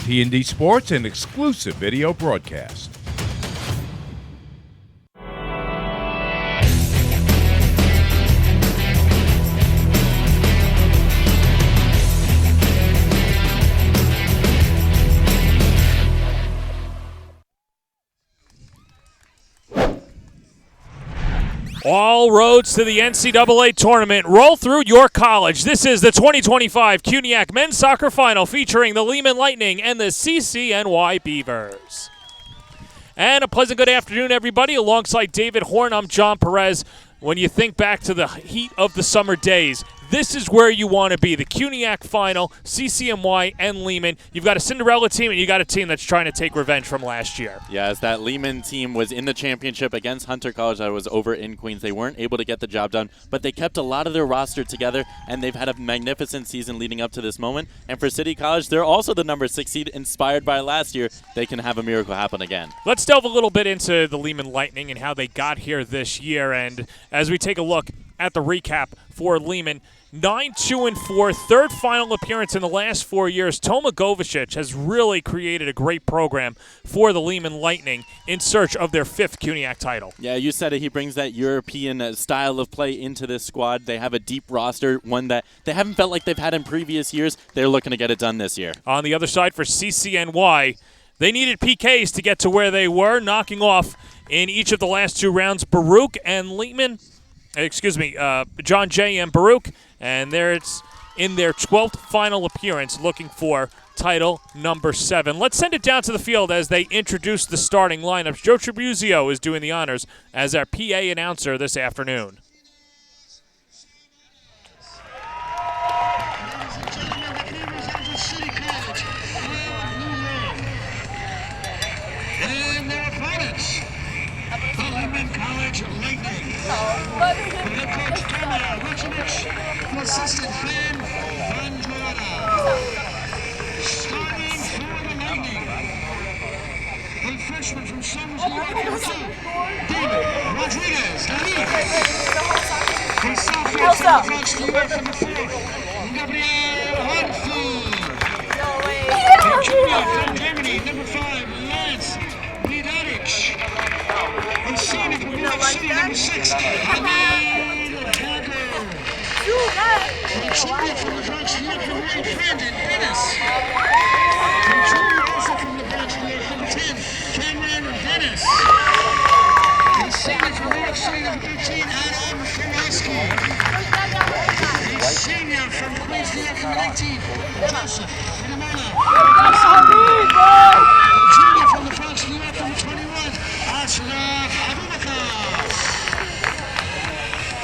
T&D Sports, an exclusive video broadcast. All roads to the NCAA tournament roll through your college. This is the 2025 CUNYAC Men's Soccer Final featuring the Lehman Lightning and the CCNY Beavers. And a pleasant good afternoon, everybody. Alongside David Horn, I'm John Perez. When you think back to the heat of the summer days, this is where you want to be. The CUNYAC Final, CCNY, and Lehman. You've got a Cinderella team, and you got a team that's trying to take revenge from last year. Yeah, as that Lehman team was in the championship against Hunter College that was over in Queens. They weren't able to get the job done, but they kept a lot of their roster together, and they've had a magnificent season leading up to this moment. And for City College, they're also the number 6 seed, inspired by last year. They can have a miracle happen again. Let's delve a little bit into the Lehman Lightning and how they got here this year. And as we take a look at the recap for Lehman, 9-2-4, third final appearance in the last 4 years. Toma Govicic has really created a great program for the Lehman Lightning in search of their 5th CUNYAC title. Yeah, you said it. He brings that European style of play into this squad. They have a deep roster, one that they haven't felt like they've had in previous years. They're looking to get it done this year. On the other side for CCNY, they needed PKs to get to where they were, knocking off in each of the last 2 rounds Baruch and Lehman. John Jay and Baruch, and there it's in their 12th final appearance looking for title number 7. Let's send it down to the field as they introduce the starting lineups. Joe Tribuzio is doing the honors as our PA announcer this afternoon. And their opponents, the Lehman College Lightning. Head coach Tonya Vucinic, the assistant Ben Vandrada. Starting for the Lightning, a freshman from Summers, New York, number 2, David Rodriguez. A sophomore from the Bronx, New York, number 4, Gabriel Hanfi. A junior from Germany, number 5, Lance Vidaric. A senior from New York City, number 6, Amin Hager. A junior from the Bronx, New York, number 8, Brandon Dennis. A junior also from the Bronx, New York, number 10, Cameron Dennis. A senior from New York City, number 13, Adam Filaski. A senior from Queens, New York, number 19, Joseph Finamona. A junior from the Bronx, New York, number 21, Ashraf Abubakar.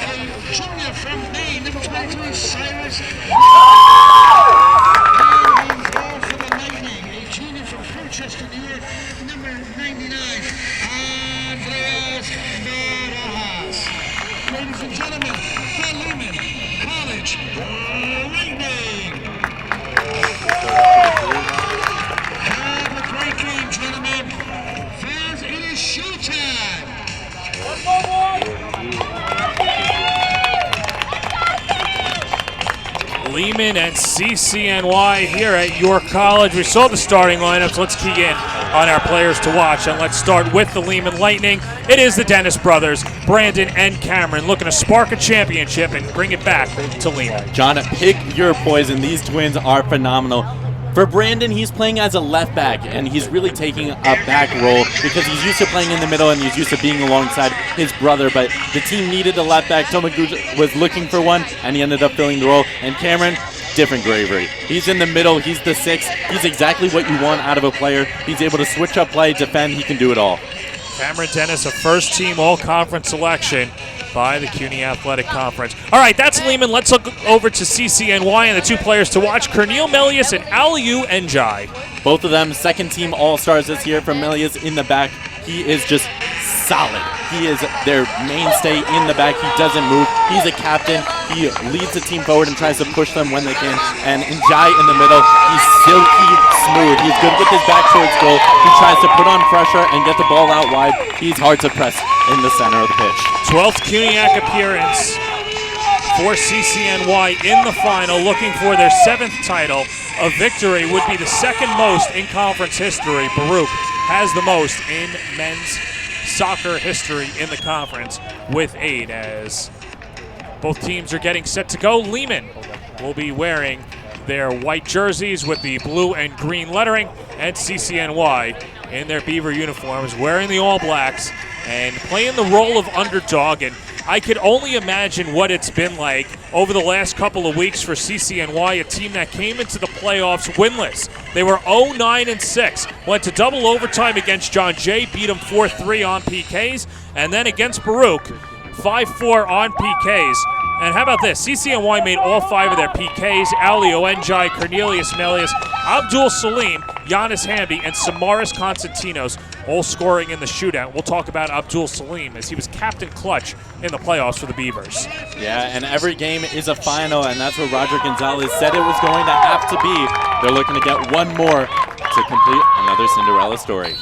A junior from Maine, number 23, Cyrus. And for the Lightning, a junior from Colchester, New York, number 99, Andreas Barajas. Ladies and gentlemen, the Lehman College Lightning. Have a great game, gentlemen. Fans, it is showtime. Lehman and CCNY here at York College. We saw the starting lineups. Let's key in on our players to watch, and let's start with the Lehman Lightning. It is the Dennis brothers, Brandon and Cameron, looking to spark a championship and bring it back to Lehman. John, pick your poison. These twins are phenomenal. For Brandon, he's playing as a left back, and he's really taking a back role because he's used to playing in the middle and he's used to being alongside his brother, but the team needed a left back. Tomaguchi was looking for one, and he ended up filling the role. And Cameron, different bravery. He's in the middle. He's the 6th. He's exactly what you want out of a player. He's able to switch up play, defend. He can do it all. Cameron Dennis, a first-team all-conference selection by the CUNY Athletic Conference. All right, that's Lehman. Let's look over to CCNY and the 2 players to watch, Cornel Melius and Aliou Njai. Both of them second-team All-Stars this year. From Melius in the back, he is just solid. He is their mainstay in the back. He doesn't move. He's a captain. He leads the team forward and tries to push them when they can. And Njai in the middle, he's silky smooth. He's good with his back towards goal. He tries to put on pressure and get the ball out wide. He's hard to press in the center of the pitch. 12th CUNYAC appearance for CCNY in the final, looking for their 7th title. A victory would be the 2nd most in conference history. Baruch has the most in men's soccer history in the conference with 8, as both teams are getting set to go. Lehman will be wearing their white jerseys with the blue and green lettering, and CCNY in their Beaver uniforms wearing the All Blacks and playing the role of underdog. And I could only imagine what it's been like over the last couple of weeks for CCNY, a team that came into the playoffs winless. They were 0-9-6, went to double overtime against John Jay, beat them 4-3 on PKs, and then against Baruch, 5-4 on PKs. And how about this? CCNY made all 5 of their PKs. Ali Oenjai, Cornelius Melius, Abdul Salim, Giannis Hamdi, and Samaras Konstantinos all scoring in the shootout. We'll talk about Abdul Salim as he was captain clutch in the playoffs for the Beavers. Yeah, and every game is a final, and that's what Roger Gonzalez said it was going to have to be. They're looking to get one more to complete another Cinderella story.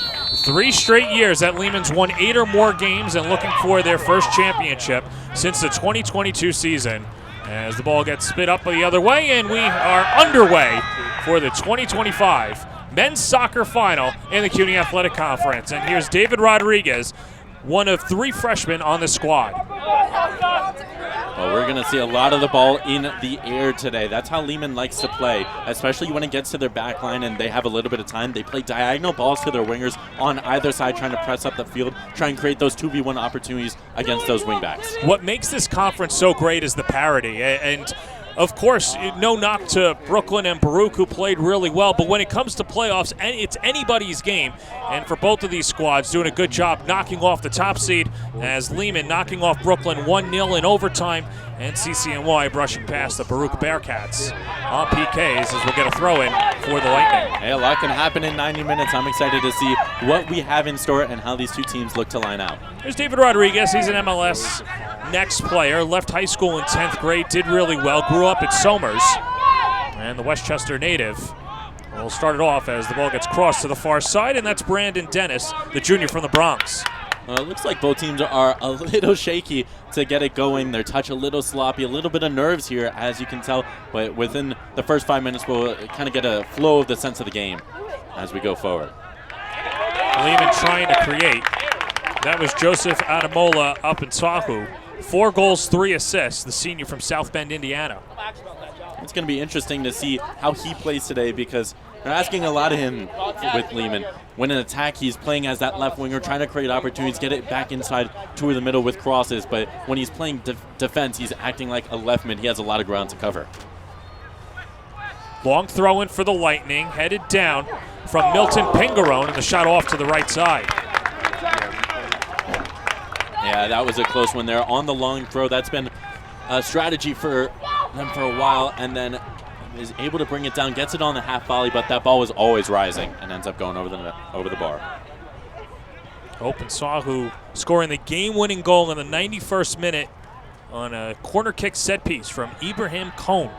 3 straight years that Lehman's won 8 or more games and looking for their first championship since the 2022 season. As the ball gets spit up the other way, and we are underway for the 2025 men's soccer final in the CUNY Athletic Conference. And here's David Rodriguez, one of 3 freshmen on the squad. Well, we're going to see a lot of the ball in the air today. That's how Lehman likes to play, especially when it gets to their back line and they have a little bit of time. They play diagonal balls to their wingers on either side, trying to press up the field, try and create those 2v1 opportunities against those wingbacks. What makes this conference so great is the parity. And of course, no knock to Brooklyn and Baruch, who played really well, but when it comes to playoffs, it's anybody's game. And for both of these squads, doing a good job knocking off the top seed, as Lehman knocking off Brooklyn 1-0 in overtime, and CCNY brushing past the Baruch Bearcats on PKs as we'll get a throw-in for the Lightning. Hey, a lot can happen in 90 minutes. I'm excited to see what we have in store and how these 2 teams look to line out. Here's David Rodriguez. He's an MLS next player. Left high school in 10th grade, did really well, grew up at Somers, and the Westchester native. We'll start it off as the ball gets crossed to the far side, and that's Brandon Dennis, the junior from the Bronx. It looks like both teams are a little shaky to get it going. Their touch a little sloppy, a little bit of nerves here, as you can tell. But within the first 5 minutes, we'll kind of get a flow of the sense of the game as we go forward. Lehman trying to create. That was Joseph Adamola up in Tahoe. 4 goals, 3 assists, the senior from South Bend, Indiana. It's going to be interesting to see how he plays today, because they're asking a lot of him with Lehman. When in attack, he's playing as that left winger, trying to create opportunities, get it back inside toward the middle with crosses. But when he's playing defense, he's acting like a left mid. He has a lot of ground to cover. Long throw in for the Lightning, headed down from Milton Pingarone, and the shot off to the right side. Yeah, that was a close one there on the long throw. That's been a strategy for them for a while, and then is able to bring it down, gets it on the half volley, but that ball was always rising and ends up going over the bar. Open Sahu scoring the game-winning goal in the 91st minute on a corner kick set piece from Ibrahim Cone.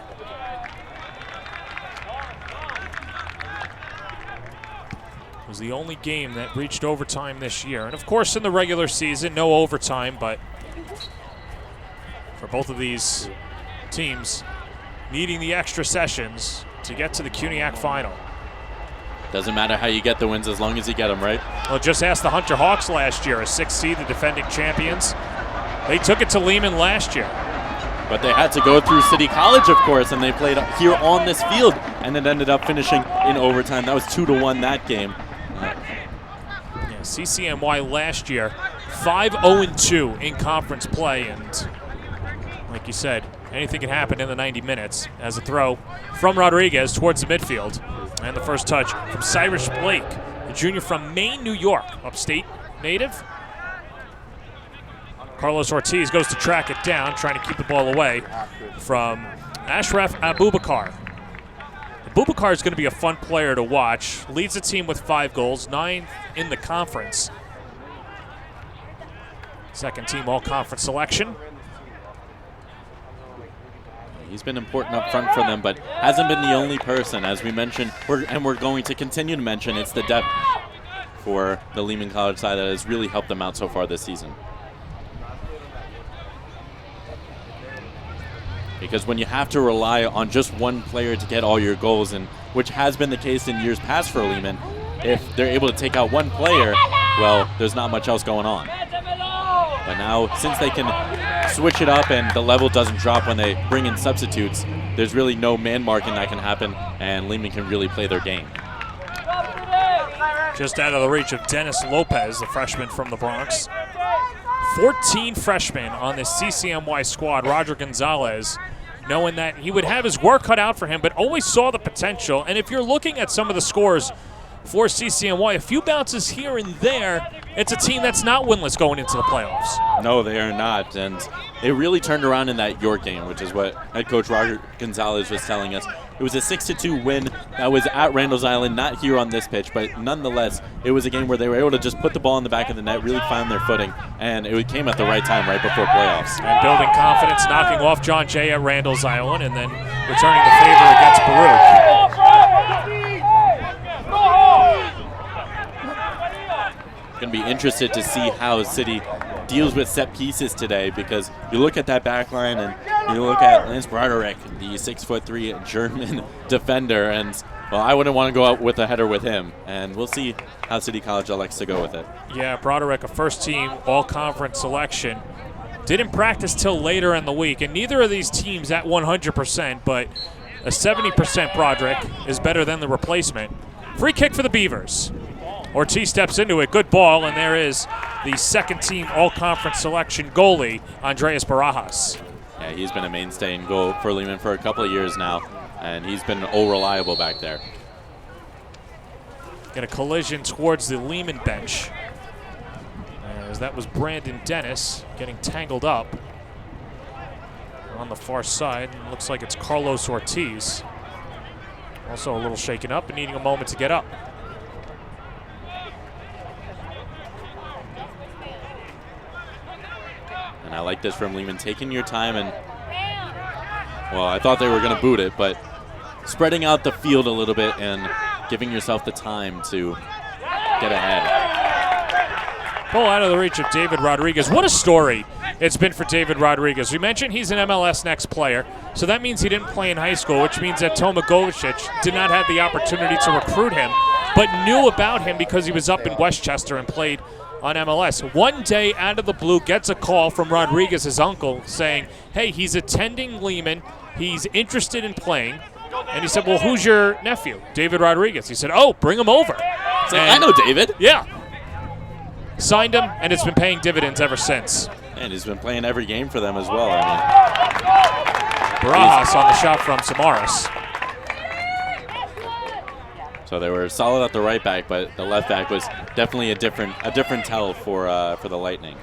It was the only game that reached overtime this year. And of course, in the regular season, no overtime, but for both of these teams, needing the extra sessions to get to the CUNYAC final. Doesn't matter how you get the wins as long as you get them, right? Well, just ask the Hunter Hawks last year, a 6th seed, the defending champions. They took it to Lehman last year. But they had to go through City College, of course, and they played here on this field, and it ended up finishing in overtime. That was 2-1 that game. Yeah, CCNY last year, 5-0-2 in conference play, and like you said, anything can happen in the 90 minutes as a throw from Rodriguez towards the midfield. And the first touch from Cyrus Blake, the junior from Maine, New York, upstate native. Carlos Ortiz goes to track it down, trying to keep the ball away from Ashraf Abubakar. Abubakar is going to be a fun player to watch. Leads the team with 5 goals, 9 in the conference. Second team all-conference selection. He's been important up front for them, but hasn't been the only person. As we mentioned, and we're going to continue to mention, it's the depth for the Lehman College side that has really helped them out so far this season. Because when you have to rely on just one player to get all your goals, and which has been the case in years past for Lehman, if they're able to take out one player, well, there's not much else going on. But now, since they can switch it up and the level doesn't drop when they bring in substitutes, there's really no man marking that can happen, and Lehman can really play their game. Just out of the reach of Dennis Lopez, the freshman from the Bronx. 14 freshmen on this CCNY squad. Roger Gonzalez, knowing that he would have his work cut out for him, but always saw the potential. And if you're looking at some of the scores for CCNY, a few bounces here and there, it's a team that's not winless going into the playoffs. No, they are not. And it really turned around in that York game, which is what head coach Roger Gonzalez was telling us. It was a 6-2 win that was at Randall's Island, not here on this pitch, but nonetheless, it was a game where they were able to just put the ball in the back of the net, really find their footing, and it came at the right time, right before playoffs. And building confidence, knocking off John Jay at Randall's Island, and then returning the favor against Baruch. Going to be interested to see how City deals with set pieces today, because you look at that back line and you look at Lance Broderick, the 6'3" German defender, and well, I wouldn't want to go out with a header with him, and we'll see how City College elects to go with it. Yeah, Broderick, a first-team all-conference selection. Didn't practice till later in the week, and neither of these teams at 100%, but a 70% Broderick is better than the replacement. Free kick for the Beavers. Ortiz steps into it, good ball, and there is the second-team all-conference selection goalie, Andreas Barajas. Yeah, he's been a mainstay in goal for Lehman for a couple of years now, and he's been reliable back there. Get a collision towards the Lehman bench, as that was Brandon Dennis getting tangled up on the far side. And looks like it's Carlos Ortiz, also a little shaken up and needing a moment to get up. And I like this from Lehman, taking your time and, well, I thought they were going to boot it, but spreading out the field a little bit and giving yourself the time to get ahead. Pull out of the reach of David Rodriguez. What a story it's been for David Rodriguez. We mentioned he's an MLS Next player, so that means he didn't play in high school, which means that Toma Govicic did not have the opportunity to recruit him, but knew about him because he was up in Westchester and played on MLS. One day, out of the blue, gets a call from Rodriguez's uncle saying, hey, he's attending Lehman, he's interested in playing. And he said, well, who's your nephew? David Rodriguez. He said, oh, bring him over. So I know David. Yeah. Signed him, and it's been paying dividends ever since. And he's been playing every game for them as well. Barajas on the shot from Samaras. So they were solid at the right back, but the left back was definitely a different tell for the Lightning.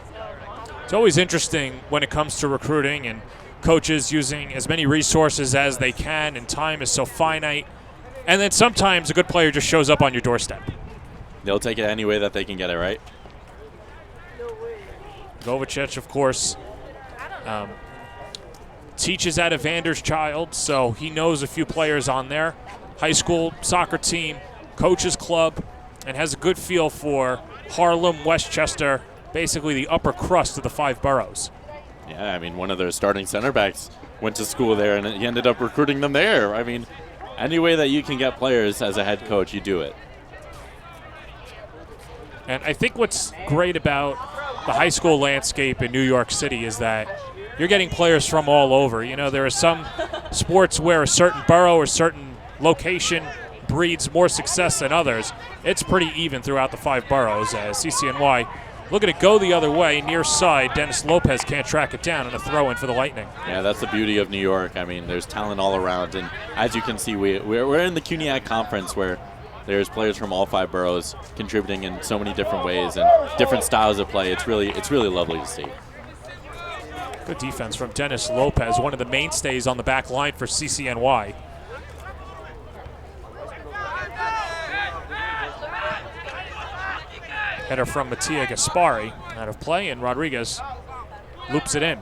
It's always interesting when it comes to recruiting and coaches using as many resources as they can, and time is so finite. And then sometimes a good player just shows up on your doorstep. They'll take it any way that they can get it, right? Govicic, of course, teaches at Evander's Child, so he knows a few players on there. High school soccer team, coaches club, and has a good feel for Harlem, Westchester, basically the upper crust of the 5 boroughs. Yeah, I mean, one of their starting center backs went to school there, and he ended up recruiting them there. I mean, any way that you can get players as a head coach, you do it. And I think what's great about the high school landscape in New York City is that you're getting players from all over. You know, there are some sports where a certain borough or certain location breeds more success than others. It's pretty even throughout the 5 boroughs, as CCNY looking to go the other way. Near side, Dennis Lopez can't track it down, and a throw-in for the Lightning. Yeah, that's the beauty of New York. I mean, there's talent all around, and as you can see, we're in the CUNYAC conference where there's players from all 5 boroughs contributing in so many different ways and different styles of play. It's really lovely to see. Good defense from Dennis Lopez, one of the mainstays on the back line for CCNY. Header from Mattia Gaspari out of play, and Rodriguez loops it in.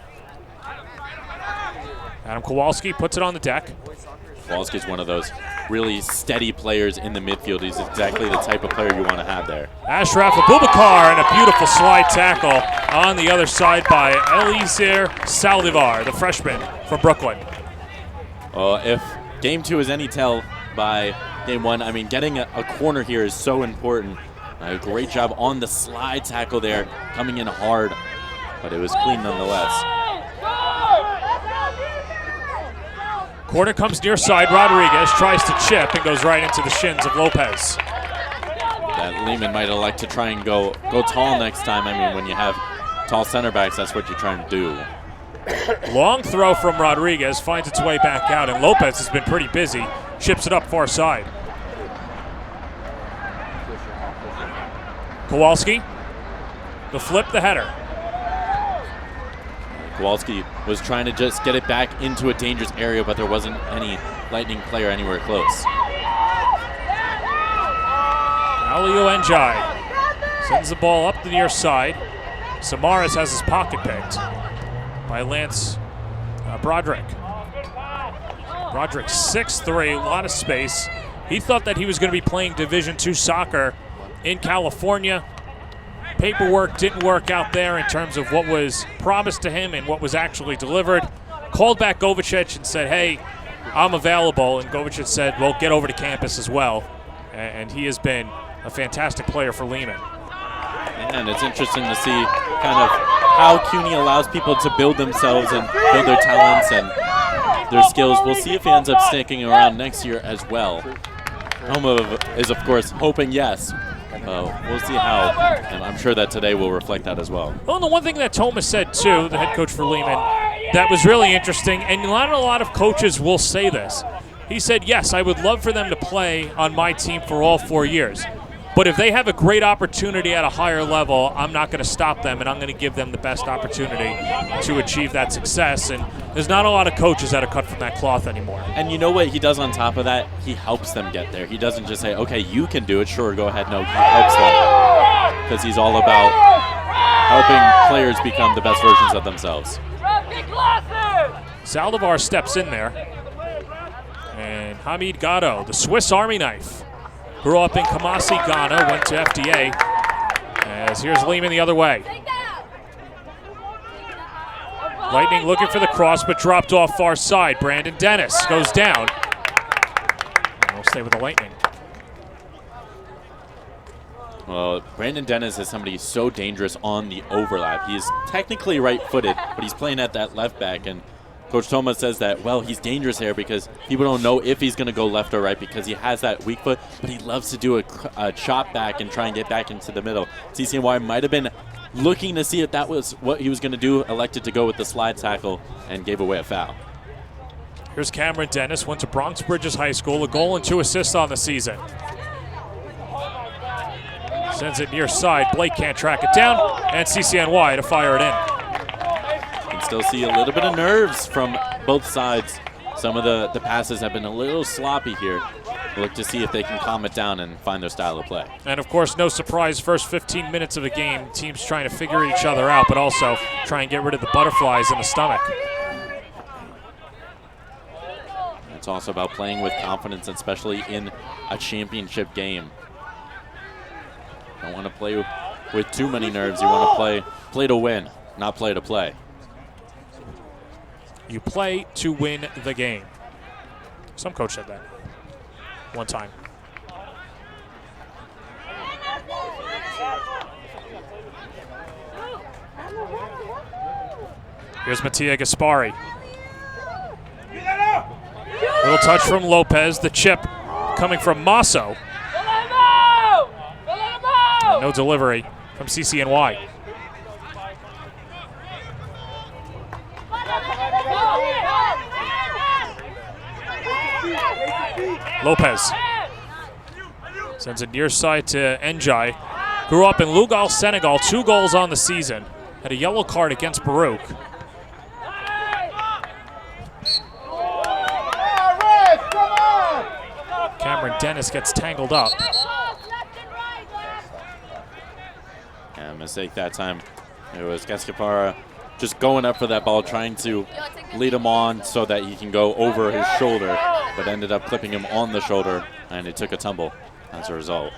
Adam Kowalski puts it on the deck. Kowalski's one of those really steady players in the midfield. He's exactly the type of player you want to have there. Ashraf Abubakar, and a beautiful slide tackle on the other side by Eliezer Saldivar, the freshman from Brooklyn. If game 2 is any tell by game 1, I mean, getting a corner here is so important. A great job on the slide tackle there, coming in hard, but it was clean nonetheless. Corner comes near side. Rodriguez tries to chip and goes right into the shins of Lopez. That Lehman might elect to try and go tall next time. I mean, when you have tall center backs, that's what you're trying to do. Long throw from Rodriguez, finds its way back out, and Lopez has been pretty busy. Chips it up far side. Kowalski, the flip, the header. Kowalski was trying to just get it back into a dangerous area, but there wasn't any Lightning player anywhere close. Aliu Njai sends the ball up the near side. Samaras has his pocket picked by Lance Broderick. Broderick 6'3", a lot of space. He thought that he was going to be playing Division II soccer in California. Paperwork didn't work out there in terms of what was promised to him and what was actually delivered. Called back Govicic and said, hey, I'm available. And Govicic said, well, get over to campus as well. And he has been a fantastic player for Lehman. And it's interesting to see kind of how CUNY allows people to build themselves and build their talents and their skills. We'll see if he ends up sticking around next year as well. Homa is, of course, hoping yes. We'll see how, and I'm sure that today will reflect that as well. Well, the one thing that Thomas said, too, the head coach for Lehman, that was really interesting, and not a lot of coaches will say this. He said, yes, I would love for them to play on my team for all 4 years. But if they have a great opportunity at a higher level, I'm not going to stop them, and I'm going to give them the best opportunity to achieve that success. And there's not a lot of coaches that are cut from that cloth anymore. And you know what he does on top of that? He helps them get there. He doesn't just say, okay, you can do it. Sure, go ahead. No, he helps them because he's all about helping players become the best versions of themselves. Saldivar steps in there. And Hamid Gatto, the Swiss Army knife. Grew up in Kumasi, Ghana, went to FDA. As here's Lehman the other way. Lightning looking for the cross, but dropped off far side. Brandon Dennis goes down. And we'll stay with the Lightning. Well, Brandon Dennis is somebody so dangerous on the overlap. He's technically right-footed, but he's playing at that left back, and Coach Thomas says that, well, he's dangerous here because people don't know if he's going to go left or right because he has that weak foot, but he loves to do a chop back and try and get back into the middle. CCNY might have been looking to see if that was what he was going to do, elected to go with the slide tackle and gave away a foul. Here's Cameron Dennis, went to Bronx Bridges High School, a goal and 2 assists on the season. Sends it near side. Blake can't track it down, and CCNY to fire it in. Still see a little bit of nerves from both sides. Some of the passes have been a little sloppy here. We'll look to see if they can calm it down and find their style of play. And, of course, no surprise, first 15 minutes of the game, teams trying to figure each other out, but also try and get rid of the butterflies in the stomach. It's also about playing with confidence, especially in a championship game. Don't want to play with too many nerves. You want to play to win, not play to play. You play to win the game. Some coach said that one time. Here's Mattia Gaspari. Little touch from Lopez. The chip coming from Masso. And no delivery from CCNY. Lopez sends it near side to Njai. Grew up in Lugal, Senegal, 2 goals on the season. Had a yellow card against Baruch. Cameron Dennis gets tangled up. Yeah, mistake that time. It was Gascapara just going up for that ball, trying to lead him on so that he can go over his shoulder, but ended up clipping him on the shoulder, and it took a tumble as a result.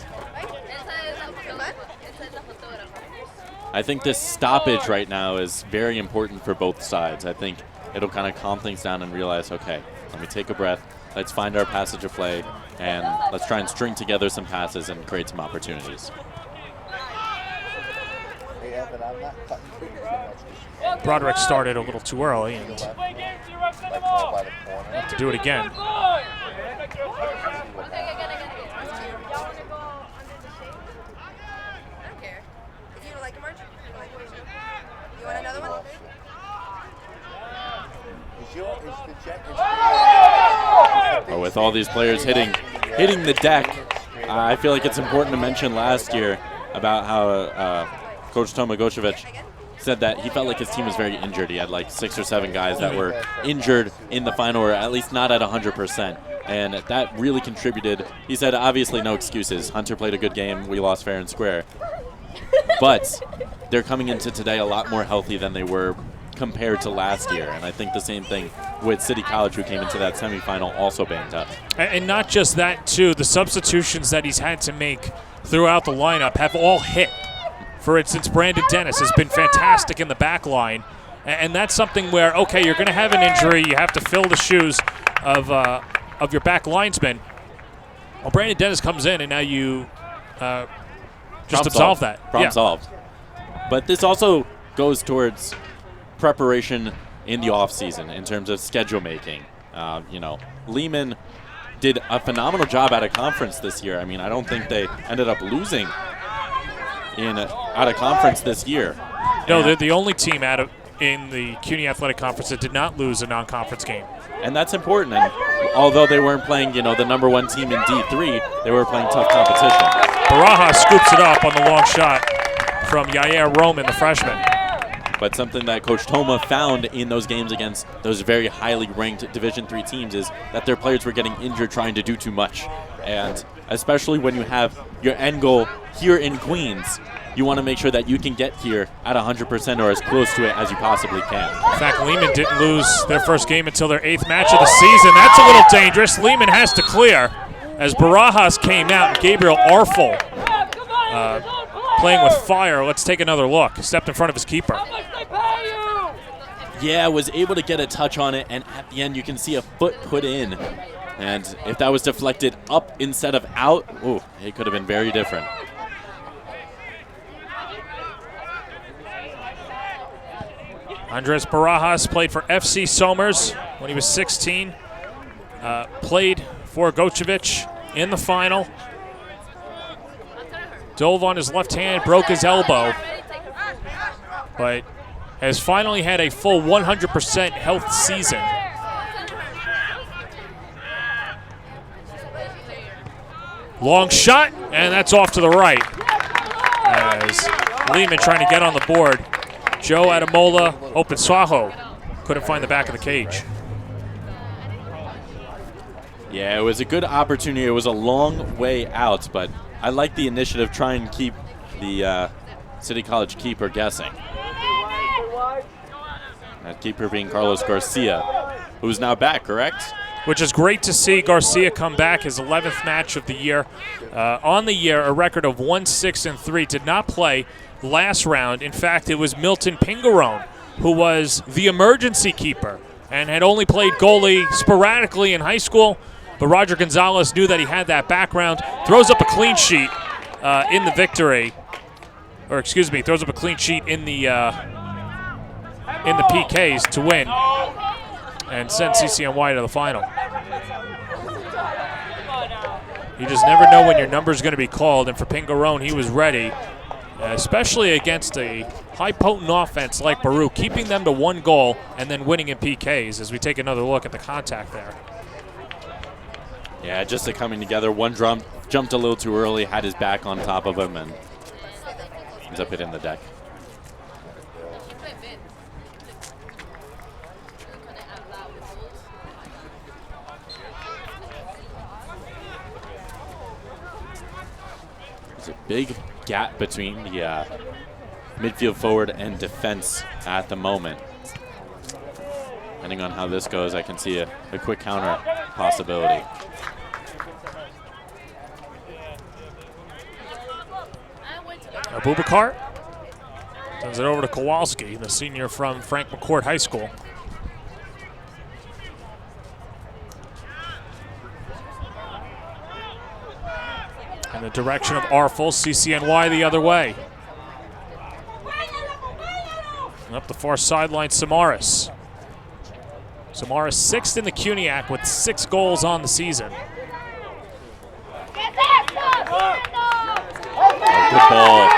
I think this stoppage right now is very important for both sides. I think it'll kind of calm things down and realize, okay, let me take a breath. Let's find our passage of play, and let's try and string together some passes and create some opportunities. Broderick started a little too early and have to do it again. I don't care. If you don't like it, March, you want another one? But with all these players hitting the deck, I feel like it's important to mention last year about how Coach Tomagocevic said that he felt like his team was very injured. He had like 6 or 7 guys that were injured in the final, or at least not at 100%. And that really contributed. He said, obviously, no excuses. Hunter played a good game. We lost fair and square. But they're coming into today a lot more healthy than they were compared to last year. And I think the same thing with City College, who came into that semifinal also banged up. And not just that, too. The substitutions that he's had to make throughout the lineup have all hit. For instance, Brandon Dennis has been fantastic in the back line. And that's something where, okay, you're going to have an injury. You have to fill the shoes of your back linesman. Well, Brandon Dennis comes in, and now you just absolve that. Problem solved. But this also goes towards preparation in the offseason in terms of schedule making. Lehman did a phenomenal job at a conference this year. I mean, I don't think they ended up losing out of conference this year. No, they're the only team in the CUNY Athletic Conference that did not lose a non-conference game. And that's important. And although they weren't playing, the #1 team in D3, they were playing tough competition. Barajas scoops it up on the long shot from Yair Roman, the freshman. But something that Coach Toma found in those games against those very highly ranked Division III teams is that their players were getting injured trying to do too much. And especially when you have your end goal here in Queens, you want to make sure that you can get here at 100% or as close to it as you possibly can. In fact, Lehman didn't lose their first game until their 8th match of the season. That's a little dangerous. Lehman has to clear as Barajas came out and Gabriel Arfel playing with fire. Let's take another look. Stepped in front of his keeper. Yeah, was able to get a touch on it, and at the end you can see a foot put in. And if that was deflected up instead of out, it could have been very different. Andres Barajas played for FC Somers when he was 16. Played for Gocevic in the final. Dove on his left hand, broke his elbow, but has finally had a full 100% health season. Long shot, and that's off to the right. As Lehman trying to get on the board. Joe Adamola Openswaho couldn't find the back of the cage. Yeah, it was a good opportunity. It was a long way out, but I like the initiative, try and keep the City College keeper guessing. That keeper being Carlos Garcia, who's now back, correct? Which is great to see Garcia come back, his 11th match of the year. On the year, a record of 1-6-3. Did not play last round. In fact, it was Milton Pingarone who was the emergency keeper and had only played goalie sporadically in high school. But Roger Gonzalez knew that he had that background. Throws up a clean sheet in the victory. Or excuse me, throws up a clean sheet in the PKs to win and send CCNY to the final. You just never know when your number's going to be called, and for Pingarone, he was ready, especially against a high-potent offense like Baru, keeping them to 1 goal and then winning in PKs as we take another look at the contact there. Yeah, just coming together. One jumped a little too early, had his back on top of him, and ends up hitting the deck. There's a big gap between the midfield forward and defense at the moment. Depending on how this goes, I can see a quick counter possibility. Abubakar sends it over to Kowalski, the senior from Frank McCourt High School. in the direction of Arfel. CCNY the other way. And up the far sideline, Samaras. Samaras 6th in the CUNYAC with 6 goals on the season. Good ball.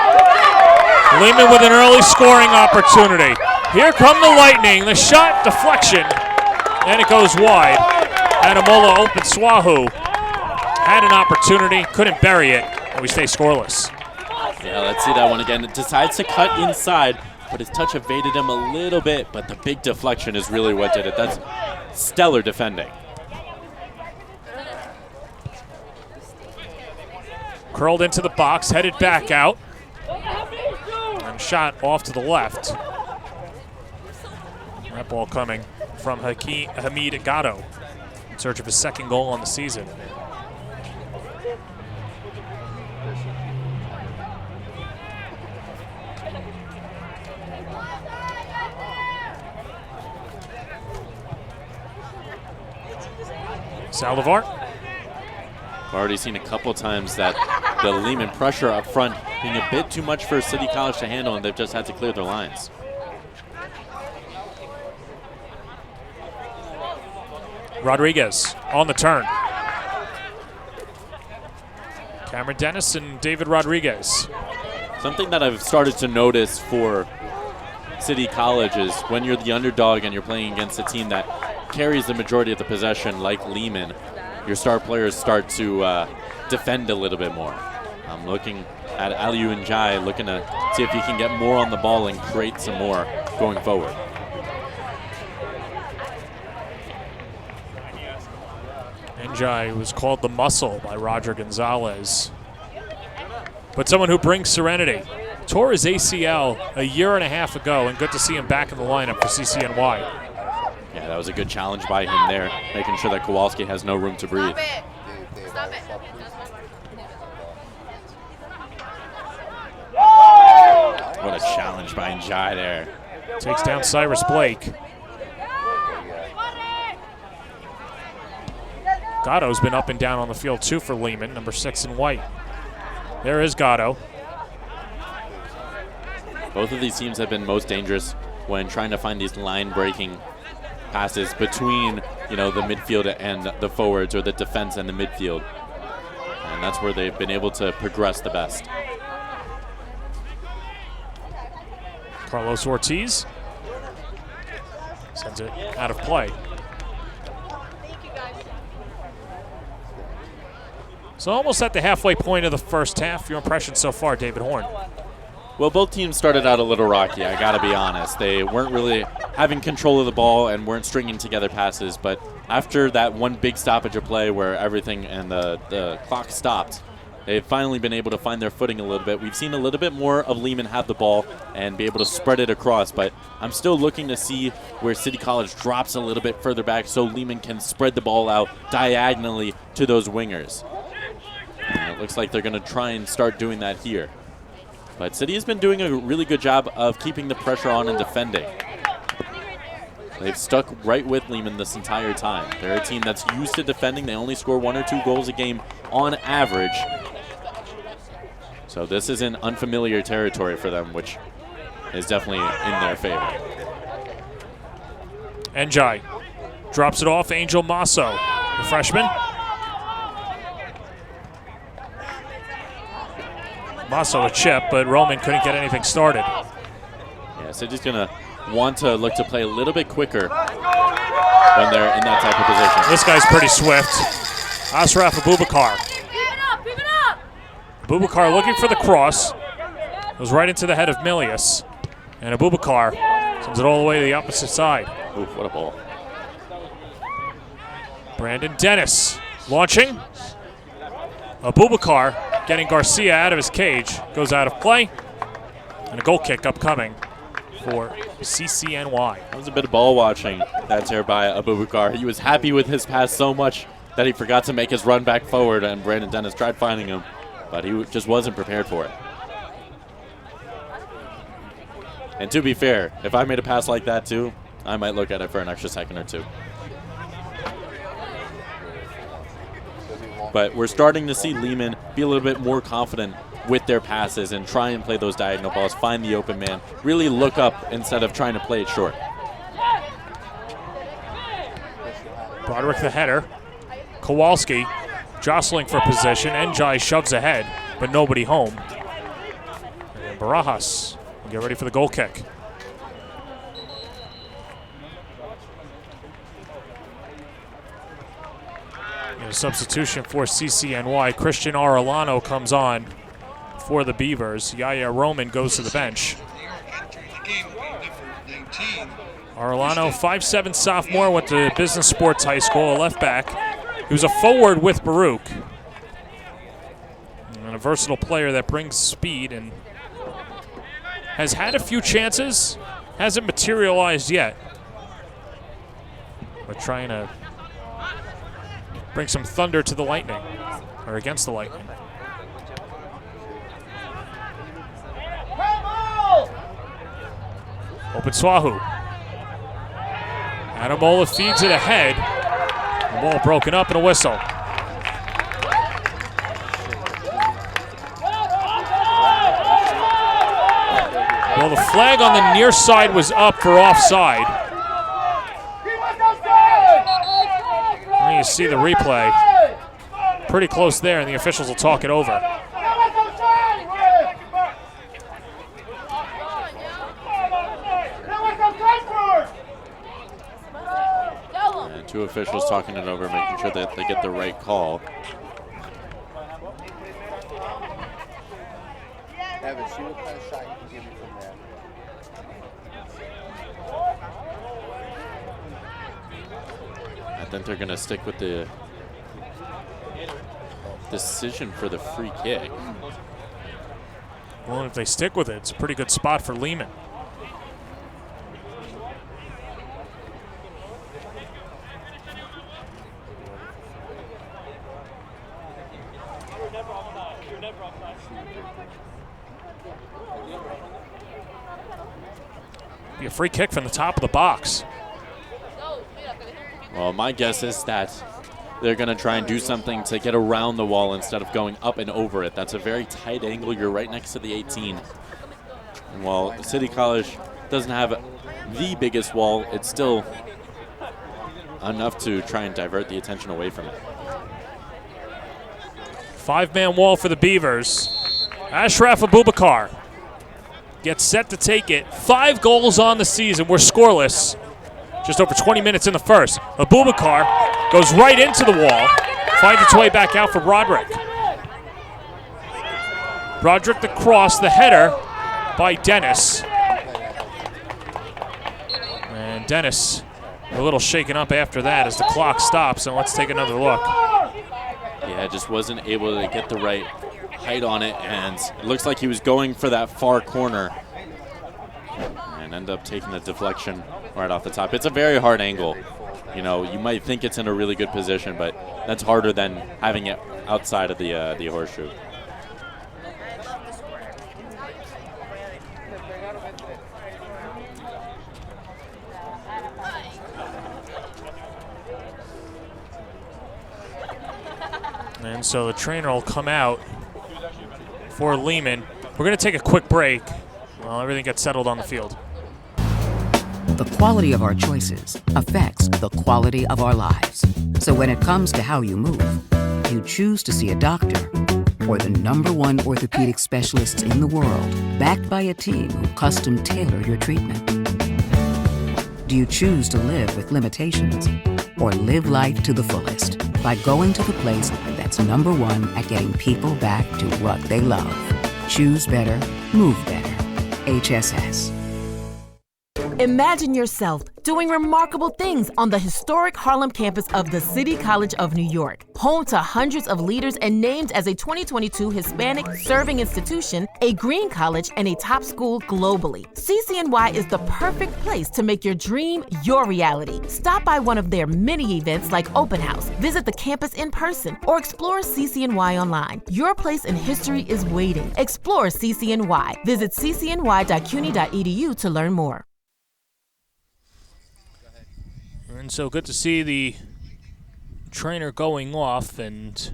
Lehman with an early scoring opportunity. Here come the Lightning. The shot deflection, and it goes wide. Adamola Open Swahu had an opportunity, couldn't bury it, and we stay scoreless. Yeah, let's see that one again. It decides to cut inside, but his touch evaded him a little bit, but the big deflection is really what did it. That's stellar defending. Curled into the box, headed back out, and shot off to the left. That ball coming from Hamid Gatto in search of his 2nd goal on the season. Saldivar. I've already seen a couple times that the Lehman pressure up front being a bit too much for City College to handle, and they've just had to clear their lines. Rodriguez on the turn. Cameron Dennis and David Rodriguez. Something that I've started to notice for City College is when you're the underdog and you're playing against a team that carries the majority of the possession like Lehman, your star players start to defend a little bit more. I'm looking at Aliu Njai, looking to see if he can get more on the ball and create some more going forward. Njai was called the muscle by Roger Gonzalez, but someone who brings serenity. Tore his ACL a year and a half ago, and good to see him back in the lineup for CCNY. Yeah, that was a good challenge by him there, making sure that Kowalski has no room to breathe. Stop it. What a challenge by Njai there. Takes down Cyrus Blake. Gatto's been up and down on the field too for Lehman, number 6 in white. There is Gatto. Both of these teams have been most dangerous when trying to find these line-breaking passes between, the midfield and the forwards, or the defense and the midfield. And that's where they've been able to progress the best. Carlos Ortiz sends it out of play. So almost at the halfway point of the first half. Your impression so far, David Horn? Well, both teams started out a little rocky, I gotta be honest. They weren't really having control of the ball and weren't stringing together passes, but after that one big stoppage of play where everything and the clock stopped, they've finally been able to find their footing a little bit. We've seen a little bit more of Lehman have the ball and be able to spread it across, but I'm still looking to see where City College drops a little bit further back so Lehman can spread the ball out diagonally to those wingers. And it looks like they're going to try and start doing that here. But City has been doing a really good job of keeping the pressure on and defending. They've stuck right with Lehman this entire time. They're a team that's used to defending. They only score 1 or 2 goals a game on average. So this isn't unfamiliar territory for them, which is definitely in their favor. Njai drops it off. Angel Masso, the freshman. Masso a chip, but Roman couldn't get anything started. Yeah, City's going to want to look to play a little bit quicker when they're in that type of position. This guy's pretty swift. Ashraf Abubakar. Keep it up. Abubakar looking for the cross. Goes right into the head of Milius. And Abubakar sends it all the way to the opposite side. Oof, what a ball. Brandon Dennis launching. Abubakar getting Garcia out of his cage. Goes out of play. And a goal kick upcoming for CCNY. That was a bit of ball watching that's here by Abubakar. He was happy with his pass so much that he forgot to make his run back forward, and Brandon Dennis tried finding him, but he just wasn't prepared for it. And to be fair, if I made a pass like that too, I might look at it for an extra second or two. But we're starting to see Lehman be a little bit more confident with their passes and try and play those diagonal balls, find the open man, really look up instead of trying to play it short. Broderick the header. Kowalski jostling for position. Njai shoves ahead, but nobody home. And Barajas get ready for the goal kick. And a substitution for CCNY. Christian Arellano comes on for the Beavers. Yaya Roman goes to the bench. Arellano, 5'7" sophomore, went to Business Sports High School, a left back. He was a forward with Baruch. And a versatile player that brings speed and has had a few chances, hasn't materialized yet. But trying to bring some thunder to the Lightning, or against the Lightning. Open Swahu. Adamola feeds it ahead. The ball broken up and a whistle. Well, the flag on the near side was up for offside. And you see the replay. Pretty close there, and the officials will talk it over. And two officials talking it over, making sure that they get the right call. Evan, see what kind of shot you can give me from there. I think they're going to stick with the decision for the free kick. Well, if they stick with it, it's a pretty good spot for Lehman. Be a free kick from the top of the box. Well, my guess is that they're going to try and do something to get around the wall instead of going up and over it. That's a very tight angle. You're right next to the 18. And while City College doesn't have the biggest wall, it's still enough to try and divert the attention away from it. Five-man wall for the Beavers. Ashraf Abubakar gets set to take it. 5 goals on the season. We're scoreless. Just over 20 minutes in the first. Abubakar goes right into the wall. Finds its way back out for Broderick. Broderick the cross, the header by Dennis. And Dennis a little shaken up after that as the clock stops. And let's take another look. Yeah, just wasn't able to get the right height on it, and it looks like he was going for that far corner and end up taking the deflection right off the top. It's a very hard angle. You know, you might think it's in a really good position, but that's harder than having it outside of the horseshoe. And so the trainer will come out for Lehman. We're going to take a quick break while everything gets settled on the field. The quality of our choices affects the quality of our lives. So when it comes to how you move, you choose to see a doctor or the #1 orthopedic specialists in the world, backed by a team who custom tailor your treatment. Do you choose to live with limitations or live life to the fullest by going to the place that's #1 at getting people back to what they love? Choose better, move better. HSS. Imagine yourself doing remarkable things on the historic Harlem campus of the City College of New York, home to hundreds of leaders and named as a 2022 Hispanic Serving Institution, a Green College, and a top school globally. CCNY is the perfect place to make your dream your reality. Stop by one of their many events like Open House, visit the campus in person, or explore CCNY online. Your place in history is waiting. Explore CCNY. Visit ccny.cuny.edu to learn more. And so good to see the trainer going off, and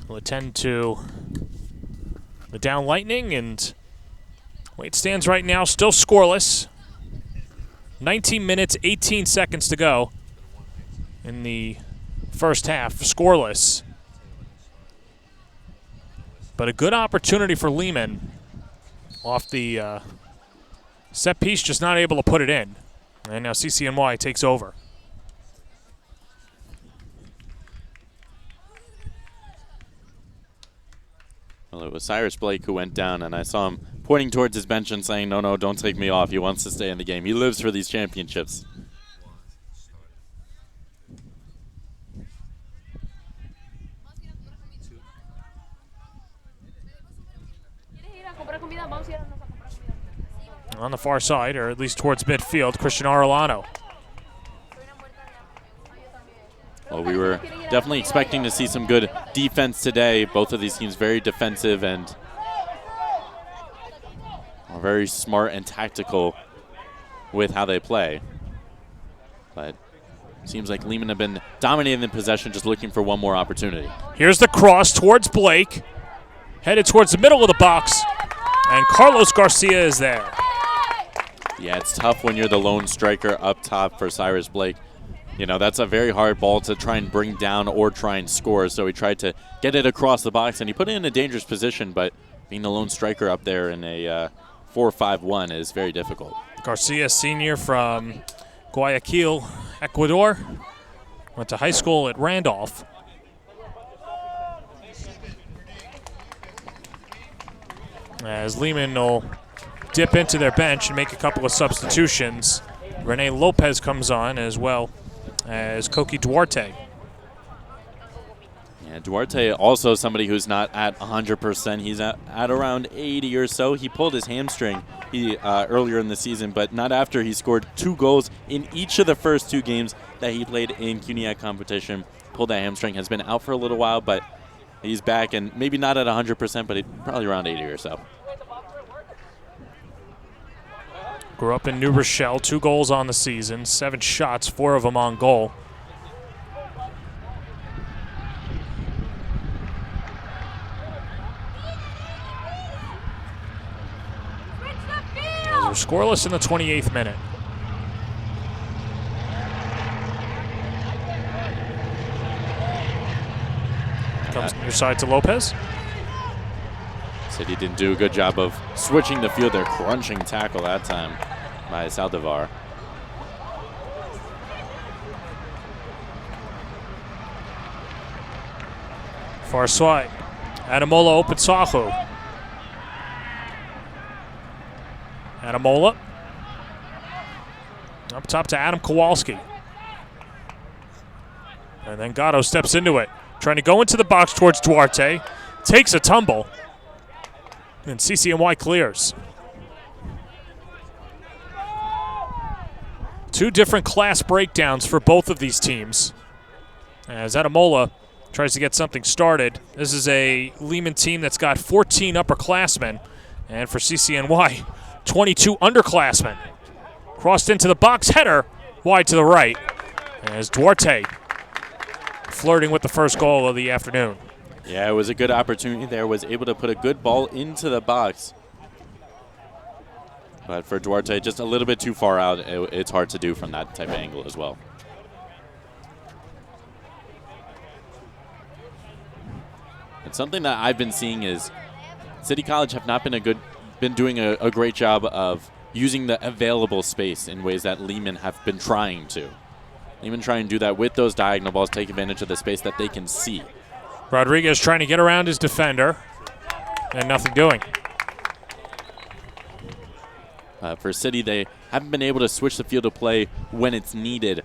will attend to the down Lightning, and way it stands right now, still scoreless. 19 minutes, 18 seconds to go in the first half, scoreless. But a good opportunity for Lehman off the set piece, just not able to put it in. And now CCNY takes over. Well, it was Cyrus Blake who went down, and I saw him pointing towards his bench and saying, no, don't take me off. He wants to stay in the game. He lives for these championships. On the far side, or at least towards midfield, Christian Arellano. Well, we were definitely expecting to see some good defense today. Both of these teams very defensive and are very smart and tactical with how they play. But seems like Lehman have been dominating the possession, just looking for one more opportunity. Here's the cross towards Blake. Headed towards the middle of the box. And Carlos Garcia is there. Yeah, it's tough when you're the lone striker up top for Cyrus Blake. You know, that's a very hard ball to try and bring down or try and score. So he tried to get it across the box, and he put it in a dangerous position, but being the lone striker up there in a 4-5-1 is very difficult. Garcia, senior from Guayaquil, Ecuador. Went to high school at Randolph. As Lehman will dip into their bench and make a couple of substitutions. Rene Lopez comes on, as well as Koki Duarte. Yeah, Duarte also somebody who's not at 100%. He's at around 80 or so. He pulled his hamstring earlier in the season, but not after he scored 2 goals in each of the first 2 games that he played in CUNYAC competition. Pulled that hamstring, has been out for a little while, but he's back, and maybe not at 100%, but probably around 80 or so. Grew up in New Rochelle, 2 goals on the season, 7 shots, 4 of them on goal. They're scoreless in the 28th minute. Comes near side to Lopez. Said he didn't do a good job of switching the field there. Crunching tackle that time by Saldivar. Far side. Adamola open Saho. Adamola. Up top to Adam Kowalski. And then Gatto steps into it. Trying to go into the box towards Duarte. Takes a tumble. And CCNY clears. 2 different class breakdowns for both of these teams. As Adamola tries to get something started. This is a Lehman team that's got 14 upperclassmen. And for CCNY, 22 underclassmen. Crossed into the box, header wide to the right. As Duarte flirting with the first goal of the afternoon. Yeah, it was a good opportunity there. Was able to put a good ball into the box. But for Duarte, just a little bit too far out. It's hard to do from that type of angle as well. And something that I've been seeing is City College have not been doing a great job of using the available space in ways that Lehman have been trying to. Lehman try and do that with those diagonal balls, take advantage of the space that they can see. Rodriguez trying to get around his defender, and nothing doing. For City, they haven't been able to switch the field of play when it's needed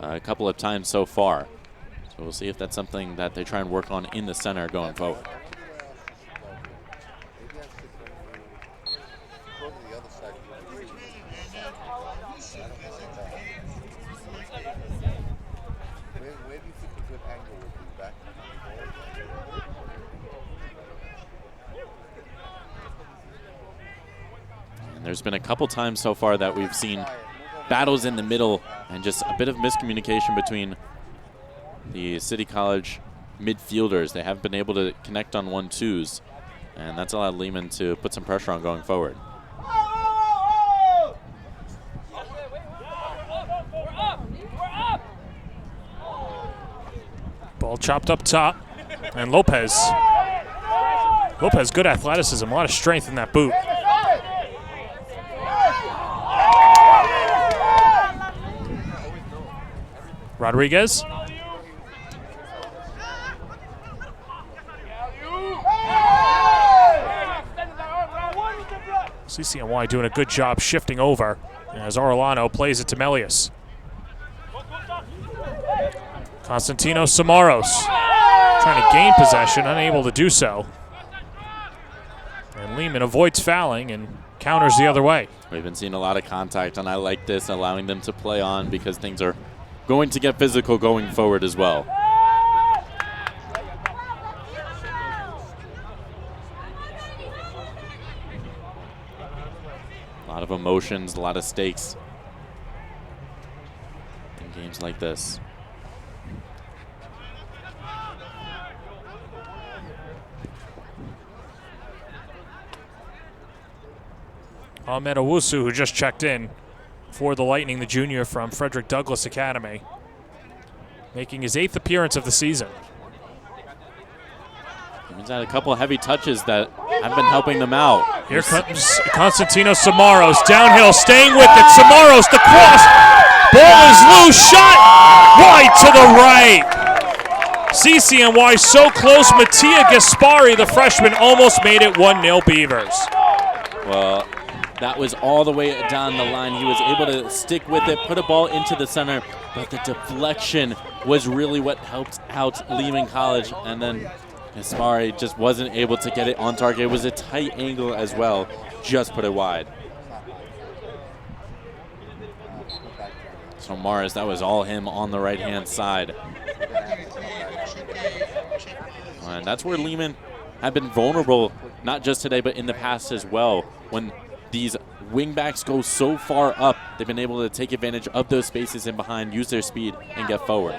a couple of times so far. So we'll see if that's something that they try and work on in the center going forward. There's been a couple times so far that we've seen battles in the middle and just a bit of miscommunication between the City College midfielders. They have been able to connect on 1-2s, and that's allowed Lehman to put some pressure on going forward. Ball chopped up top, and Lopez, good athleticism, a lot of strength in that boot. Rodriguez. CCNY doing a good job shifting over as Orellano plays it to Melius. Constantino Samaros trying to gain possession, unable to do so. And Lehman avoids fouling and counters the other way. We've been seeing a lot of contact, and I like this, allowing them to play on because things are going to get physical going forward as well. A lot of emotions, a lot of stakes in games like this. Ahmed Owusu, who just checked in for the Lightning, the junior from Frederick Douglass Academy, making his 8th appearance of the season. He's had a couple of heavy touches that have been helping them out. Here comes Constantino Samaros, downhill, staying with it. Samaros, the cross, ball is loose, shot wide to the right. CCNY so close. Mattia Gaspari, the freshman, almost made it 1-0 Beavers. Well, that was all the way down the line. He was able to stick with it, put a ball into the center, but the deflection was really what helped out Lehman College. And then Gaspari just wasn't able to get it on target. It was a tight angle as well. Just put it wide. So Morris, that was all him on the right-hand side. And that's where Lehman have been vulnerable, not just today, but in the past as well. When these wingbacks go so far up, they've been able to take advantage of those spaces in behind, use their speed, and get forward.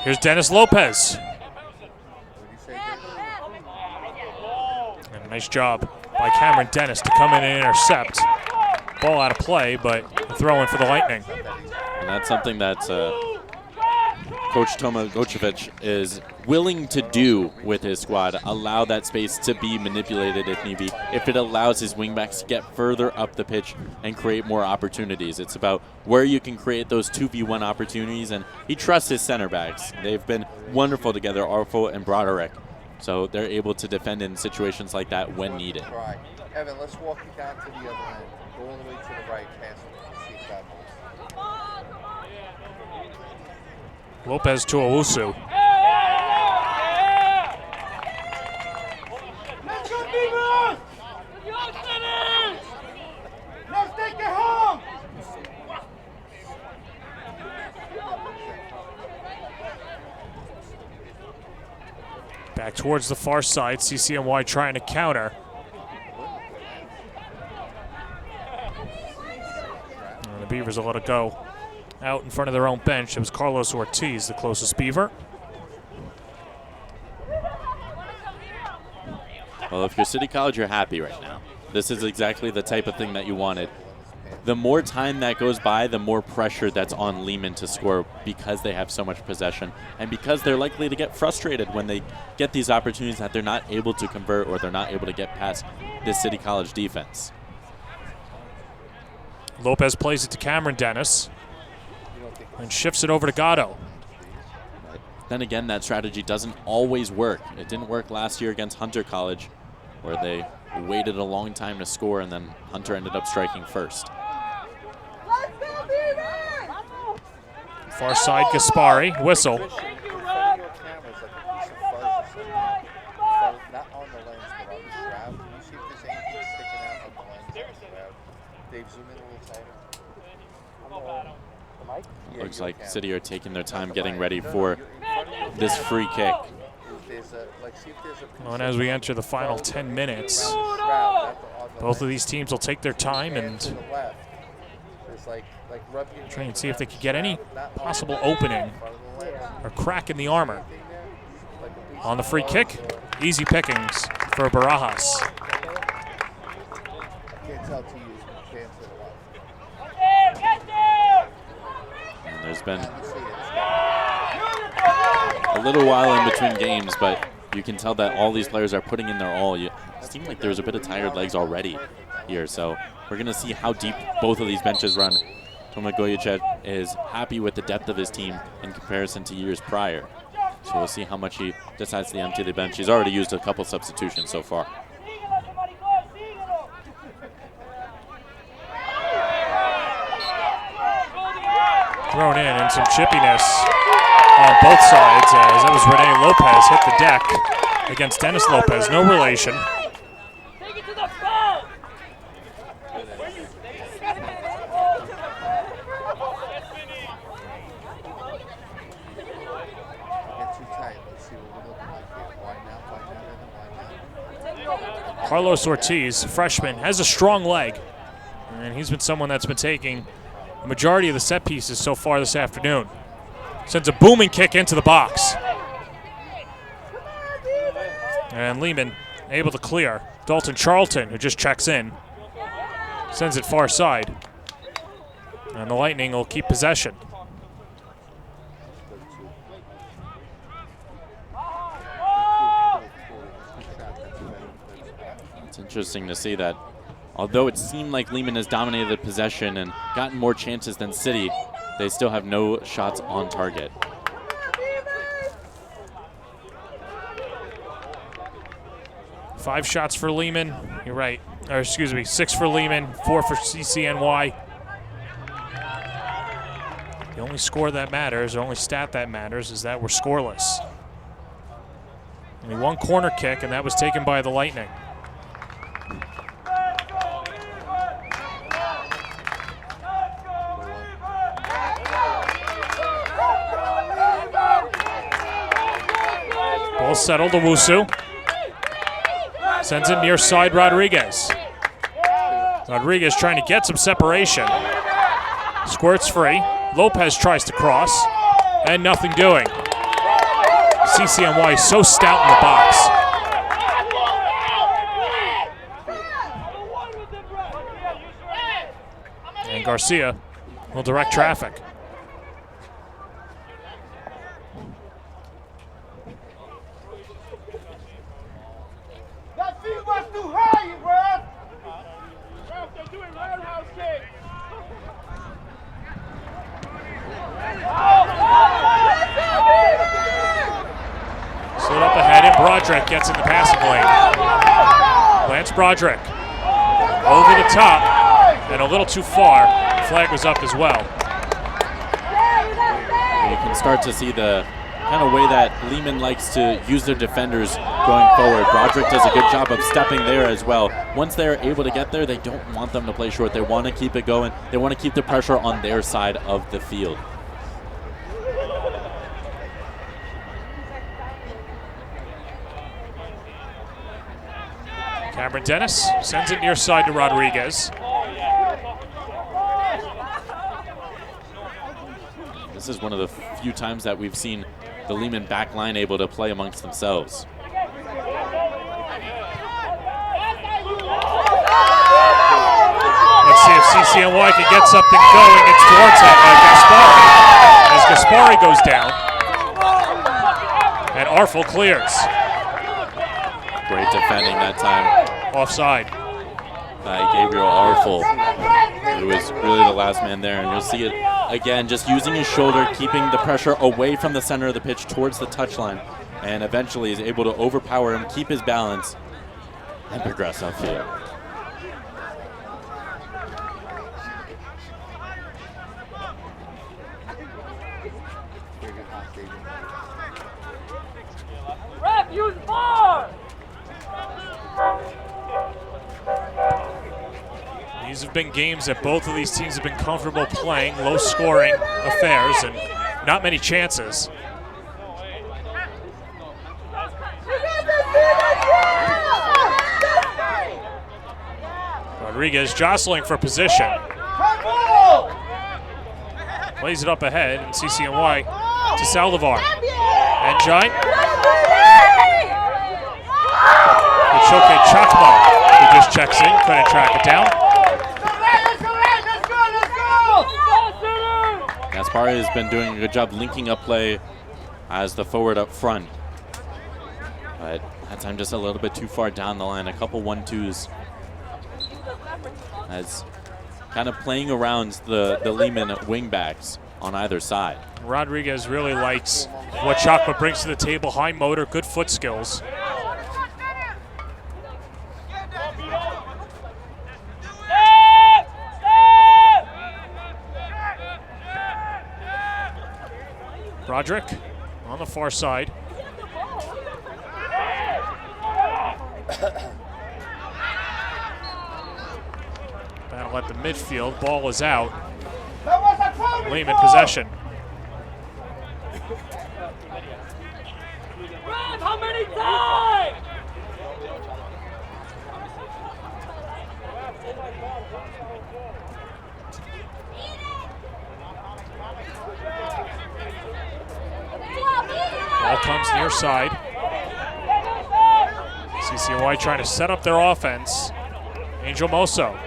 Here's Dennis Lopez. And a nice job by Cameron Dennis to come in and intercept. Ball out of play, but a throw in for the Lightning. And that's something that Coach Toma Gocevic is willing to do with his squad, allow that space to be manipulated if need be, if it allows his wingbacks to get further up the pitch and create more opportunities. It's about where you can create those 2v1 opportunities, and he trusts his center backs. They've been wonderful together, Arfo and Broderick, so they're able to defend in situations like that when needed. Right. Evan, let's walk you down to the other end. Go all the way to the right, pass it. See if that moves. Lopez to Owusu. Let's go, Beavers! Let's take it home! Back towards the far side, CCNY trying to counter. And the Beavers will let it go out in front of their own bench. It was Carlos Ortiz, the closest Beaver. Well, if you're City College, you're happy right now. This is exactly the type of thing that you wanted. The more time that goes by, the more pressure that's on Lehman to score because they have so much possession and because they're likely to get frustrated when they get these opportunities that they're not able to convert or they're not able to get past this City College defense. Lopez plays it to Cameron Dennis and shifts it over to Gatto. But then again, that strategy doesn't always work. It didn't work last year against Hunter College, where they waited a long time to score and then Hunter ended up striking first. Far side, Gaspari, whistle. Not on the lens, but on the shroud. Can you see if there's anything sticking out on the lens of the shroud? Dave, zoom in a little tighter. Looks like City are taking their time getting ready for this free kick. Well, and as we enter the final 10 minutes, both of these teams will take their time and try and see if they could get any possible opening or crack in the armor. On the free kick, easy pickings for Barajas. Can't tell to use chance at And there's been a little while in between games, but you can tell that all these players are putting in their all. It seemed like there's a bit of tired legs already here, so we're going to see how deep both of these benches run. Toma Goyachet is happy with the depth of his team in comparison to years prior. So we'll see how much he decides to empty the bench. He's already used a couple substitutions so far. Thrown in and some chippiness on both sides as that was Rene Lopez hit the deck against Dennis Lopez. No relation. Carlos Ortiz, freshman, has a strong leg, and he's been someone that's been taking the majority of the set pieces so far this afternoon. Sends a booming kick into the box. And Lehman able to clear. Dalton Charlton, who just checks in, sends it far side. And the Lightning will keep possession. It's interesting to see that although it seemed like Lehman has dominated the possession and gotten more chances than City, they still have no shots on target. Five shots for Lehman. You're right. Or excuse me, 6 for Lehman, 4 for CCNY. The only score that matters, the only stat that matters is that we're scoreless. Only one corner kick, and that was taken by the Lightning. Ball settled to Wusu. Sends it near side Rodriguez. Rodriguez trying to get some separation. Squirts free. Lopez tries to cross. And nothing doing. CCNY is so stout in the box. And Garcia will direct traffic. Slid up ahead, and Broderick gets in the passing lane. Lance Broderick over the top and a little too far. Flag was up as well. You can start to see the kind of way that Lehman likes to use their defenders going forward. Broderick does a good job of stepping there as well. Once they're able to get there, they don't want them to play short. They want to keep it going. They want to keep the pressure on their side of the field. Cameron Dennis sends it near side to Rodriguez. This is one of the few times that we've seen the Lehman back line able to play amongst themselves. Let's see if CCNY can get something going. It's towards Gaspari. As Gaspari goes down. And Arfel clears. Great defending that time. Offside. By Gabriel Arfel, who was really the last man there. And you'll see it again, just using his shoulder, keeping the pressure away from the center of the pitch towards the touchline. And eventually is able to overpower him, keep his balance, and progress upfield. Use more! These have been games that both of these teams have been comfortable playing, low-scoring affairs, and not many chances. Rodriguez jostling for position. Plays it up ahead, and CCNY to Saldivar. And Giant Shoke Chakma, who just checks in, couldn't track it down. Gaspari has been doing a good job linking up play as the forward up front. But that time just a little bit too far down the line. A couple 1-2s. As kind of playing around the Lehman wingbacks on either side. Rodriguez really likes what Chakma brings to the table. High motor, good foot skills. Roderick on the far side. Battle at the midfield. Ball is out. Lehman possession. How many times? Ball comes near side. CCNY trying to set up their offense. Angel Moso.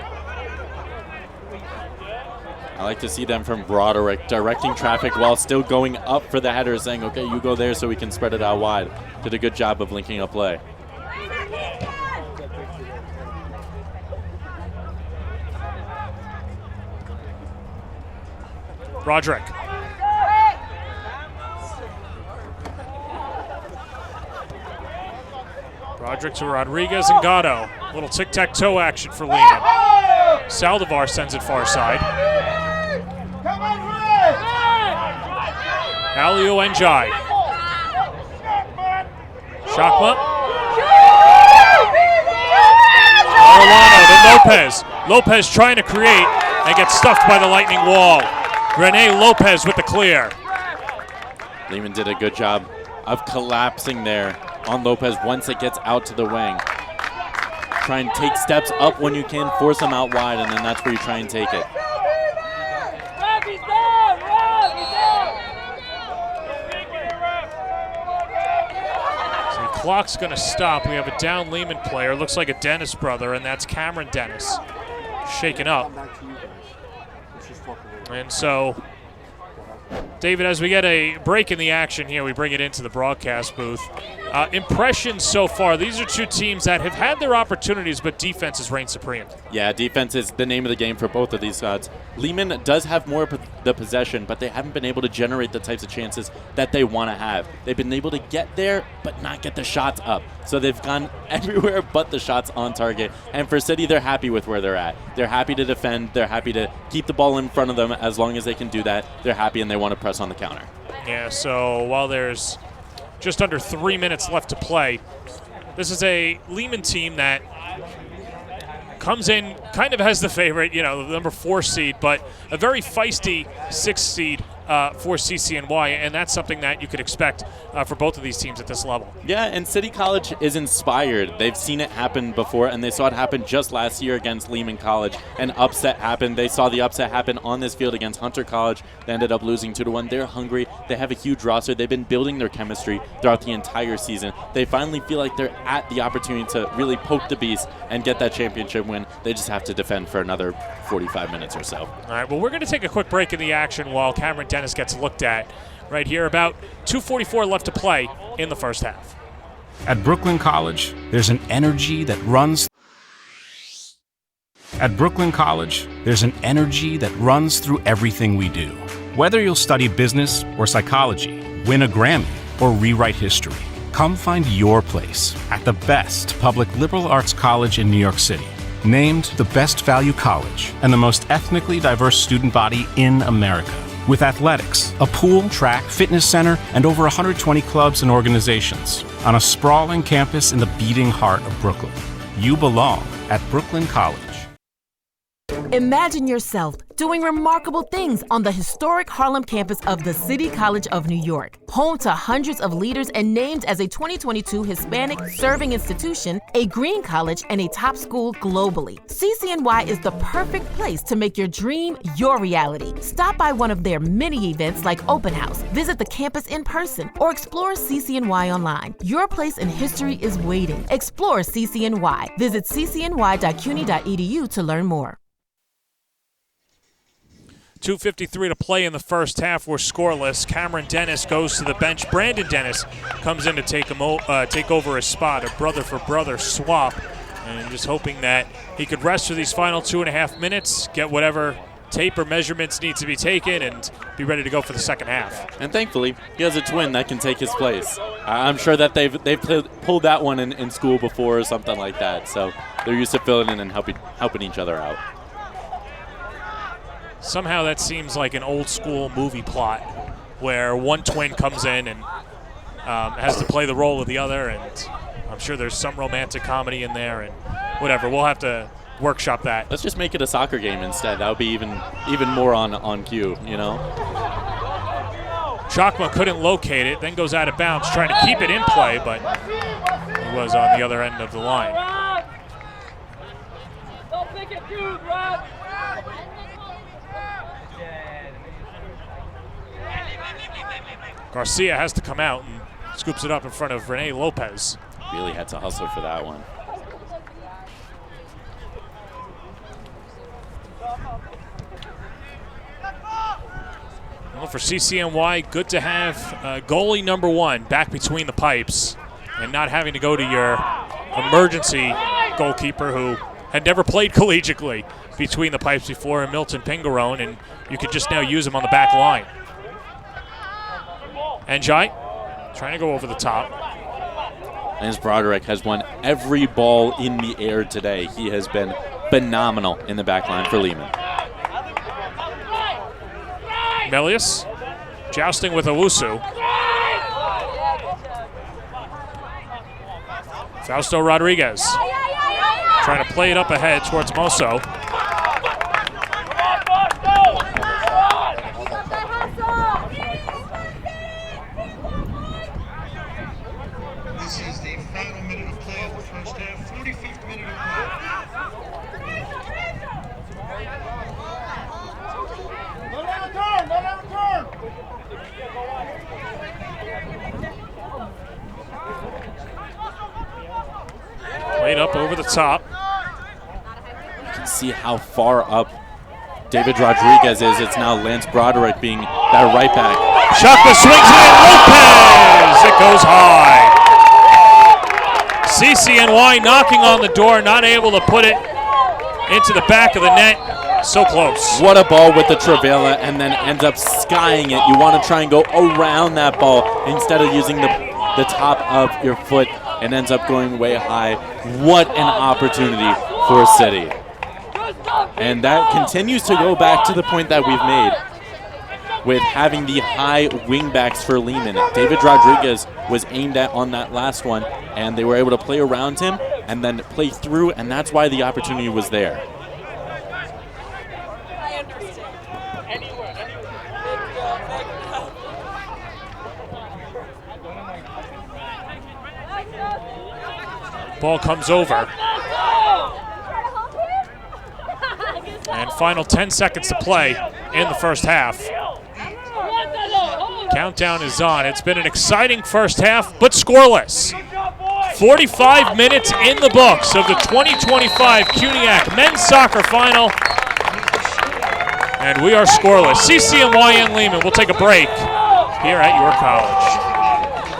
I like to see them from Broderick directing traffic while still going up for the header, saying, okay, you go there so we can spread it out wide. Did a good job of linking up play. Broderick. Broderick to Rodriguez and Gatto. Little tic-tac-toe action for Lehman. Saldivar sends it far side. Alio Njai. Chakma. Arellano to Lopez. Lopez trying to create and gets stuffed by the lightning wall. Rene Lopez with the clear. Lehman did a good job of collapsing there on Lopez once it gets out to the wing. Try and take steps up when you can, force them out wide, and then that's where you try and take it. So the clock's going to stop. We have a down Lehman player. Looks like a Dennis brother, and that's Cameron Dennis. Shaken up. And so, David, as we get a break in the action here, we bring it into the broadcast booth. Impressions so far. These are two teams that have had their opportunities, but defense has reigned supreme. Yeah, defense is the name of the game for both of these sides. Lehman does have more of the possession, but they haven't been able to generate the types of chances that they want to have. They've been able to get there, but not get the shots up. So they've gone everywhere but the shots on target. And for City, they're happy with where they're at. They're happy to defend. They're happy to keep the ball in front of them. As long as they can do that, they're happy and they want to press on the counter. Yeah, so while there's just under 3 minutes left to play, this is a Lehman team that comes in kind of as the favorite, the number 4 seed, but a very feisty 6 seed for CCNY, and that's something that you could expect for both of these teams at this level. Yeah, and City College is inspired. They've seen it happen before, and they saw it happen just last year against Lehman College. An upset happened. They saw the upset happen on this field against Hunter College. They ended up losing 2-1. They're hungry. They have a huge roster. They've been building their chemistry throughout the entire season. They finally feel like they're at the opportunity to really poke the beast and get that championship win. They just have to defend for another 45 minutes or so. All right, well, we're going to take a quick break in the action while Cameron Dennis gets looked at right here. About 2:44 left to play in the first half. At Brooklyn College, there's an energy that runs. At Brooklyn College, there's an energy that runs through everything we do. Whether you'll study business or psychology, win a Grammy, or rewrite history, come find your place at the best public liberal arts college in New York City. Named the best value college and the most ethnically diverse student body in America. With athletics, a pool, track, fitness center, and over 120 clubs and organizations on a sprawling campus in the beating heart of Brooklyn. You belong at Brooklyn College. Imagine yourself doing remarkable things on the historic Harlem campus of the City College of New York, home to hundreds of leaders and named as a 2022 Hispanic Serving Institution, a green college, and a top school globally. CCNY is the perfect place to make your dream your reality. Stop by one of their many events like Open House, visit the campus in person, or explore CCNY online. Your place in history is waiting. Explore CCNY. Visit ccny.cuny.edu to learn more. 2:53 to play in the first half. We're scoreless. Cameron Dennis goes to the bench. Brandon Dennis comes in to take over his spot, a brother-for-brother swap, and just hoping that he could rest for these final 2.5 minutes, get whatever tape or measurements need to be taken, and be ready to go for the second half. And thankfully, he has a twin that can take his place. I'm sure that they've pulled that one in school before or something like that, so they're used to filling in and helping each other out. Somehow that seems like an old school movie plot where one twin comes in and has to play the role of the other, and I'm sure there's some romantic comedy in there and whatever. We'll have to workshop that. Let's just make it a soccer game instead. That would be even more on cue, you know? Chakma couldn't locate it, then goes out of bounds, trying to keep it in play, but he was on the other end of the line. Don't think it through, Rob. Garcia has to come out and scoops it up in front of Rene Lopez. Really had to hustle for that one. Well, for CCNY, good to have goalie number one back between the pipes and not having to go to your emergency goalkeeper who had never played collegiately between the pipes before, Milton Pingarone, and you could just now use him on the back line. Njai trying to go over the top. Lance Broderick has won every ball in the air today. He has been phenomenal in the back line for Lehman. Melius jousting with Owusu. Fausto Rodriguez trying to play it up ahead towards Mosso. This is the final minute of play of the first half, 45th minute of play. Played up over the top. You can see how far up David Rodriguez is. It's now Lance Broderick being that right back. Chakma swings it in. Lopez! It goes high. CCNY knocking on the door, not able to put it into the back of the net. So close. What a ball with the Travella, and then ends up skying it. You want to try and go around that ball instead of using the top of your foot, and ends up going way high. What an opportunity for City. And that continues to go back to the point that we've made with having the high wingbacks for Lehman. David Rodriguez was aimed at on that last one, and they were able to play around him and then play through, and that's why the opportunity was there. Ball comes over. And final 10 seconds to play in the first half. Countdown is on. It's been an exciting first half, but scoreless. 45 minutes in the books of the 2025 CUNYAC men's soccer final. And we are scoreless. CCNY and Lehman will take a break here at your college.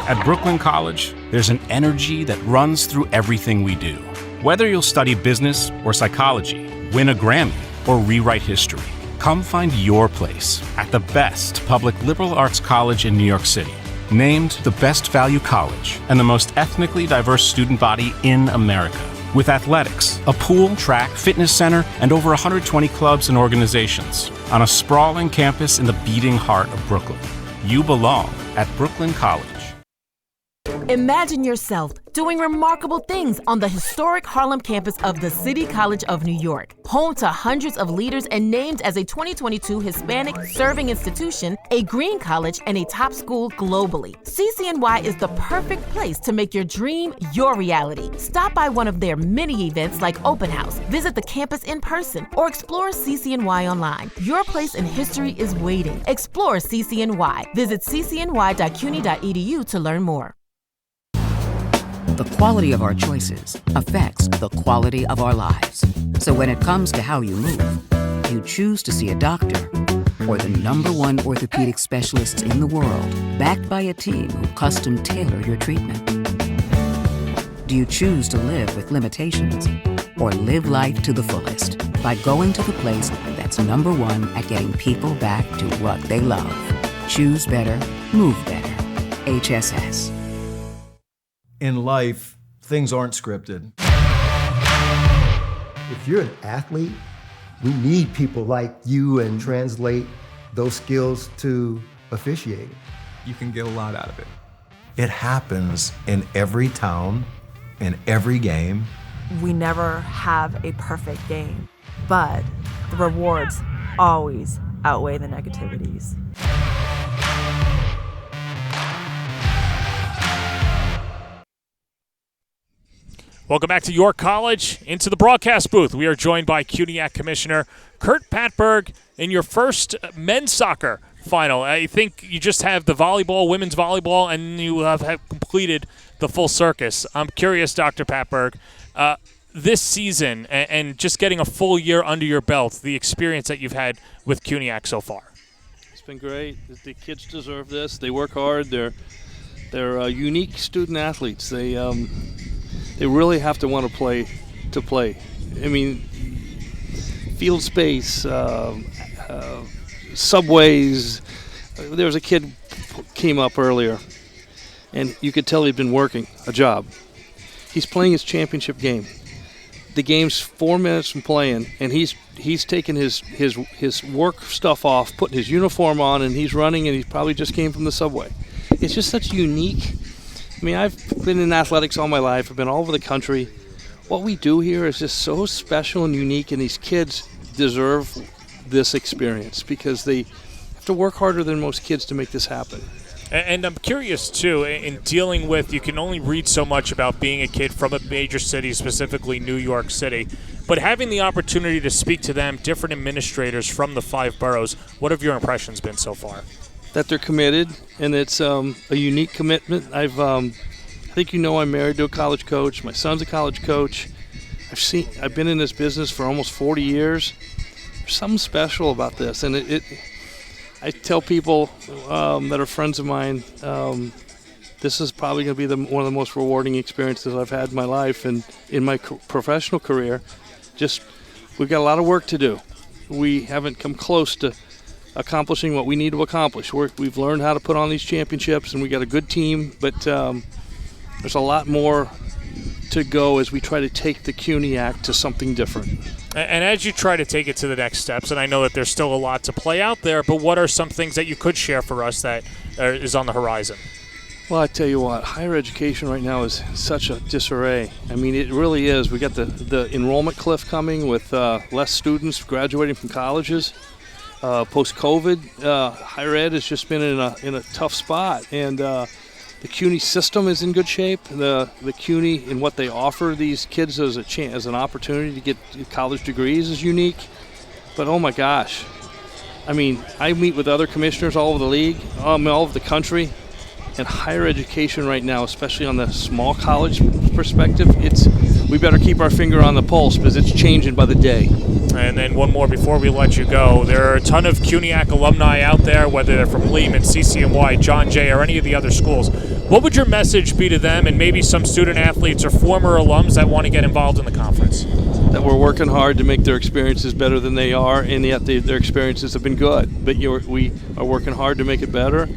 At Brooklyn College, there's an energy that runs through everything we do. Whether you'll study business or psychology, win a Grammy, or rewrite history, come find your place at the best public liberal arts college in New York City. Named the best value college and the most ethnically diverse student body in America. With athletics, a pool, track, fitness center, and over 120 clubs and organizations on a sprawling campus in the beating heart of Brooklyn. You belong at Brooklyn College. Imagine yourself doing remarkable things on the historic Harlem campus of the City College of New York. Home to hundreds of leaders and named as a 2022 Hispanic Serving Institution, a green college, and a top school globally. CCNY is the perfect place to make your dream your reality. Stop by one of their many events like Open House, visit the campus in person, or explore CCNY online. Your place in history is waiting. Explore CCNY. Visit ccny.cuny.edu to learn more. The quality of our choices affects the quality of our lives. So when it comes to how you move, you choose to see a doctor or the #1 orthopedic specialists in the world, backed by a team who custom tailor your treatment. Do you choose to live with limitations or live life to the fullest by going to the place that's #1 at getting people back to what they love? Choose better, move better. HSS. In life, things aren't scripted. If you're an athlete, we need people like you and translate those skills to officiating. You can get a lot out of it. It happens in every town, in every game. We never have a perfect game, but the rewards always outweigh the negativities. Welcome back to York College, into the broadcast booth. We are joined by CUNYAC Commissioner Kurt Patberg in your first men's soccer final. I think you just have the volleyball, women's volleyball, and you have completed the full circus. I'm curious, Dr. Patberg, this season and just getting a full year under your belt, the experience that you've had with CUNYAC so far. It's been great. The kids deserve this. They work hard. They're unique student athletes. They really have to want to play. I mean, field space, subways. There was a kid came up earlier, and you could tell he'd been working a job. He's playing his championship game. The game's 4 minutes from playing, and he's taking his work stuff off, putting his uniform on, and he's running, and he probably just came from the subway. It's just such unique. I mean, I've been in athletics all my life. I've been all over the country. What we do here is just so special and unique, and these kids deserve this experience because they have to work harder than most kids to make this happen. And I'm curious, too, in dealing with, you can only read so much about being a kid from a major city, specifically New York City, but having the opportunity to speak to them, different administrators from the 5 boroughs, what have your impressions been so far? That they're committed, and it's a unique commitment. I think I'm married to a college coach. My son's a college coach. I've been in this business for almost 40 years. There's something special about this, and I tell people that are friends of mine, this is probably going to be one of the most rewarding experiences I've had in my life and in my professional career. Just, we've got a lot of work to do. We haven't come close to accomplishing what we need to accomplish. We've learned how to put on these championships, and we got a good team, but there's a lot more to go as we try to take the CUNYAC to something different. And as you try to take it to the next steps, and I know that there's still a lot to play out there, but what are some things that you could share for us that is on the horizon? Well, I tell you what, higher education right now is such a disarray. I mean, it really is. We got the enrollment cliff coming with less students graduating from colleges. Post-COVID, higher ed has just been in a tough spot, and the CUNY system is in good shape. The CUNY and what they offer these kids as an opportunity to get college degrees is unique. But oh my gosh, I mean, I meet with other commissioners all over the league, all over the country, and higher education right now, especially on the small college perspective, we better keep our finger on the pulse because it's changing by the day. And then one more before we let you go. There are a ton of CUNYAC alumni out there, whether they're from Lehman, CCNY, John Jay, or any of the other schools. What would your message be to them and maybe some student athletes or former alums that want to get involved in the conference? That we're working hard to make their experiences better than they are, and yet their experiences have been good. But we are working hard to make it better.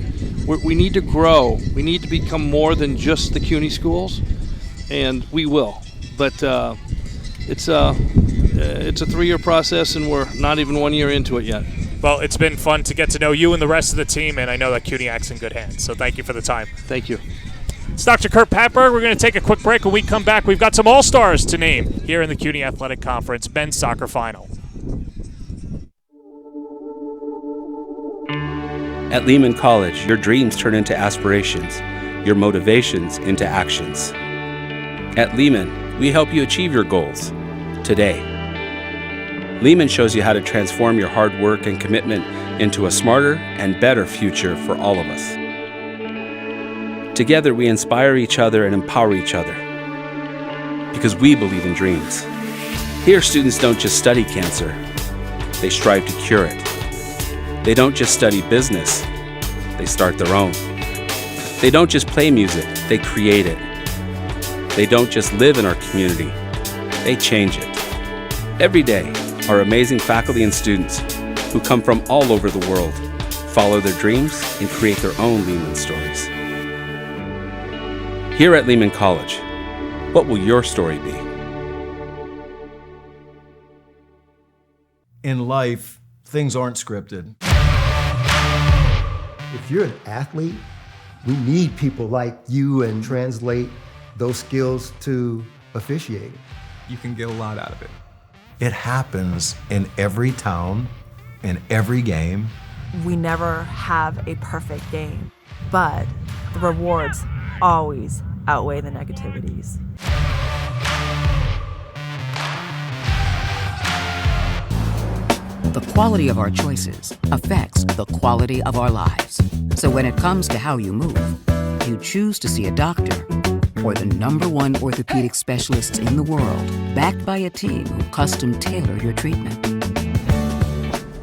We need to grow. We need to become more than just the CUNY schools, and we will. But it's a 3-year process, and we're not even 1 year into it yet. Well, it's been fun to get to know you and the rest of the team, and I know that CUNYAC's in good hands. So thank you for the time. Thank you. It's Dr. Kurt Patberg. We're going to take a quick break. When we come back, we've got some All-Stars to name here in the CUNY Athletic Conference men's soccer final. At Lehman College, your dreams turn into aspirations, your motivations into actions. At Lehman, we help you achieve your goals today. Lehman shows you how to transform your hard work and commitment into a smarter and better future for all of us. Together, we inspire each other and empower each other because we believe in dreams. Here, students don't just study cancer, they strive to cure it. They don't just study business, they start their own. They don't just play music, they create it. They don't just live in our community, they change it. Every day, our amazing faculty and students who come from all over the world follow their dreams and create their own Lehman stories. Here at Lehman College, what will your story be? In life, things aren't scripted. If you're an athlete, we need people like you and translate those skills to officiating. You can get a lot out of it. It happens in every town, in every game. We never have a perfect game, but the rewards always outweigh the negativities. The quality of our choices affects the quality of our lives. So when it comes to how you move, you choose to see a doctor or the #1 orthopedic specialists in the world, backed by a team who custom tailor your treatment.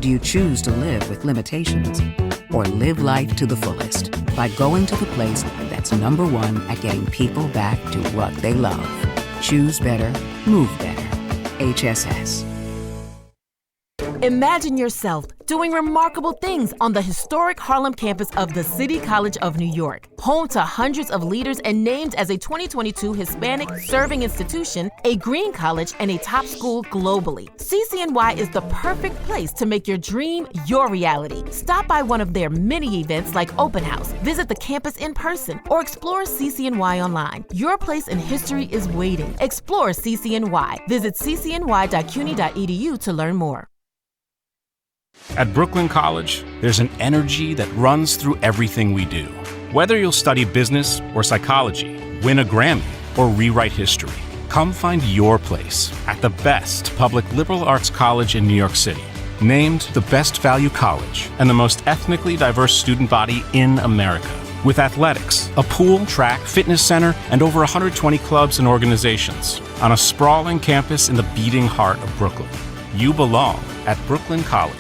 Do you choose to live with limitations or live life to the fullest by going to the place that's #1 at getting people back to what they love? Choose better, move better. HSS. Imagine yourself doing remarkable things on the historic Harlem campus of the City College of New York, home to hundreds of leaders and named as a 2022 Hispanic Serving Institution, a green college, and a top school globally. CCNY is the perfect place to make your dream your reality. Stop by one of their many events like Open House, visit the campus in person, or explore CCNY online. Your place in history is waiting. Explore CCNY. Visit ccny.cuny.edu to learn more. At Brooklyn College, there's an energy that runs through everything we do. Whether you'll study business or psychology, win a Grammy, or rewrite history, come find your place at the best public liberal arts college in New York City. Named the best value college and the most ethnically diverse student body in America. With athletics, a pool, track, fitness center, and over 120 clubs and organizations on a sprawling campus in the beating heart of Brooklyn. You belong at Brooklyn College.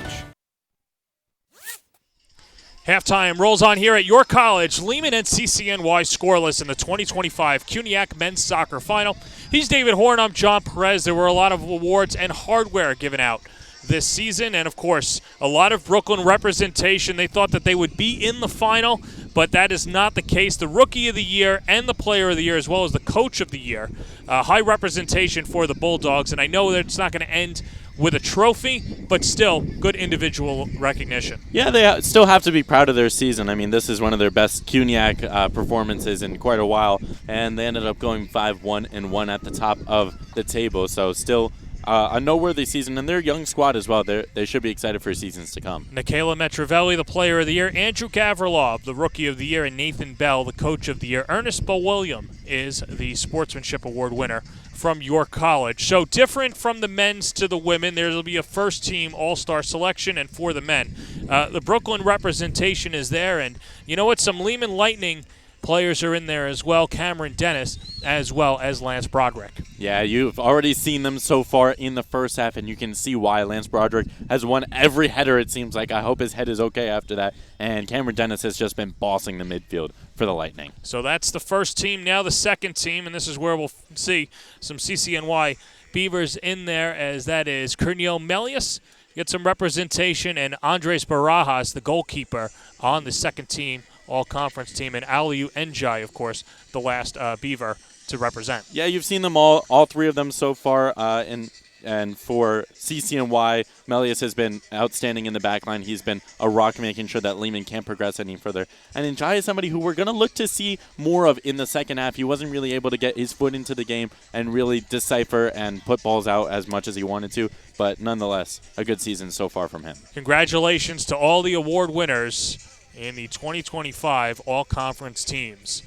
Halftime rolls on here at your college. Lehman and CCNY scoreless in the 2025 CUNYAC men's soccer final. He's David Horn. I'm John Perez. There were a lot of awards and hardware given out this season, and of course, a lot of Brooklyn representation. They thought that they would be in the final, but that is not the case. The Rookie of the Year and the Player of the Year, as well as the Coach of the Year, high representation for the Bulldogs, and I know that it's not going to end with a trophy, but still good individual recognition. Yeah, they still have to be proud of their season. I mean, this is one of their best CUNYAC performances in quite a while, and they ended up going 5-1-1 at the top of the table. So still a noteworthy season, and their young squad as well. They should be excited for seasons to come. Nikayla Metravelli, the Player of the Year. Andrew Gavrilov, the Rookie of the Year. And Nathan Bell, the Coach of the Year. Ernest Bowilliam is the Sportsmanship Award winner from York College. So different from the men's to the women. There will be a first-team all-star selection, and for the men, the Brooklyn representation is there. And you know what? Some Lehman Lightning players are in there as well. Cameron Dennis, as well as Lance Broderick. Yeah, you've already seen them so far in the first half, and you can see why. Lance Broderick has won every header, it seems like. I hope his head is okay after that. And Cameron Dennis has just been bossing the midfield for the Lightning. So that's the first team. Now the second team, and this is where we'll see some CCNY Beavers in there, as that is Kernil Melius. Get some representation, and Andres Barajas, the goalkeeper, on the second team, all-conference team, and Aliu Njai, of course, the last Beaver to represent. Yeah, you've seen them all three of them so far in And for CCNY, Melius has been outstanding in the back line. He's been a rock, making sure that Lehman can't progress any further. And Njai is somebody who we're going to look to see more of in the second half. He wasn't really able to get his foot into the game and really decipher and put balls out as much as he wanted to. But nonetheless, a good season so far from him. Congratulations to all the award winners in the 2025 All-Conference teams.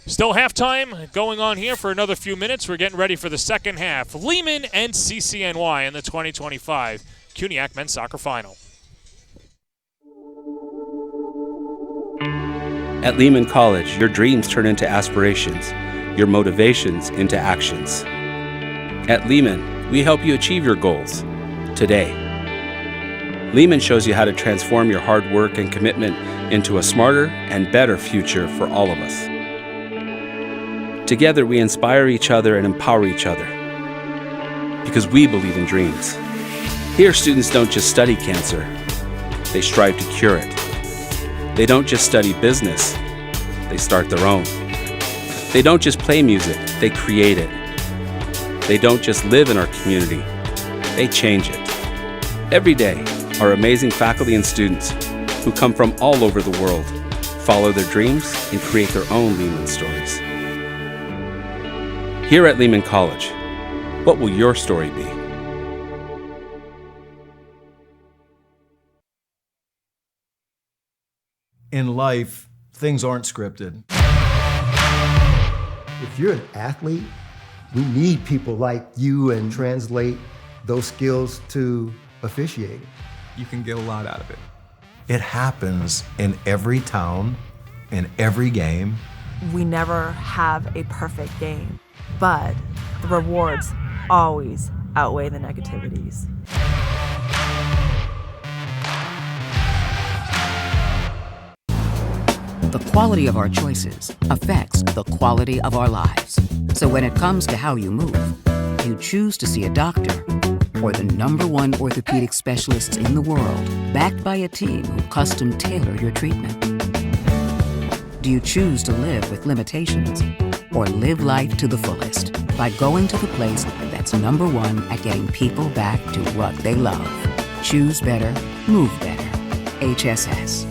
Still halftime going on here for another few minutes. We're getting ready for the second half. Lehman and CCNY in the 2025 CUNYAC Men's Soccer Final. At Lehman College, your dreams turn into aspirations, your motivations into actions. At Lehman, we help you achieve your goals today. Lehman shows you how to transform your hard work and commitment into a smarter and better future for all of us. Together, we inspire each other and empower each other because we believe in dreams. Here, students don't just study cancer, they strive to cure it. They don't just study business, they start their own. They don't just play music, they create it. They don't just live in our community, they change it. Every day, our amazing faculty and students who come from all over the world follow their dreams and create their own Lehman stories. Here at Lehman College, what will your story be? In life, things aren't scripted. If you're an athlete, we need people like you and translate those skills to officiating. You can get a lot out of it. It happens in every town, in every game. We never have a perfect game, but the rewards always outweigh the negativities. The quality of our choices affects the quality of our lives. So when it comes to how you move, you choose to see a doctor or the #1 orthopedic specialists in the world, backed by a team who custom-tailor your treatment. Do you choose to live with limitations or live life to the fullest by going to the place that's #1 at getting people back to what they love? Choose better, move better. HSS.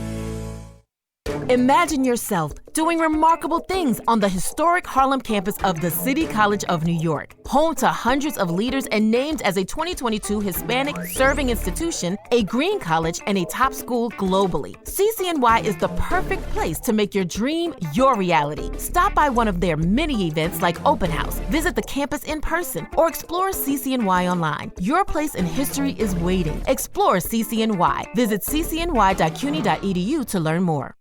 Imagine yourself doing remarkable things on the historic Harlem campus of the City College of New York, home to hundreds of leaders and named as a 2022 Hispanic Serving Institution, a green college, and a top school globally. CCNY is the perfect place to make your dream your reality. Stop by one of their many events like Open House, visit the campus in person, or explore CCNY online. Your place in history is waiting. Explore CCNY. Visit ccny.cuny.edu to learn more.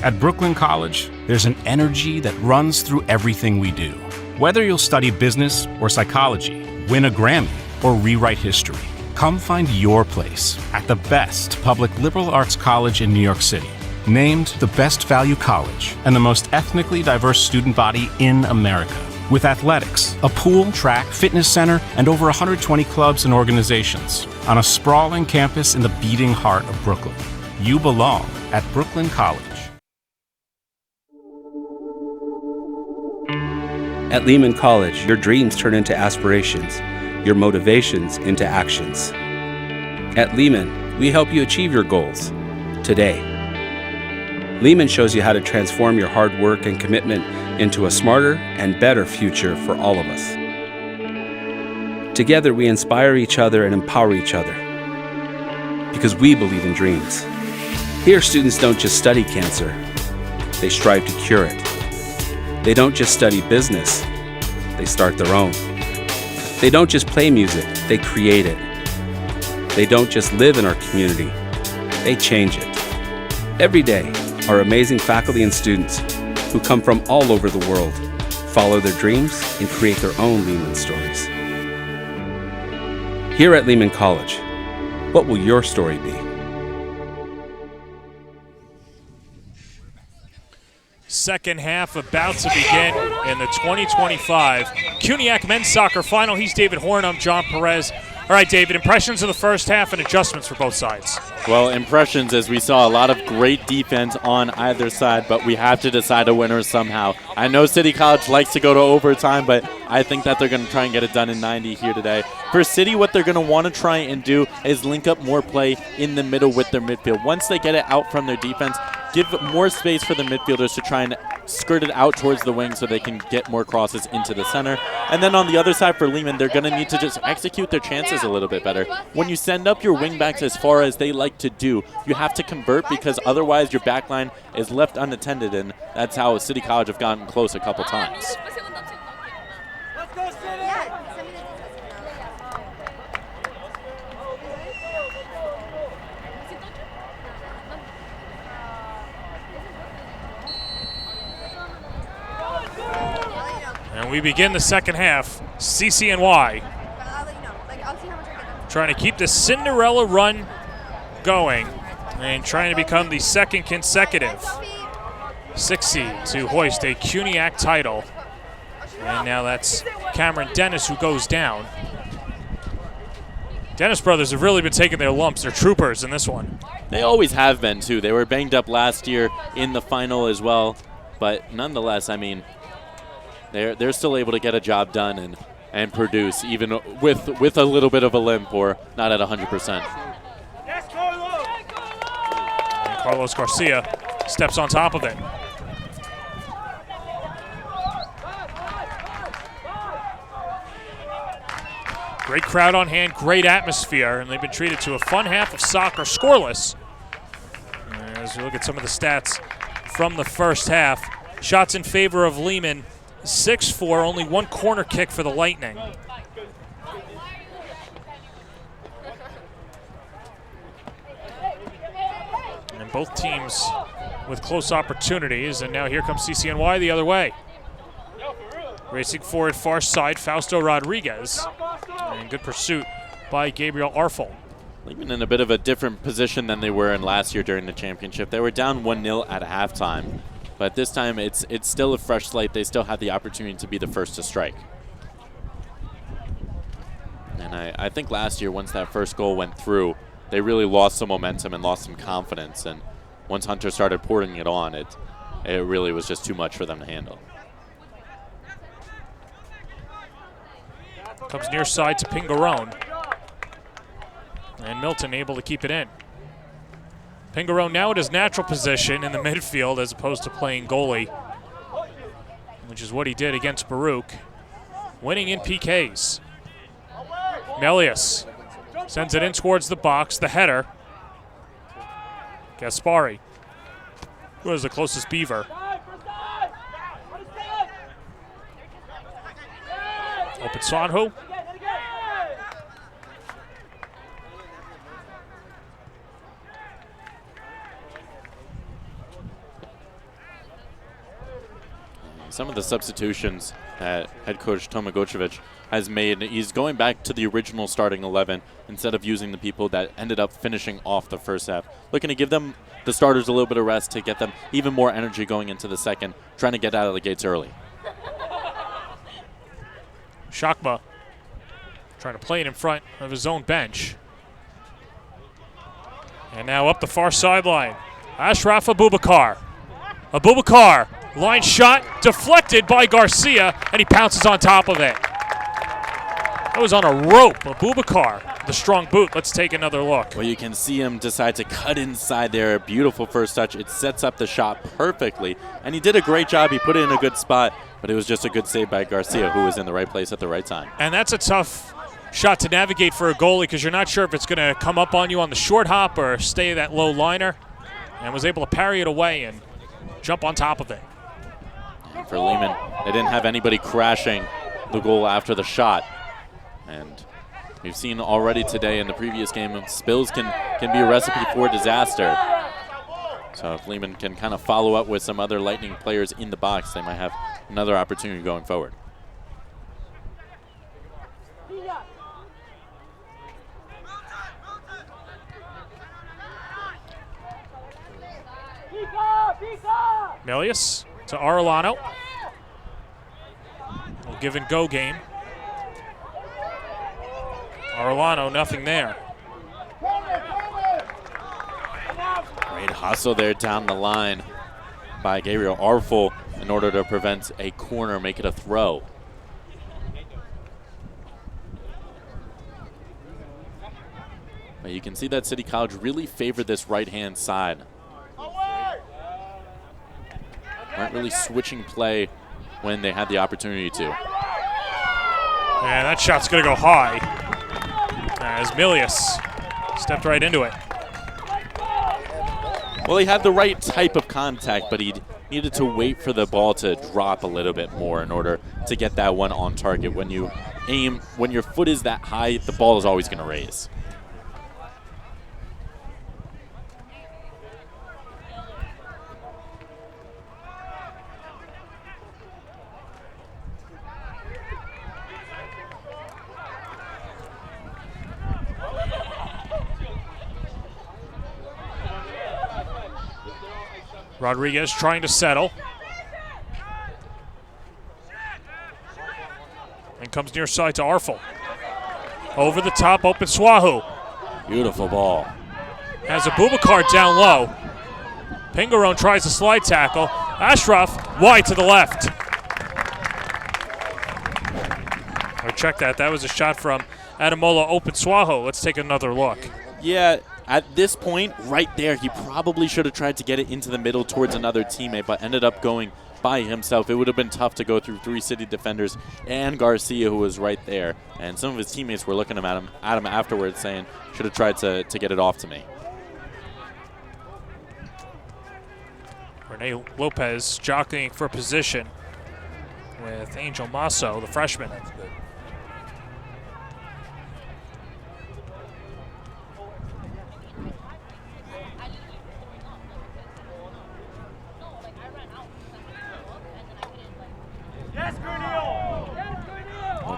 At Brooklyn College, there's an energy that runs through everything we do. Whether you'll study business or psychology, win a Grammy, or rewrite history, come find your place at the best public liberal arts college in New York City. Named the best value college and the most ethnically diverse student body in America. With athletics, a pool, track, fitness center, and over 120 clubs and organizations on a sprawling campus in the beating heart of Brooklyn. You belong at Brooklyn College. At Lehman College, your dreams turn into aspirations, your motivations into actions. At Lehman, we help you achieve your goals today. Lehman shows you how to transform your hard work and commitment into a smarter and better future for all of us. Together, we inspire each other and empower each other because we believe in dreams. Here, students don't just study cancer, they strive to cure it. They don't just study business, they start their own. They don't just play music, they create it. They don't just live in our community, they change it. Every day, our amazing faculty and students who come from all over the world follow their dreams and create their own Lehman stories. Here at Lehman College, what will your story be? Second half about to begin in the 2025 CUNYAC Men's Soccer Final. He's David Horn. I'm John Perez. All right, David, impressions of the first half and adjustments for both sides. Well, impressions is we saw a lot of great defense on either side, but we have to decide a winner somehow. I know City College likes to go to overtime, but I think that they're going to try and get it done in 90 here today. For City, what they're going to want to try and do is link up more play in the middle with their midfield. Once they get it out from their defense, give more space for the midfielders to try and skirt it out towards the wing so they can get more crosses into the center. And then on the other side for Lehman, they're going to need to just execute their chances a little bit better. When you send up your wingbacks as far as they like to do, you have to convert because otherwise your back line is left unattended, and that's how City College have gotten close a couple times. And we begin the second half. CCNY trying to keep the Cinderella run going and trying to become the second consecutive 6 seed to hoist a CUNYAC title. And now that's Cameron Dennis who goes down. Dennis brothers have really been taking their lumps. They're troopers in this one. They always have been, too. They were banged up last year in the final as well. But nonetheless, I mean, they're still able to get a job done and produce, even with a little bit of a limp or not at 100%. And Carlos Garcia steps on top of it. Great crowd on hand, great atmosphere, and they've been treated to a fun half of soccer, scoreless. As we look at some of the stats from the first half, shots in favor of Lehman, 6-4, only one corner kick for the Lightning. And both teams with close opportunities, and now here comes CCNY the other way. Racing forward far side, Fausto Rodriguez. And good pursuit by Gabriel Arfel. Lehman in a bit of a different position than they were in last year during the championship. They were down 1-0 at halftime. But this time it's still a fresh slate. They still have the opportunity to be the first to strike. And I think last year, once that first goal went through, they really lost some momentum and lost some confidence. And once Hunter started pouring it on, it really was just too much for them to handle. Comes near side to Pingarone. And Milton able to keep it in. Pingarone now at his natural position in the midfield as opposed to playing goalie, which is what he did against Baruch. Winning in PKs. Melius sends it in towards the box. The header. Gaspari, who is the closest Beaver. Open Sanho. Some of the substitutions that head coach Tomagocevic has made, he's going back to the original starting 11 instead of using the people that ended up finishing off the first half. Looking to give them, the starters, a little bit of rest to get them even more energy going into the second, trying to get out of the gates early. Shakma trying to play it in front of his own bench. And now up the far sideline, Ashraf Abubakar. Abubakar, line shot, deflected by Garcia, and he pounces on top of it. That was on a rope. Abubakar, the strong boot. Let's take another look. Well, you can see him decide to cut inside there. Beautiful first touch. It sets up the shot perfectly, and he did a great job. He put it in a good spot, but it was just a good save by Garcia, who was in the right place at the right time. And that's a tough shot to navigate for a goalie because you're not sure if it's going to come up on you on the short hop or stay that low liner, and was able to parry it away and jump on top of it. And for Lehman, they didn't have anybody crashing the goal after the shot. And we've seen already today in the previous game, spills can be a recipe for disaster. So if Lehman can kind of follow up with some other Lightning players in the box, they might have another opportunity going forward. Melius to Arellano. A give and go game. Arellano, nothing there. Great hustle there down the line by Gabriel Arful in order to prevent a corner, make it a throw. But you can see that City College really favored this right-hand side. Weren't really switching play when they had the opportunity to. And that shot's going to go high as Milius stepped right into it. Well, he had the right type of contact, but he needed to wait for the ball to drop a little bit more in order to get that one on target. When you aim, when your foot is that high, the ball is always going to raise. Rodriguez trying to settle. And comes near side to Arful. Over the top, open Swahu. Beautiful ball. Has Abubakar down low. Pingarone tries a slide tackle. Ashraf wide to the left. Or check that. That was a shot from Adamola Open Swahu. Let's take another look. Yeah, at this point, right there, he probably should have tried to get it into the middle towards another teammate, but ended up going by himself. It would have been tough to go through 3 City defenders and Garcia, who was right there. And some of his teammates were looking at him afterwards saying, should have tried to get it off to me. Rene Lopez jockeying for position with Angel Masso, the freshman.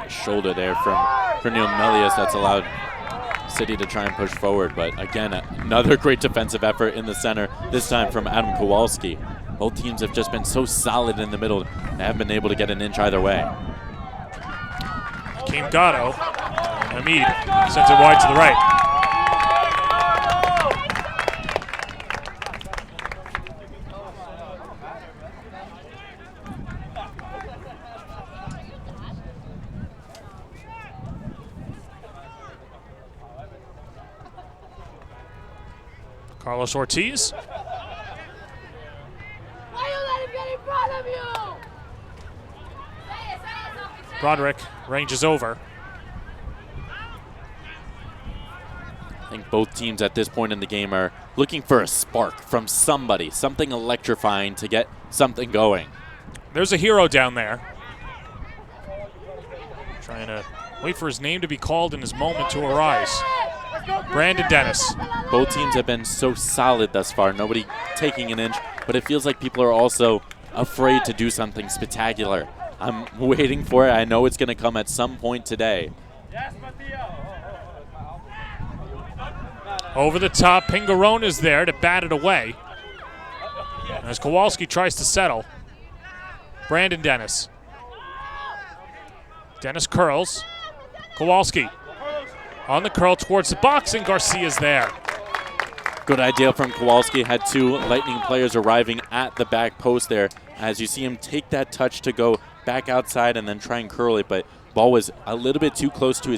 Shoulder there from Cornel Melius that's allowed City to try and push forward. But again, another great defensive effort in the center, this time from Adam Kowalski. Both teams have just been so solid in the middle and haven't been able to get an inch either way. Hakeem Gatto, Hamid sends it wide to the right. Carlos Ortiz. Broderick ranges over. I think both teams at this point in the game are looking for a spark from somebody, something electrifying to get something going. There's a hero down there. Trying to wait for his name to be called and his moment to arise. Brandon Dennis. Both teams have been so solid thus far, nobody taking an inch, but it feels like people are also afraid to do something spectacular. I'm waiting for it. I know it's going to come at some point today. Over the top, Pingarone is there to bat it away. As Kowalski tries to settle. Brandon Dennis. Dennis curls. Kowalski on the curl towards the box, and Garcia's there. Good idea from Kowalski. Had 2 Lightning players arriving at the back post there. As you see him take that touch to go back outside and then try and curl it, but ball was a little bit too close to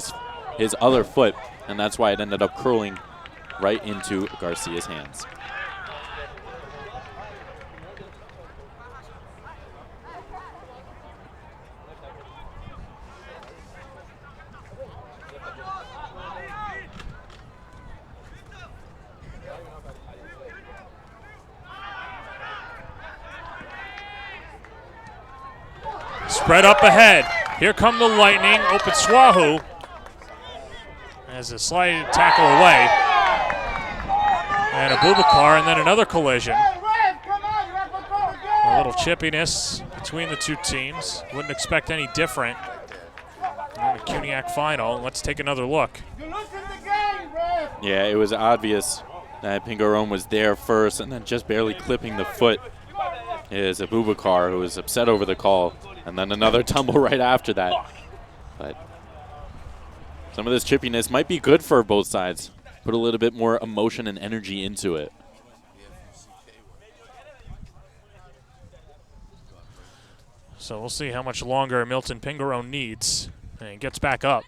his other foot, and that's why it ended up curling right into Garcia's hands. Spread up ahead. Here come the Lightning. Open Swahu as a sliding tackle away. And Abubakar, and then another collision. A little chippiness between the two teams. Wouldn't expect any different in the CUNYAC final. Let's take another look. Yeah, it was obvious that Pingarone was there first, and then just barely clipping the foot is Abubakar, who was upset over the call, and then another tumble right after that. But Some of this chippiness might be good for both sides. Put a little bit more emotion and energy into it. So we'll see how much longer Milton Pingarone needs. And he gets back up.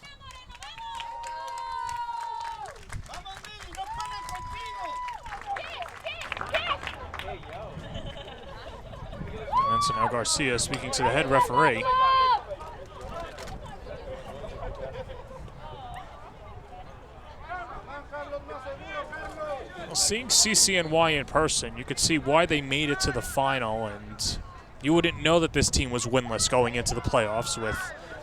And so now Garcia speaking to the head referee. Well, seeing CCNY in person, you could see why they made it to the final, and you wouldn't know that this team was winless going into the playoffs with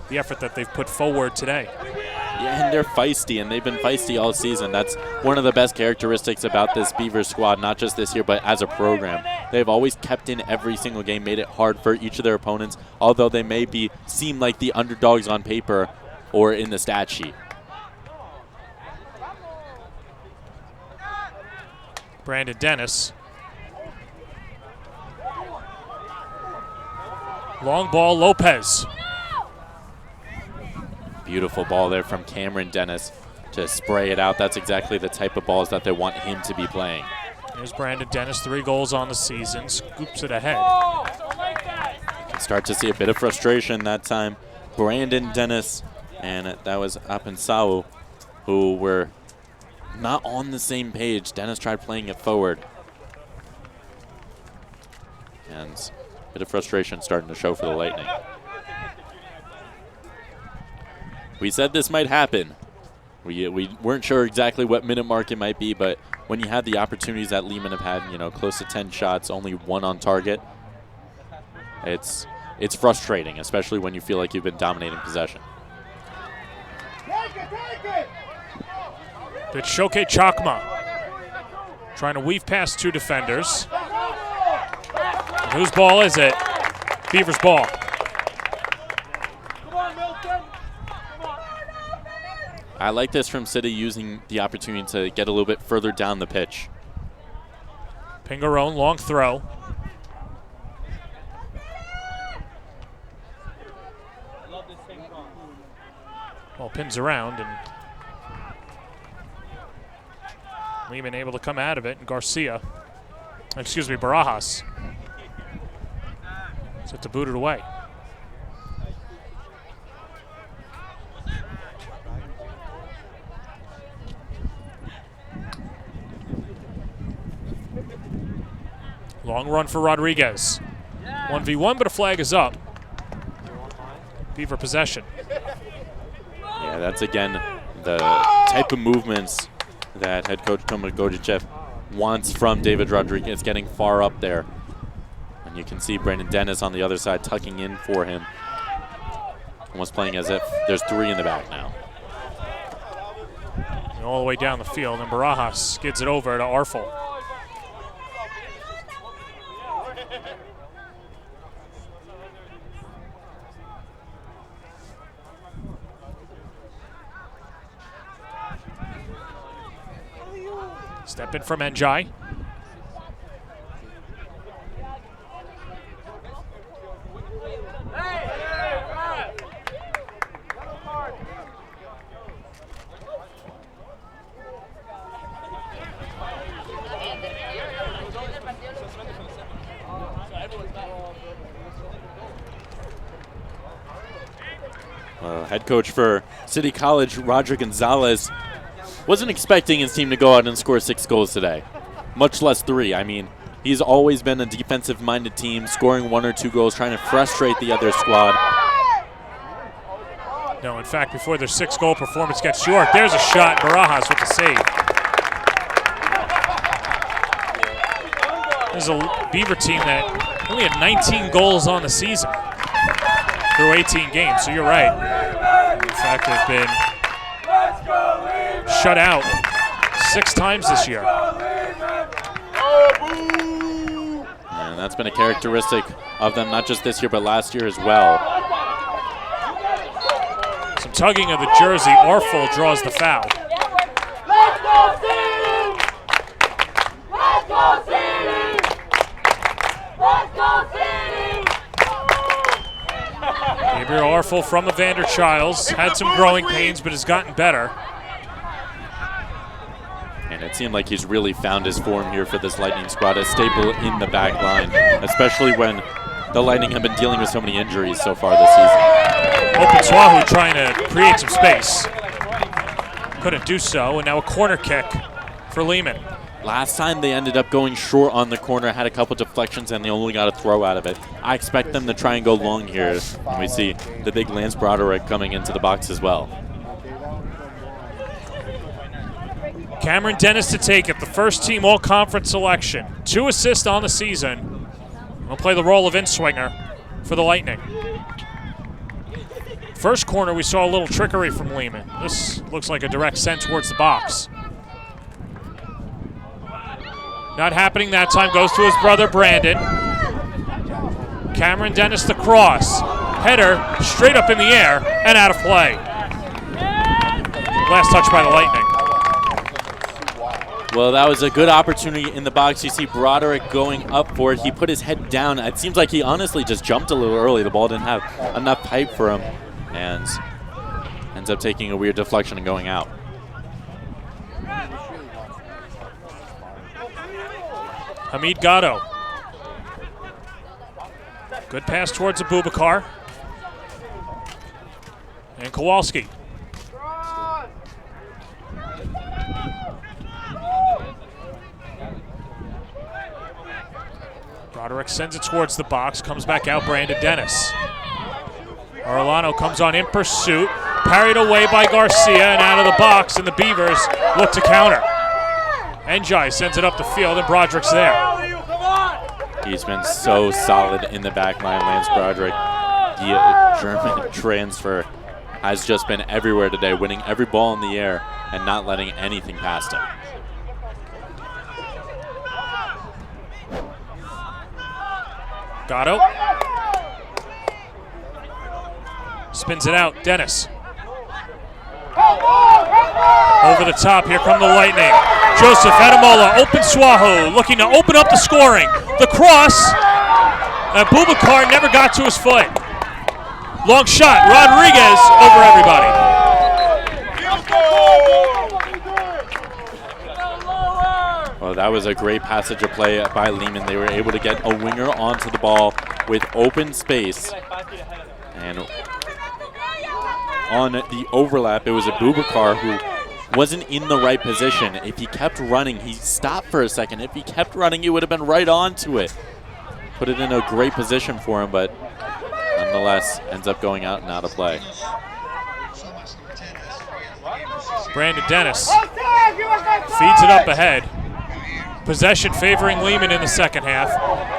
the effort that they've put forward today. Yeah, and they're feisty, and they've been feisty all season. That's one of the best characteristics about this Beavers squad, not just this year, but as a program. They've always kept in every single game, made it hard for each of their opponents, although they may seem like the underdogs on paper or in the stat sheet. Brandon Dennis. Long ball, Lopez. Beautiful ball there from Cameron Dennis to spray it out. That's exactly the type of balls that they want him to be playing. Here's Brandon Dennis, 3 goals on the season, scoops it ahead. Can start to see a bit of frustration that time. Brandon Dennis and that was Apinsau, who were not on the same page. Dennis tried playing it forward. And a bit of frustration starting to show for the Lightning. We said this might happen. We weren't sure exactly what minute mark it might be, but when you had the opportunities that Lehman have had, you know, close to 10 shots, only 1 on target, it's frustrating, especially when you feel like you've been dominating possession. It's Shoke Chakma trying to weave past 2 defenders. And whose ball is it? Beavers' ball. I like this from City, using the opportunity to get a little bit further down the pitch. Pingarone, long throw. Ball pins around, and Lehman able to come out of it, and Barajas set to boot it away. Long run for Rodriguez. 1v1, but a flag is up. Beaver possession. Yeah, that's again the type of movements that head coach Tomo Godichev wants from David Rodriguez, getting far up there. And you can see Brandon Dennis on the other side tucking in for him. Almost playing as if there's 3 in the back now. And all the way down the field, and Barajas skids it over to Arfel. Step in from Njai. Head coach for City College, Roger Gonzalez, wasn't expecting his team to go out and score 6 goals today, much less 3. I mean, he's always been a defensive-minded team, scoring 1 or 2 goals, trying to frustrate the other squad. No, in fact, before their 6-goal performance gets York, there's a shot. Barajas with the save. There's a Beaver team that only had 19 goals on the season through 18 games, so you're right. In fact, they've been shut out 6 times this year. And that's been a characteristic of them, not just this year, but last year as well. Some tugging of the jersey. Arfel draws the foul. Let's go City! Let's go City! Let's go City! The Gabriel Arfel from Evander Childs. Had some growing pains, but has gotten better. And it seemed like he's really found his form here for this Lightning squad, a staple in the back line, especially when the Lightning have been dealing with so many injuries so far this season. Open Swahu trying to create some space. Couldn't do so, and now a corner kick for Lehman. Last time they ended up going short on the corner, had a couple deflections, and they only got a throw out of it. I expect them to try and go long here. And we see the big Lance Broderick coming into the box as well. Cameron Dennis to take it, the first team all-conference selection. 2 assists on the season. He'll play the role of in-swinger for the Lightning. First corner, we saw a little trickery from Lehman. This looks like a direct send towards the box. Not happening that time, goes to his brother Brandon. Cameron Dennis the cross. Header straight up in the air and out of play. Last touch by the Lightning. Well, that was a good opportunity in the box. You see Broderick going up for it. He put his head down. It seems like he honestly just jumped a little early. The ball didn't have enough pipe for him and ends up taking a weird deflection and going out. Hamid Gatto. Good pass towards Abubakar. And Kowalski. Broderick sends it towards the box, comes back out, Brandon Dennis. Arellano comes on in pursuit, parried away by Garcia and out of the box, and the Beavers look to counter. Njai sends it up the field, and Broderick's there. He's been so solid in the back line, Lance Broderick. The German transfer has just been everywhere today, winning every ball in the air and not letting anything past him. Gatto. Spins it out, Dennis. Over the top, here come the Lightning. Joseph Adamola, open Swahu, looking to open up the scoring. The cross, Abubakar never got to his foot. Long shot, Rodriguez over everybody. Well, that was a great passage of play by Lehman. They were able to get a winger onto the ball with open space. And on the overlap, it was Abubakar who wasn't in the right position. If he kept running, he stopped for a second. If he kept running, he would have been right onto it. Put it in a great position for him, but nonetheless ends up going out and out of play. Brandon Dennis feeds it up ahead. Possession favoring Lehman in the second half.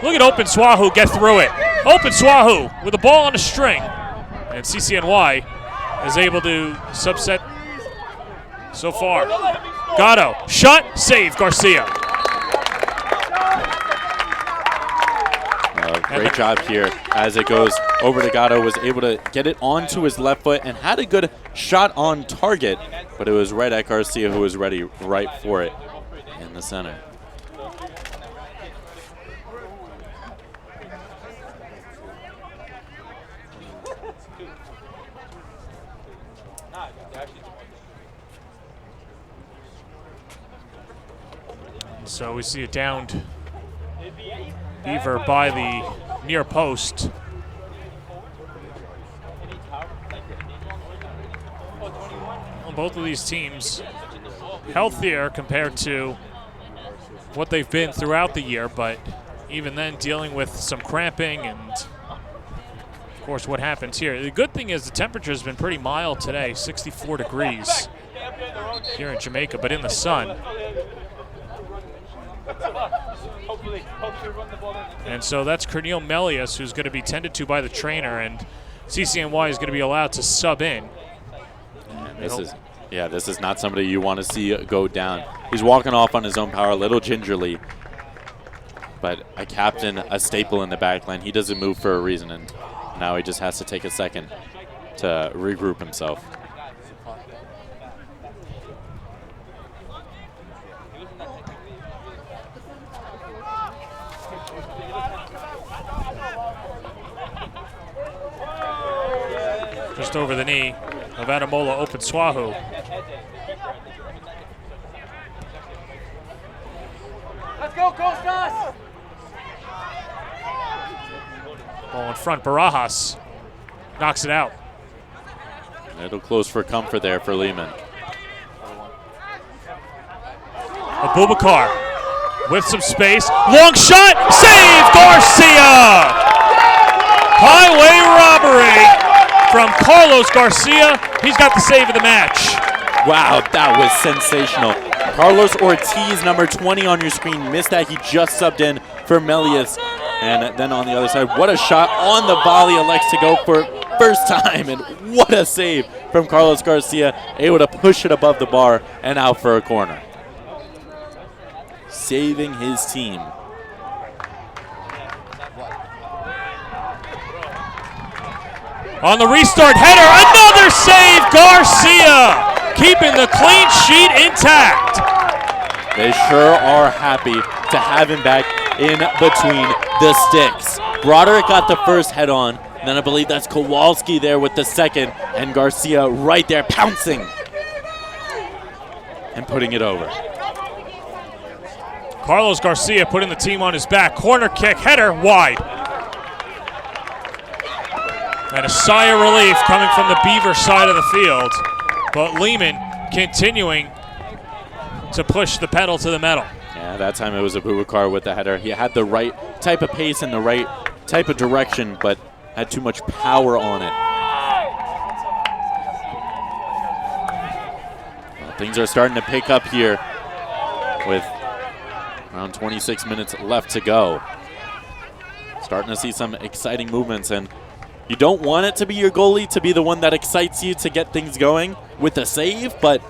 Look at Open Swahu get through it. Open Swahu with the ball on a string. And CCNY is able to subset so far. Gatto, shot, save, Garcia. Great job here as it goes over to Gatto, was able to get it onto his left foot and had a good shot on target, but it was right at Garcia who was ready right for it in the center. So we see a downed Beaver by the near post. Well, both of these teams healthier compared to what they've been throughout the year, but even then dealing with some cramping and of course what happens here. The good thing is the temperature has been pretty mild today, 64 degrees here in Jamaica, but in the sun. And so that's Cornel Melius, who's going to be tended to by the trainer, and CCNY is going to be allowed to sub in. This is not somebody you want to see go down. He's walking off on his own power a little gingerly, but a captain, a staple in the back line. He doesn't move for a reason, and now he just has to take a second to regroup himself. Just over the knee of Ademola Openswahu. Let's go, Costas! Ball in front, Barajas knocks it out. It'll close for comfort there for Lehman. Abubakar with some space. Long shot, save Garcia! Highway robbery from Carlos Garcia. He's got the save of the match. Wow, that was sensational. Carlos Ortiz, number 20 on your screen, missed that. He just subbed in for Melius. And then on the other side, what a shot on the volley. Elects to go for first time. And what a save from Carlos Garcia. Able to push it above the bar and out for a corner. Saving his team. On the restart header, another save, Garcia! Keeping the clean sheet intact. They sure are happy to have him back in between the sticks. Broderick got the first head on, and then I believe that's Kowalski there with the second, and Garcia right there pouncing and putting it over. Carlos Garcia putting the team on his back. Corner kick, header, wide. And a sigh of relief coming from the Beaver side of the field. But Lehman continuing to push the pedal to the metal. Yeah, that time it was Abubakar with the header. He had the right type of pace and the right type of direction, but had too much power on it. Well, things are starting to pick up here with around 26 minutes left to go. Starting to see some exciting movements, and you don't want it to be your goalie to be the one that excites you to get things going with a save, but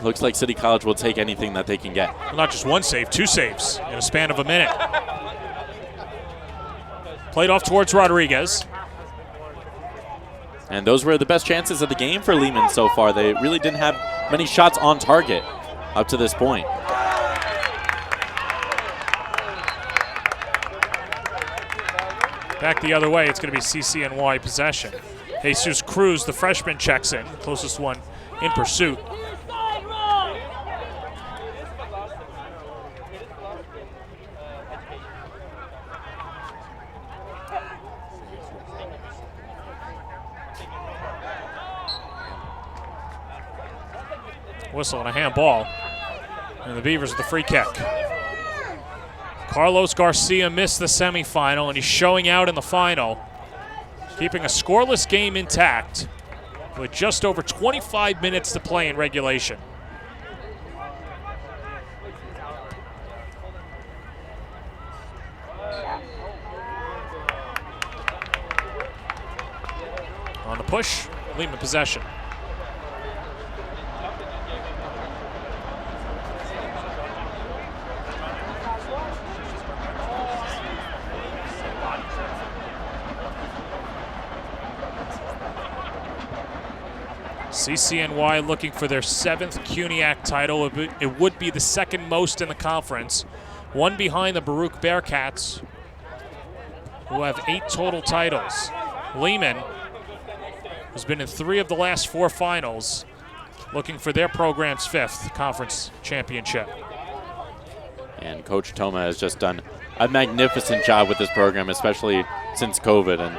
looks like City College will take anything that they can get. Well, not just one save, two saves in a span of a minute. Played off towards Rodriguez. And those were the best chances of the game for Lehman so far. They really didn't have many shots on target up to this point. Back the other way, it's going to be CCNY possession. Jesus Cruz, the freshman, checks in. Closest one in pursuit. Whistle and a handball. And the Beavers with the free kick. Carlos Garcia missed the semifinal, and he's showing out in the final, keeping a scoreless game intact with just over 25 minutes to play in regulation. On the push, Lehman possession. CCNY looking for their 7th CUNYAC title. It would be the second most in the conference. One behind the Baruch Bearcats, who have 8 total titles. Lehman has been in 3 of the last 4 finals, looking for their program's 5th conference championship. And Coach Toma has just done a magnificent job with this program, especially since COVID. And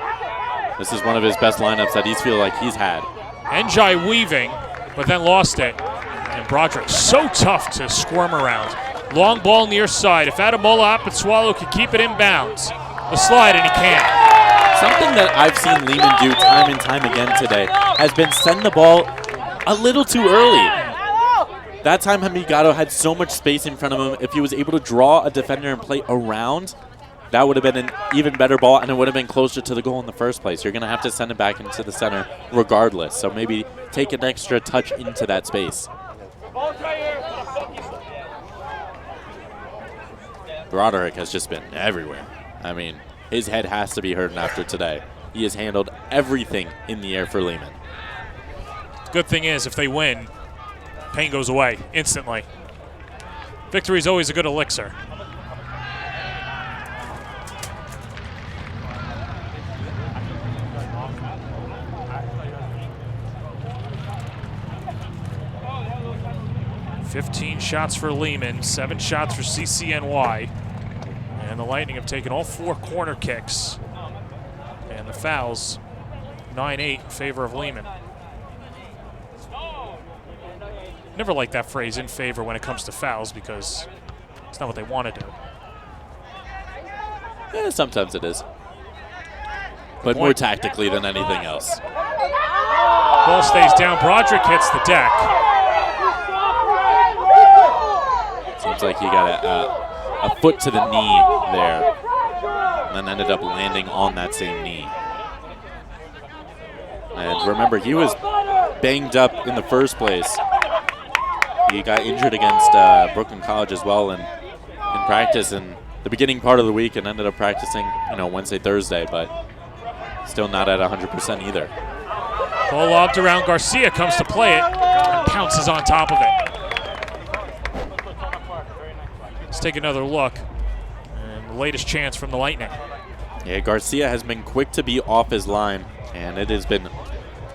this is one of his best lineups that he's feel like he's had. Njai weaving, but then lost it. And Broderick so tough to squirm around. Long ball near side. If Ademola Openswahu can keep it in bounds, the slide, and he can't. Something that I've seen Lehman do time and time again today has been send the ball a little too early. That time Hamigato had so much space in front of him. If he was able to draw a defender and play around, that would have been an even better ball, and it would have been closer to the goal in the first place. You're going to have to send it back into the center regardless. So maybe take an extra touch into that space. Broderick has just been everywhere. I mean, his head has to be hurting after today. He has handled everything in the air for Lehman. Good thing is, if they win, pain goes away instantly. Victory is always a good elixir. 15 shots for Lehman, 7 shots for CCNY. And the Lightning have taken all 4 corner kicks. And the fouls, 9-8 in favor of Lehman. Never like that phrase, in favor, when it comes to fouls, because it's not what they want to do. Yeah, sometimes it is. But more tactically than anything else. Ball stays down. Broderick hits the deck. Seems like he got a foot to the knee there. And then ended up landing on that same knee. And remember, he was banged up in the first place. He got injured against Brooklyn College as well in practice in the beginning part of the week and ended up practicing, Wednesday, Thursday, but still not at 100% either. Ball lobbed around. Garcia comes to play it and pounces on top of it. Let's take another look. And the latest chance from the Lightning. Yeah, Garcia has been quick to be off his line, and it has been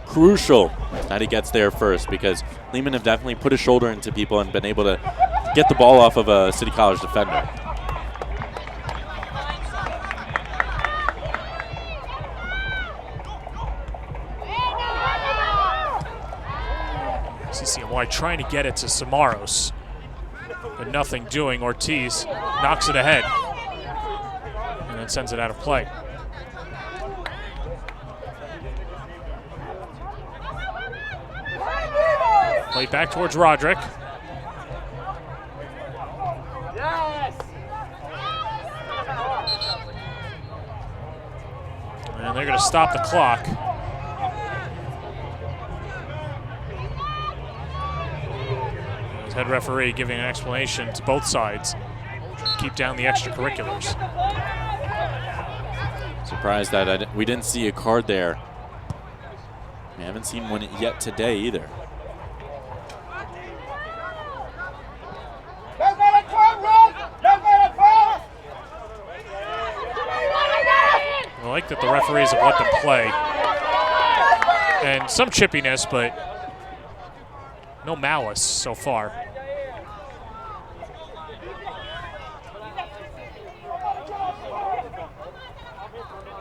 crucial that he gets there first, because Lehman have definitely put a shoulder into people and been able to get the ball off of a City College defender. CCNY trying to get it to Samaros, but nothing doing. Ortiz knocks it ahead and then sends it out of play. Play back towards Roderick. And they're going to stop the clock. As head referee giving an explanation to both sides. Keep down the extracurriculars. Surprised that we didn't see a card there. We haven't seen one yet today either. I like that the referees have let them play. And some chippiness, but no malice so far.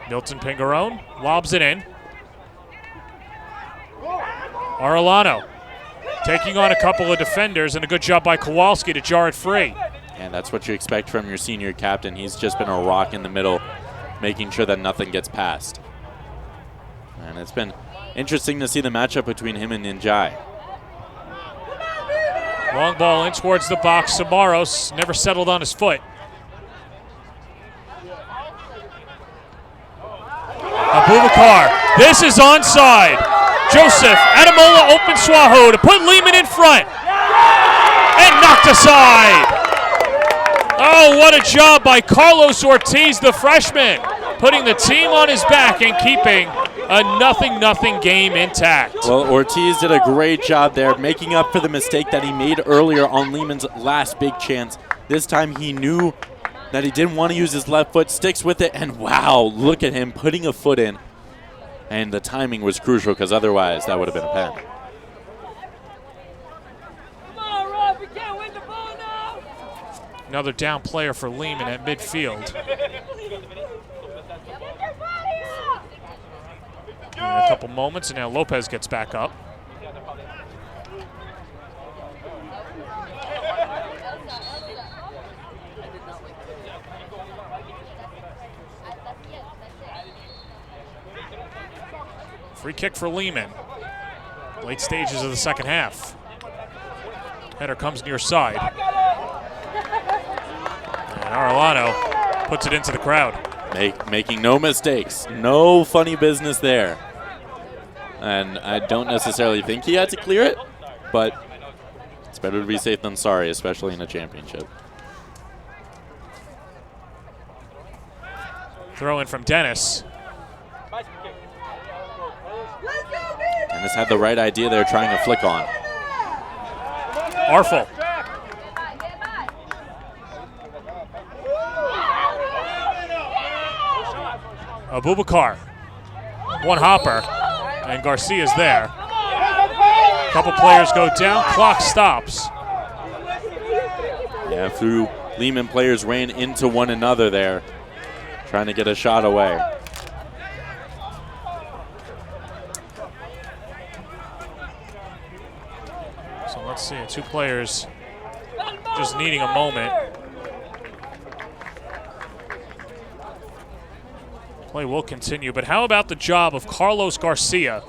Milton Pingarone lobs it in. Arellano taking on a couple of defenders, and a good job by Kowalski to jar it free. And that's what you expect from your senior captain. He's just been a rock in the middle, making sure that nothing gets past. And it's been interesting to see the matchup between him and Ninjai. Long ball in towards the box. Samaros never settled on his foot. Abubakar, this is onside. Joseph Adamola open Swaho to put Lehman in front. And knocked aside. Oh, what a job by Carlos Ortiz, the freshman, putting the team on his back and keeping a 0-0 game intact. Well, Ortiz did a great job there, making up for the mistake that he made earlier on Lehman's last big chance. This time he knew that he didn't want to use his left foot, sticks with it, and wow, look at him putting a foot in. And the timing was crucial, because otherwise that would have been a pen. Another down player for Lehman at midfield. In a couple moments, and now Lopez gets back up. Free kick for Lehman. Late stages of the second half. Header comes near side. And Arellano puts it into the crowd. Making no mistakes. No funny business there. And I don't necessarily think he had to clear it, but it's better to be safe than sorry, especially in a championship. Throw in from Dennis. Dennis had the right idea there, trying to flick on. Arfel. Abubakar. One hopper. And Garcia's there. A couple players go down. Clock stops. Yeah, a few Lehman players ran into one another there, trying to get a shot away. So let's see, two players just needing a moment. Play will continue, but how about the job of Carlos Garcia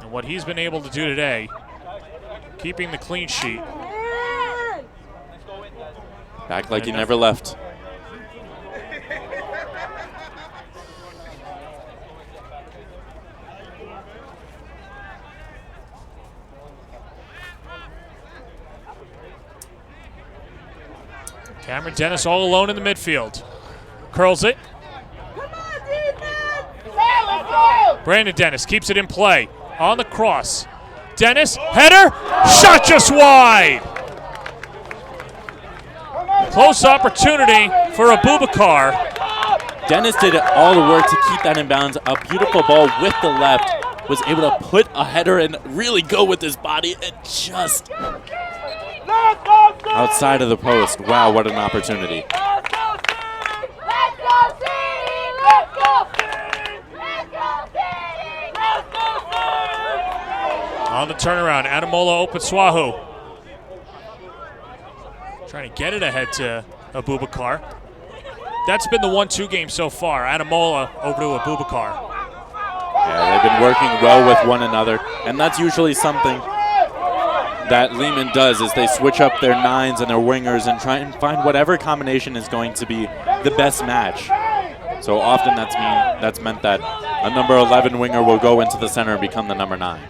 and what he's been able to do today, keeping the clean sheet. Back like he never left. Cameron Dennis all alone in the midfield. Curls it. Brandon Dennis keeps it in play. On the cross. Dennis, header, shot just wide. Close opportunity for Abubakar. Dennis did all the work to keep that in bounds. A beautiful ball with the left. Was able to put a header and really go with his body and just outside of the post. Wow, what an opportunity. On the turnaround, Adamola Opetswahu. Trying to get it ahead to Abubakar. That's been the 1-2 game so far. Adamola over to Abubakar. Yeah, they've been working well with one another, and that's usually something that Lehman does, is they switch up their nines and their wingers and try and find whatever combination is going to be the best match. So often that's meant that a number 11 winger will go into the center and become the number 9.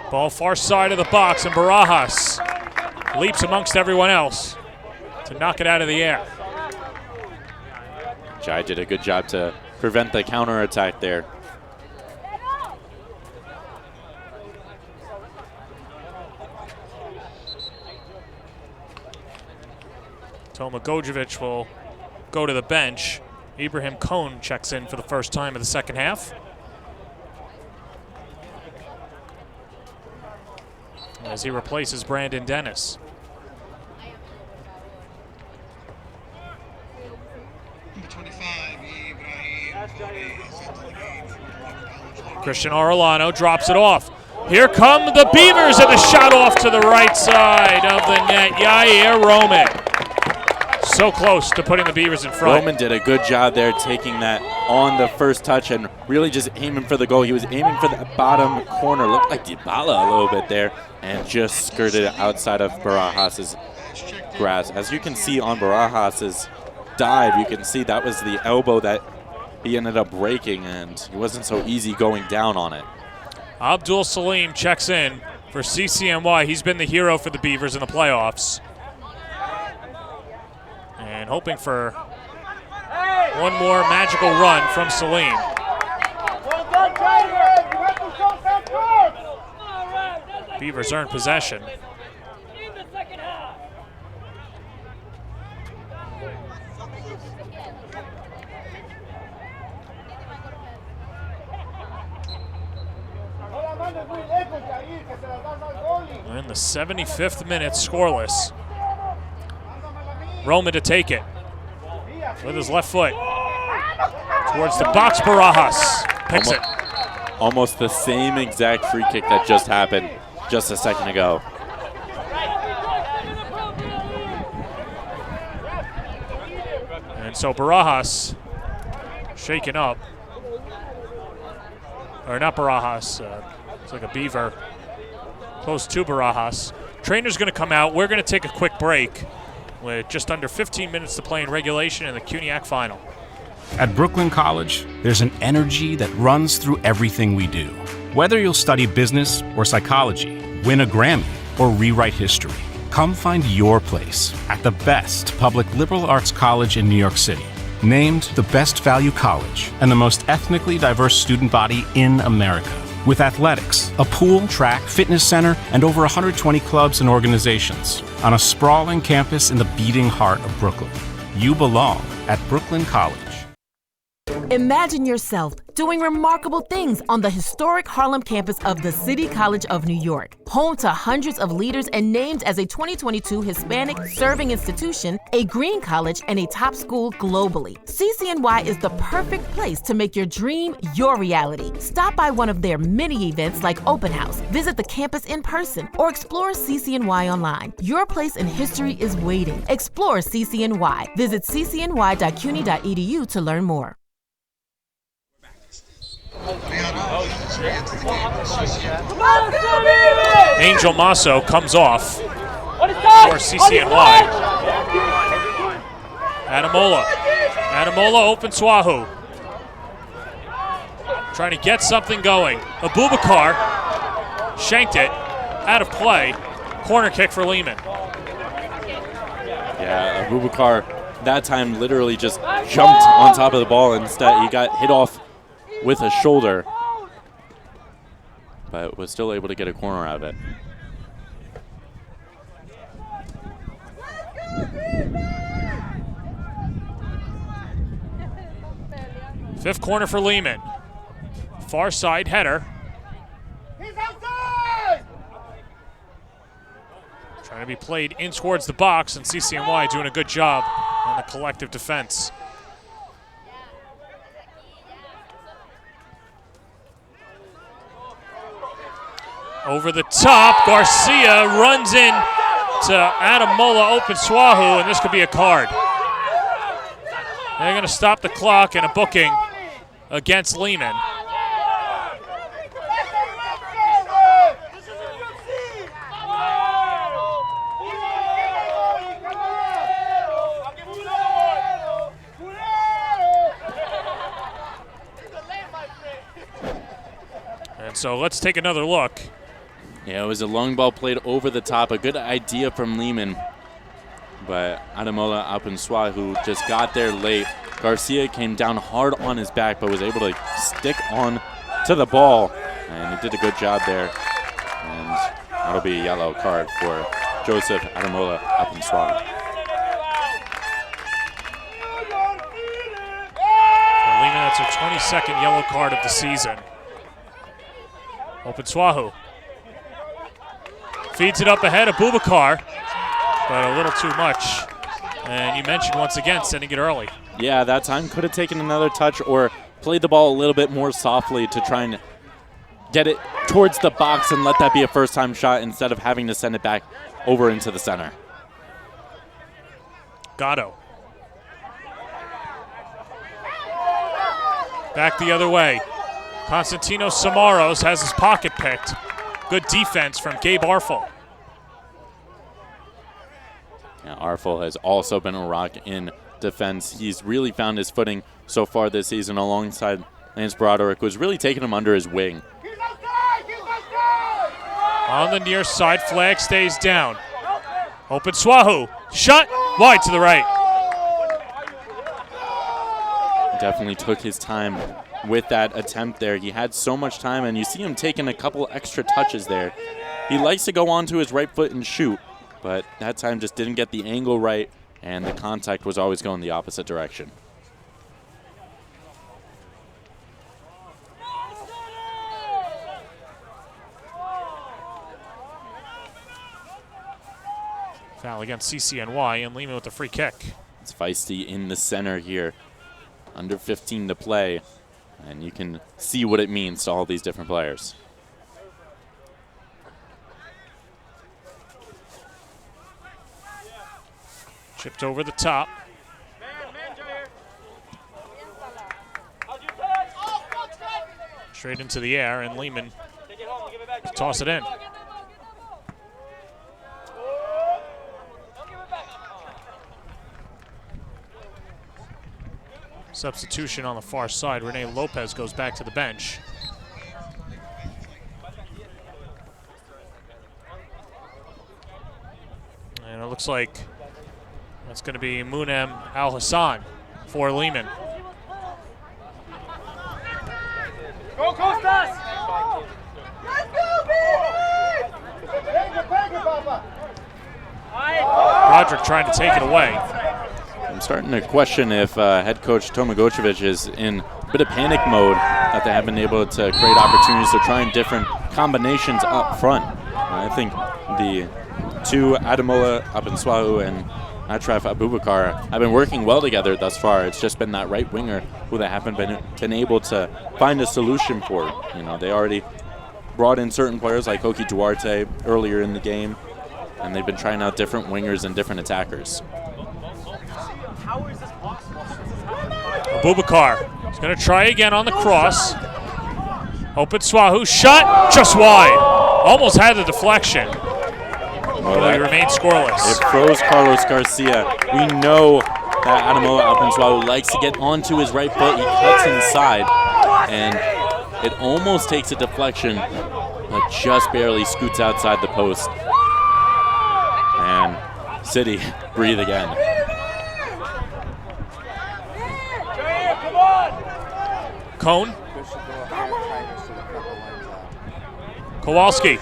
Ball far side of the box, and Barajas leaps amongst everyone else to knock it out of the air. Jai did a good job to prevent the counterattack there. Toma Gojevic will go to the bench. Ibrahim Kohn checks in for the first time in the second half. As he replaces Brandon Dennis. Christian Arellano drops it off. Here come the Beavers, and the shot off to the right side of the net. Yair Roman. So close to putting the Beavers in front. Roman did a good job there, taking that on the first touch and really just aiming for the goal. He was aiming for the bottom corner. Looked like Dybala a little bit there, and just skirted it outside of Barajas' grasp. As you can see on Barajas' dive, you can see that was the elbow that he ended up breaking, and it wasn't so easy going down on it. Abdul Salim checks in for CCNY. He's been the hero for the Beavers in the playoffs. And hoping for one more magical run from Salim. Beavers earn possession. We're in the 75th minute, scoreless. Roman to take it with his left foot towards the box. Barajas picks it. Almost the same exact free kick that just happened just a second ago. And so Barajas shaken up. Or not Barajas, it's like a beaver. Close to Barajas. Trainer's going to come out. We're going to take a quick break with just under 15 minutes to play in regulation in the CUNYAC final. At Brooklyn College, there's an energy that runs through everything we do. Whether you'll study business or psychology, win a Grammy, or rewrite history, come find your place at the best public liberal arts college in New York City. Named the best value college and the most ethnically diverse student body in America. With athletics, a pool, track, fitness center, and over 120 clubs and organizations. on a sprawling campus in the beating heart of Brooklyn. You belong at Brooklyn College. Imagine yourself doing remarkable things on the historic Harlem campus of the City College of New York, home to hundreds of leaders and named as a 2022 Hispanic Serving Institution, a green college, and a top school globally. CCNY is the perfect place to make your dream your reality. Stop by one of their many events like Open House, visit the campus in person, or explore CCNY online. Your place in history is waiting. Explore CCNY. Visit ccny.cuny.edu to learn more. Angel Masso comes off for CCNY. Adamola open Swahu. Trying to get something going. Abubakar shanked it. Out of play. Corner kick for Lehman. Yeah, Abubakar that time literally just jumped on top of the ball. Instead, he got hit off with a shoulder, but was still able to get a corner out of it. Fifth corner for Lehman. Far side header. Trying to be played in towards the box, and CCNY doing a good job on the collective defense. Over the top, Garcia runs in to Adamola open Swahu, and this could be a card. They're going to stop the clock and a booking against Lehman. And so let's take another look. Yeah, it was a long ball played over the top. A good idea from Lehman. But Adamola Apunswa, just got there late. Garcia came down hard on his back, but was able to stick on to the ball. And he did a good job there. And that'll be a yellow card for Joseph Adamola Apunswa. For Lehman, that's her 22nd yellow card of the season. Open Swahu. Feeds it up ahead of Bubakar, but a little too much. And you mentioned once again sending it early. Yeah, that time could have taken another touch or played the ball a little bit more softly to try and get it towards the box and let that be a first-time shot instead of having to send it back over into the center. Gatto. Back the other way. Constantino Samaros has his pocket picked. Good defense from Gabe Arfel. Yeah, Arfel has also been a rock in defense. He's really found his footing so far this season alongside Lance Broderick, who's really taken him under his wing. On the near side, flag stays down. Open Swahu. Shot wide to the right. Definitely took his time with that attempt there. He had so much time, and you see him taking a couple extra touches there. He likes to go onto his right foot and shoot, but that time just didn't get the angle right, and the contact was always going the opposite direction. Foul against CCNY, and Lehman with the free kick. It's feisty in the center here. Under 15 to play, and you can see what it means to all these different players. Chipped over the top. Straight into the air, and Lehman toss it in. Substitution on the far side. Rene Lopez goes back to the bench. And it looks like that's going to be Munem Alhassan for Lehman. Go, Costas! Let's go, baby! Pega, Papa! Aí! Frederick trying to take it away. I'm starting to question if head coach Tomagocevic is in a bit of panic mode, that they haven't been able to create opportunities to try in different combinations up front. I think the two Ademola Abinswahu and Ashraf Abubakar have been working well together thus far. It's just been that right winger who they haven't been able to find a solution for. You know, they already brought in certain players like Koki Duarte earlier in the game, and they've been trying out different wingers and different attackers. Abubakar is going to try again on the cross. Open Swahu, shot just wide. Almost had the deflection. Well, he remains scoreless. It froze Carlos Garcia. We know that Ademola Abinswahu likes to get onto his right foot. He cuts inside, and it almost takes a deflection, but just barely scoots outside the post. And City breathe again. Cone. Kowalski.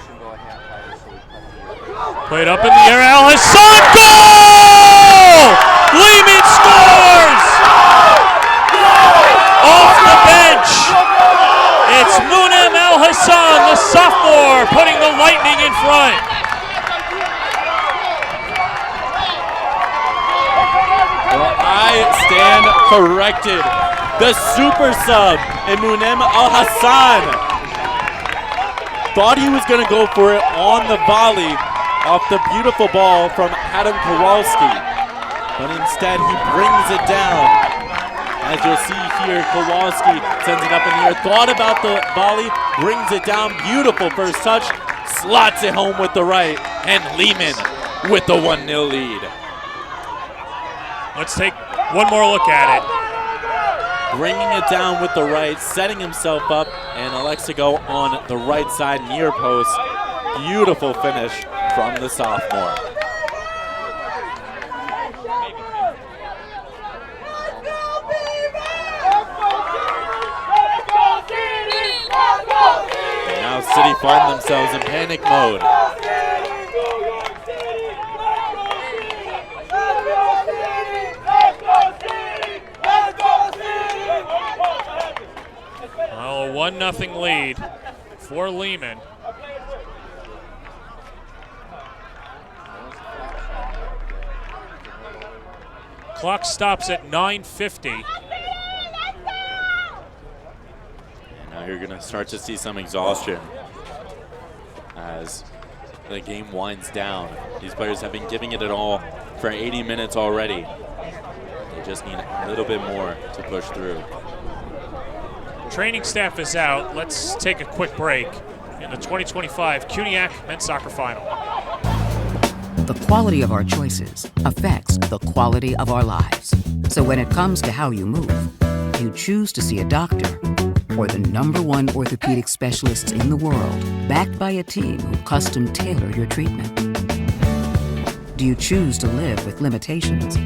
Played up in the air. Alhassan. Goal! Lehman scores! Off the bench. It's Munem Alhassan, the sophomore, putting the Lightning in front. Well, I stand corrected. The super sub in Munem Alhassan thought he was going to go for it on the volley off the beautiful ball from Adam Kowalski, but instead he brings it down. As you'll see here, Kowalski sends it up in the air, thought about the volley, brings it down, beautiful first touch, slots it home with the right, and Lehman with the 1-0 lead. Let's take one more look at it. Bringing it down with the right, setting himself up, and elects to go on the right side near post. Beautiful finish from the sophomore. And now City find themselves in panic mode. Well, a 1-0 lead for Lehman. Clock stops at 9:50. And now you're going to start to see some exhaustion as the game winds down. These players have been giving it all for 80 minutes already. They just need a little bit more to push through. Training staff is out. Let's take a quick break in the 2025 CUNYAC Men's Soccer Final. The quality of our choices affects the quality of our lives. So when it comes to how you move, you choose to see a doctor or the #1 orthopedic specialists in the world, backed by a team who custom tailor your treatment. Do you choose to live with limitations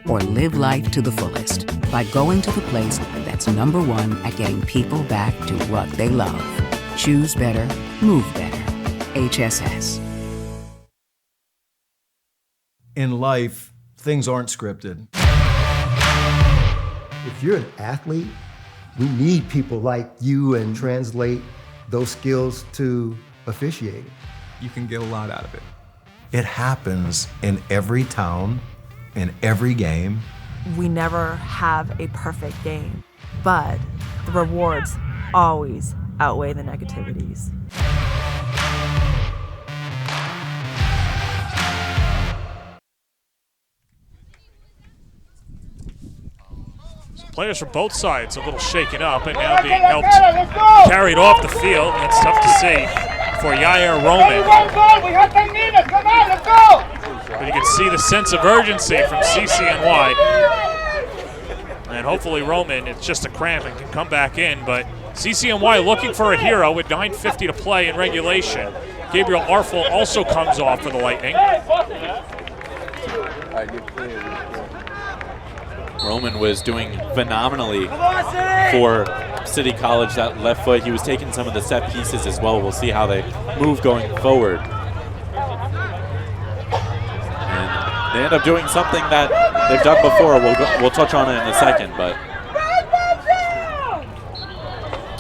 or live life to the fullest by going to the place that's #1 at getting people back to what they love? Choose better, move better. HSS. In life, things aren't scripted. If you're an athlete, we need people like you and translate those skills to officiating. You can get a lot out of it. It happens in every town, in every game. We never have a perfect game, but the rewards always outweigh the negativities. Players from both sides a little shaken up and now being helped carried off the field. That's tough to see for Yair Roman. We have 10 minutes. Come on, let's go. But you can see the sense of urgency from CCNY. And hopefully Roman, it's just a cramp and can come back in. But CCNY looking for a hero with 9:50 to play in regulation. Gabriel Arfel also comes off for the Lightning. Roman was doing phenomenally for City College, that left foot. He was taking some of the set pieces as well. We'll see how they move going forward. And They end up doing something that they've done before. We'll touch on it in a second, but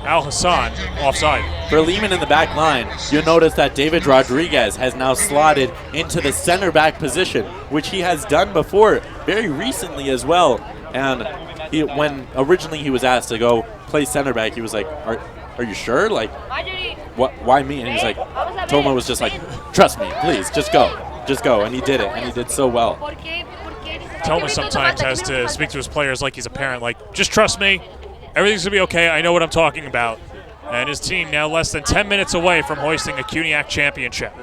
Alhassan offside. for Lehman in the back line, you'll notice that David Rodriguez has now slotted into the center back position, which he has done before very recently as well. And when originally he was asked to go play center back, he was like, are you sure? Like, why me? And he's like, Toma was just like, trust me, please, just go. Just go. And he did it, and he did so well. Toma sometimes has to speak to his players like he's a parent, like, just trust me. Everything's going to be okay. I know what I'm talking about. And his team now less than 10 minutes away from hoisting a CUNYAC championship.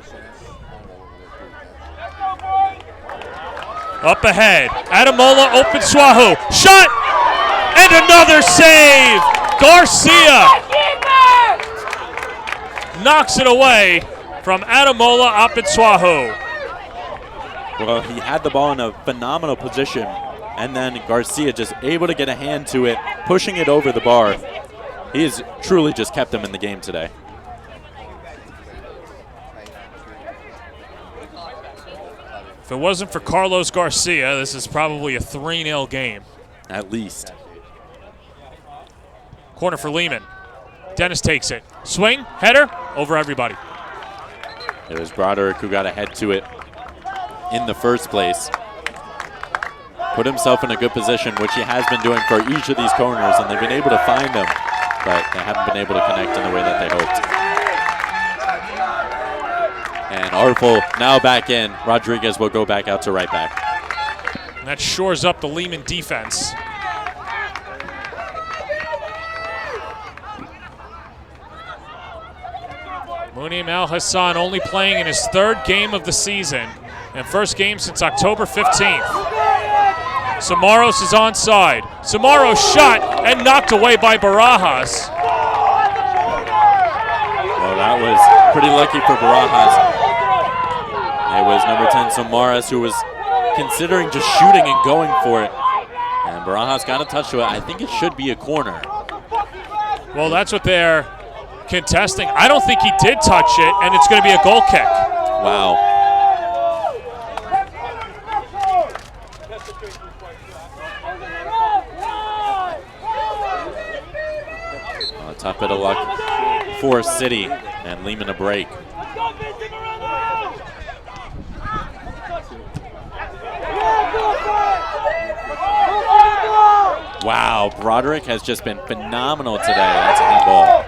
Up ahead, Adamola open Swahu. Shot! And another save! Garcia knocks it away from Adamola Apitswahu. Well, he had the ball in a phenomenal position, and then Garcia just able to get a hand to it, pushing it over the bar. He has truly just kept them in the game today. If it wasn't for Carlos Garcia, this is probably a 3-0 game. At least. Corner for Lehman. Dennis takes it. Swing, header, over everybody. It was Broderick who got a head to it in the first place. Put himself in a good position, which he has been doing for each of these corners, and they've been able to find him, but they haven't been able to connect in the way that they hoped. And Artful now back in. Rodriguez will go back out to right back. And that shores up the Lehman defense. Munem Alhassan only playing in his 3rd game of the season and first game since October 15th. Samaros is onside. Samaros shot and knocked away by Barajas. Well, that was pretty lucky for Barajas. It was number 10 Samaras who was considering just shooting and going for it. And Barajas got a touch to it. I think it should be a corner. Well, that's what they're contesting. I don't think he did touch it, and it's going to be a goal kick. Wow. Tough bit of luck for City, and Lehman a break. Wow, Broderick has just been phenomenal today. That's a handball.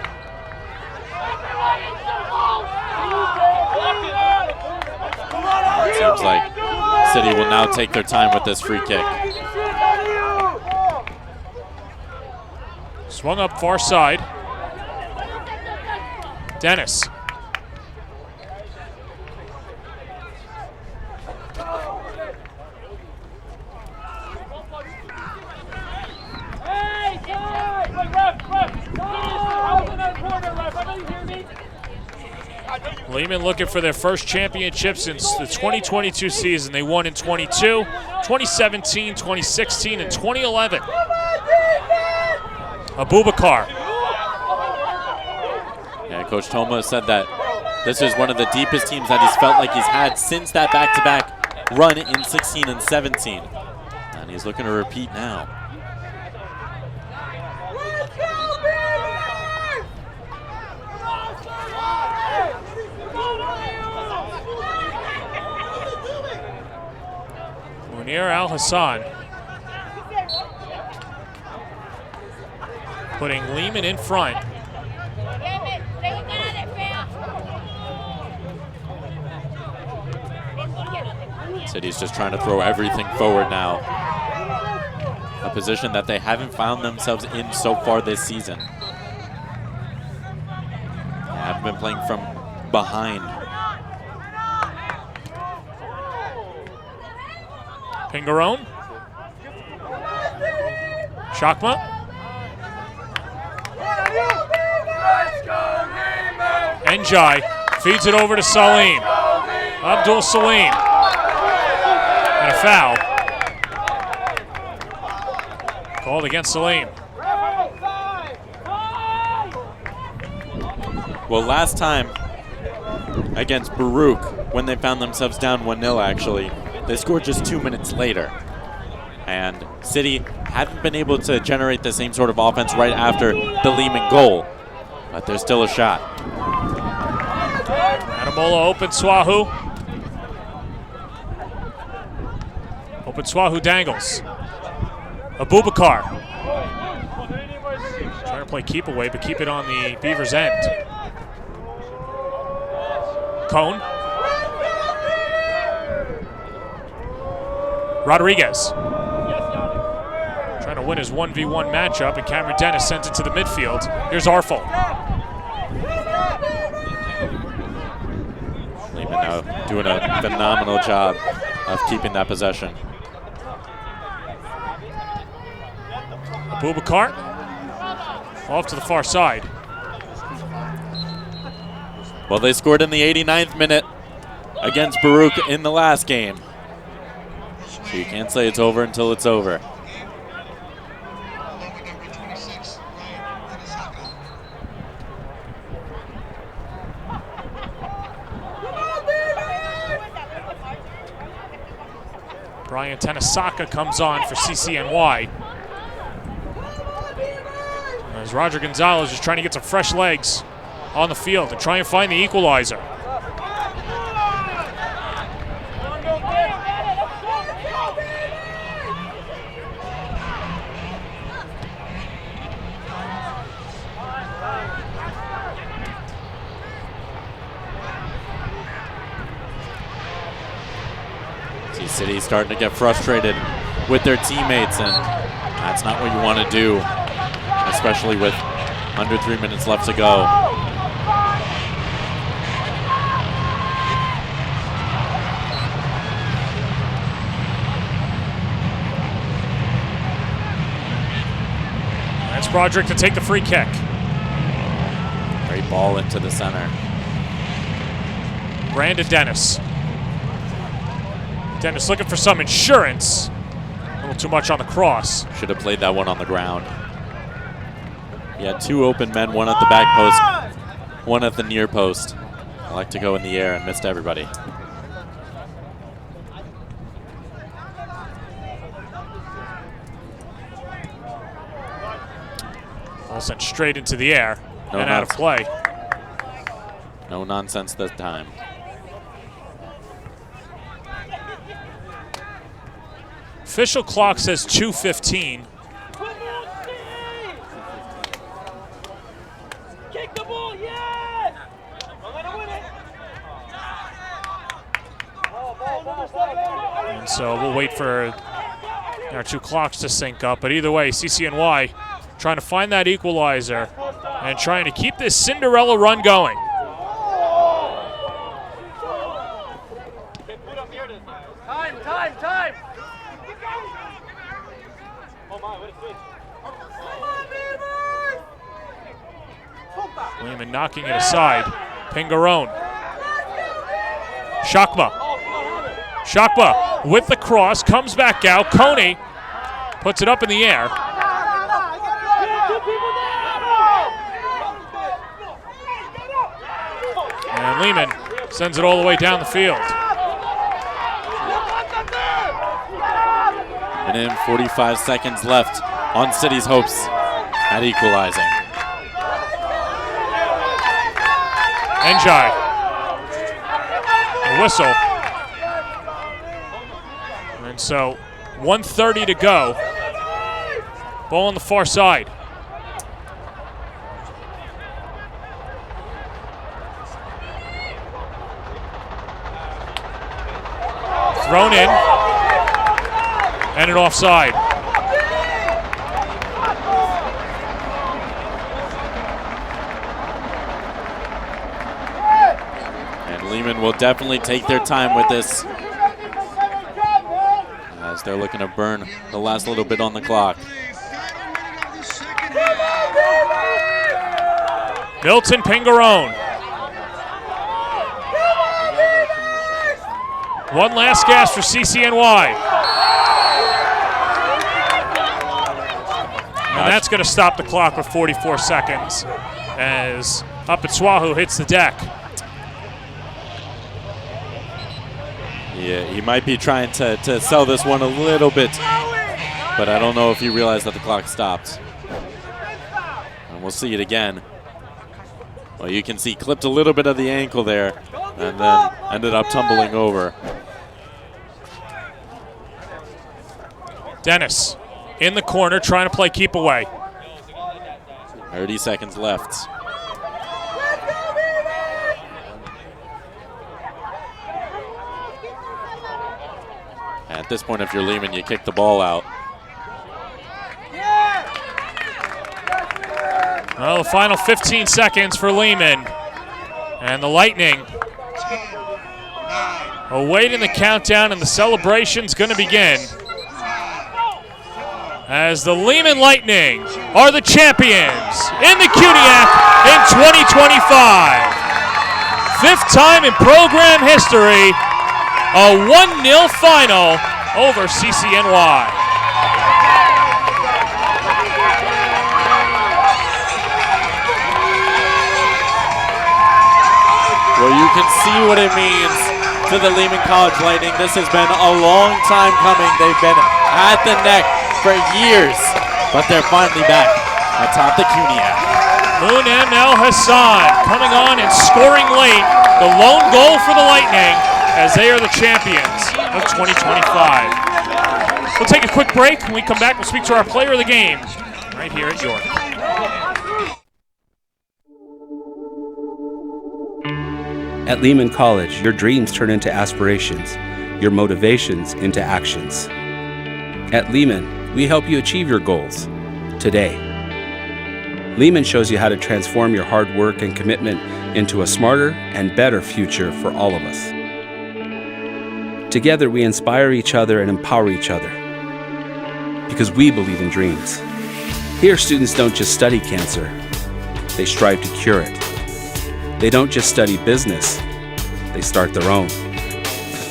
It seems like City will now take their time with this free kick. Swung up far side. Dennis. Lehman looking for their first championship since the 2022 season. They won in 22, 2017, 2016, and 2011. Abubakar. Yeah, Coach Toma said that this is one of the deepest teams that he's felt like he's had since that back-to-back run in 16 and 17. And he's looking to repeat now. Munem Alhassan putting Lehman in front. City's just trying to throw everything forward now. A position that they haven't found themselves in so far this season. They haven't been playing from behind. Pingarone. Chakma. Njai feeds it over to Salim. Abdul Salim. And a foul. Called against Salim. Well, last time against Baruch, when they found themselves down 1-0 actually, They scored just 2 minutes later. And City hadn't been able to generate the same sort of offense right after the Lehman goal. But there's still a shot. Adamola open Swahu. Open Swahu dangles. Abubakar. Trying to play keep away, but keep it on the Beavers' end. Cone. Rodriguez. Trying to win his 1v1 matchup, and Cameron Dennis sends it to the midfield. Here's Arfel. Lehman now doing a phenomenal job of keeping that possession. Abubakar off to the far side. Well, they scored in the 89th minute against Baruch in the last game. So you can't say it's over until it's over. Brian Tenesaka comes on for CCNY. As Roger Gonzalez is trying to get some fresh legs on the field to try and find the equalizer. City starting to get frustrated with their teammates, and that's not what you want to do, especially with under 3 minutes left to go. That's Broderick to take the free kick. Great ball into the center. Brandon Dennis. Dennis looking for some insurance. A little too much on the cross. Should have played that one on the ground. He had two open men, one at the back post, one at the near post. I like to go in the air and missed everybody. All sent straight into the air and out of play. No nonsense this time. Official clock says 2:15. Kick the ball, yes! And so we'll wait for our two clocks to sync up. But either way, CCNY trying to find that equalizer and trying to keep this Cinderella run going. Time! Lehman knocking it aside. Pingarone. Shakma with the cross, comes back out. Coney puts it up in the air. And Lehman sends it all the way down the field. And in 45 seconds left on City's hopes at equalizing. Njai. A whistle. And so 1:30 to go. Ball on the far side. Thrown in. And an offside. And Lehman will definitely take their time with this, as they're looking to burn the last little bit on the clock. Milton Pingarone. One last gas for CCNY. And that's going to stop the clock with 44 seconds as Up at Swahu hits the deck. Yeah, he might be trying to sell this one a little bit, but I don't know if he realized that the clock stopped. And we'll see it again. Well, you can see clipped a little bit of the ankle there and then ended up tumbling over. Dennis in the corner trying to play keep away. 30 seconds left. At this point, if you're Lehman, you kick the ball out. Well, the final 15 seconds for Lehman. And the Lightning awaiting the countdown, and the celebration's going to begin as the Lehman Lightning are the champions in the CUNYAC in 2025. Fifth time in program history, a 1-0 final over CCNY. Well, you can see what it means to the Lehman College Lightning. This has been a long time coming. They've been at the neck for years, but they're finally back atop the CUNYAC. Munem Alhassan coming on and scoring late. The lone goal for the Lightning as they are the champions of 2025. We'll take a quick break. When we come back, we'll speak to our player of the game right here at York. At Lehman College, your dreams turn into aspirations, your motivations into actions. At Lehman, we help you achieve your goals today. Lehman shows you how to transform your hard work and commitment into a smarter and better future for all of us. Together, we inspire each other and empower each other because we believe in dreams. Here, students don't just study cancer, they strive to cure it. They don't just study business, they start their own.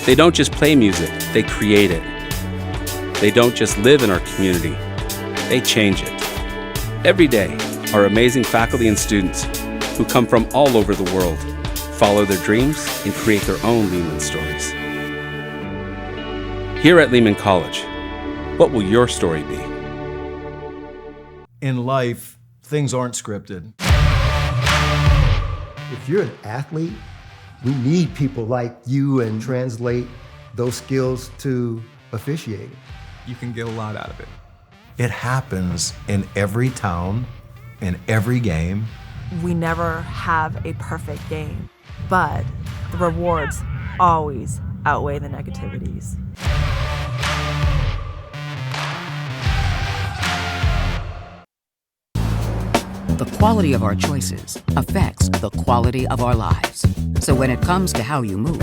They don't just play music, they create it. They don't just live in our community, they change it. Every day, our amazing faculty and students who come from all over the world follow their dreams and create their own Lehman stories. Here at Lehman College, what will your story be? In life, things aren't scripted. If you're an athlete, we need people like you and translate those skills to officiating. You can get a lot out of it. It happens in every town, in every game. We never have a perfect game, but the rewards always outweigh the negativities. The quality of our choices affects the quality of our lives. So when it comes to how you move,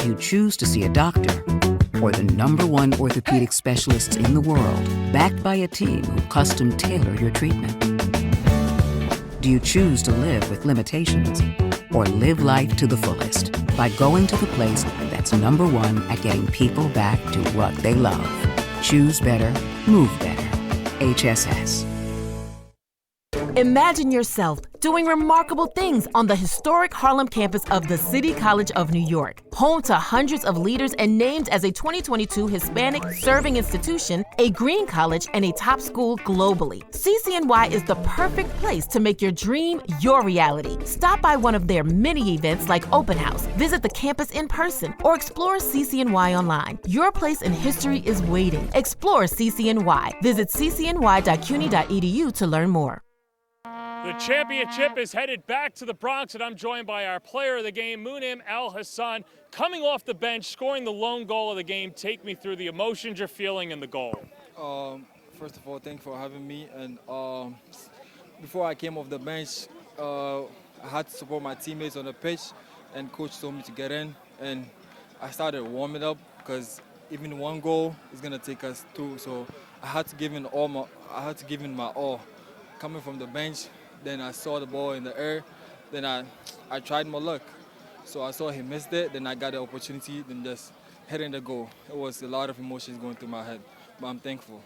you choose to see a doctor or the #1 orthopedic specialists in the world, backed by a team who custom tailor your treatment. Do you choose to live with limitations or live life to the fullest by going to the place that's #1 at getting people back to what they love? Choose better, move better. HSS. Imagine yourself doing remarkable things on the historic Harlem campus of the City College of New York, home to hundreds of leaders and named as a 2022 Hispanic Serving Institution, a green college, and a top school globally. CCNY is the perfect place to make your dream your reality. Stop by one of their many events like Open House, visit the campus in person, or explore CCNY online. Your place in history is waiting. Explore CCNY. Visit ccny.cuny.edu to learn more. The championship is headed back to the Bronx, and I'm joined by our player of the game, Munem Alhassan, coming off the bench, scoring the lone goal of the game. Take me through the emotions you're feeling in the goal. First of all, thank you for having me. And before I came off the bench, I had to support my teammates on the pitch, and coach told me to get in. And I started warming up because even one goal is gonna take us through. So I had to give in my all. Coming from the bench, then I saw the ball in the air, then I tried my luck. So I saw he missed it, then I got the opportunity, then just hitting the goal. It was a lot of emotions going through my head, but I'm thankful.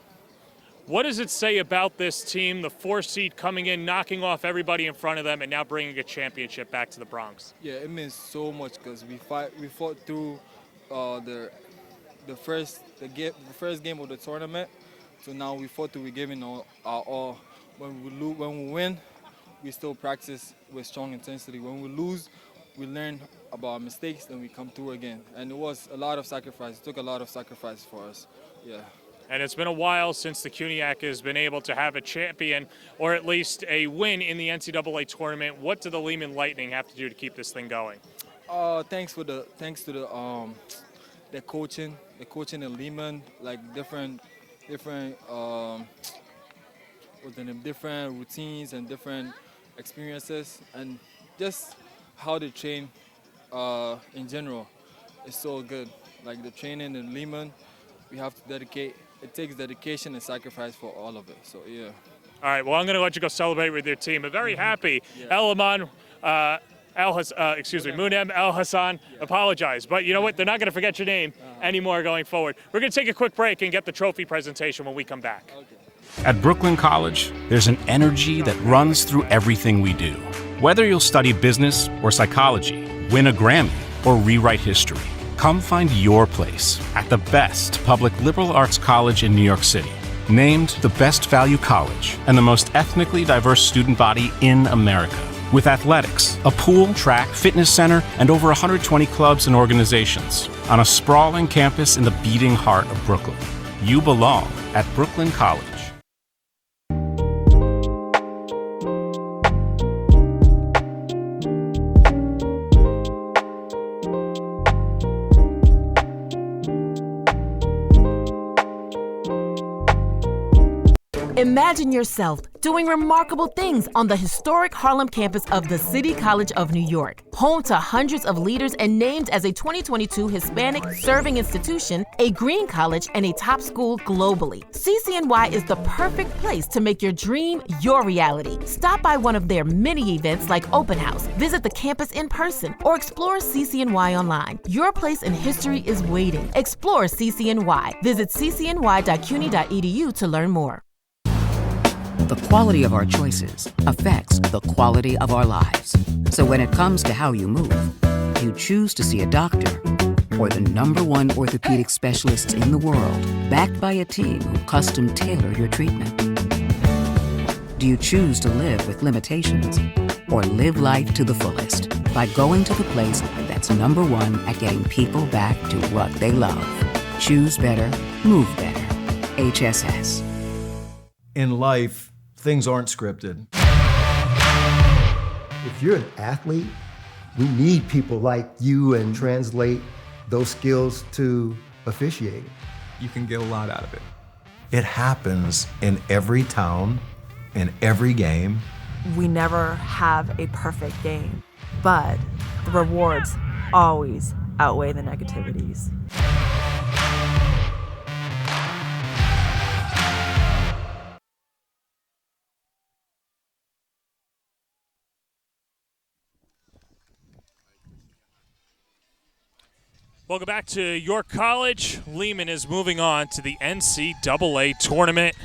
What does it say about this team, the 4th seed coming in, knocking off everybody in front of them, and now bringing a championship back to the Bronx? Yeah, it means so much because we fought through the first game of the tournament. So now we fought to be giving our all. When we win, we still practice with strong intensity. When we lose, we learn about our mistakes, then we come through again. And it was a lot of sacrifice. It took a lot of sacrifice for us. Yeah. And it's been a while since the CUNYAC has been able to have a champion or at least a win in the NCAA tournament. What do the Lehman Lightning have to do to keep this thing going? Thanks to the coaching in Lehman, like different routines and different experiences, and just how they train in general is so good. Like the training in Lehman, we have to dedicate. It takes dedication and sacrifice for all of it. So yeah. All right. Well, I'm going to let you go celebrate with your team. I'm very happy. Munem Alhassan, apologize. But you know what? They're not going to forget your name anymore going forward. We're going to take a quick break and get the trophy presentation when we come back. At Brooklyn College, there's an energy that runs through everything we do. Whether you'll study business or psychology, win a Grammy, or rewrite history, come find your place at the best public liberal arts college in New York City. Named the best value college and the most ethnically diverse student body in America. With athletics, a pool, track, fitness center, and over 120 clubs and organizations on a sprawling campus in the beating heart of Brooklyn. You belong at Brooklyn College. Imagine yourself doing remarkable things on the historic Harlem campus of the City College of New York. Home to hundreds of leaders and named as a 2022 Hispanic Serving Institution, a green college, and a top school globally. CCNY is the perfect place to make your dream your reality. Stop by one of their many events like Open House, visit the campus in person, or explore CCNY online. Your place in history is waiting. Explore CCNY. Visit ccny.cuny.edu to learn more. The quality of our choices affects the quality of our lives. So when it comes to how you move, you choose to see a doctor or the #1 orthopedic specialists in the world, backed by a team who custom tailor your treatment. Do you choose to live with limitations or live life to the fullest by going to the place that's #1 at getting people back to what they love? Choose better, move better. HSS. In life, things aren't scripted. If you're an athlete, we need people like you and translate those skills to officiating. You can get a lot out of it. It happens in every town, in every game. We never have a perfect game, but the rewards always outweigh the negativities. Welcome back to York College. Lehman is moving on to the NCAA tournament.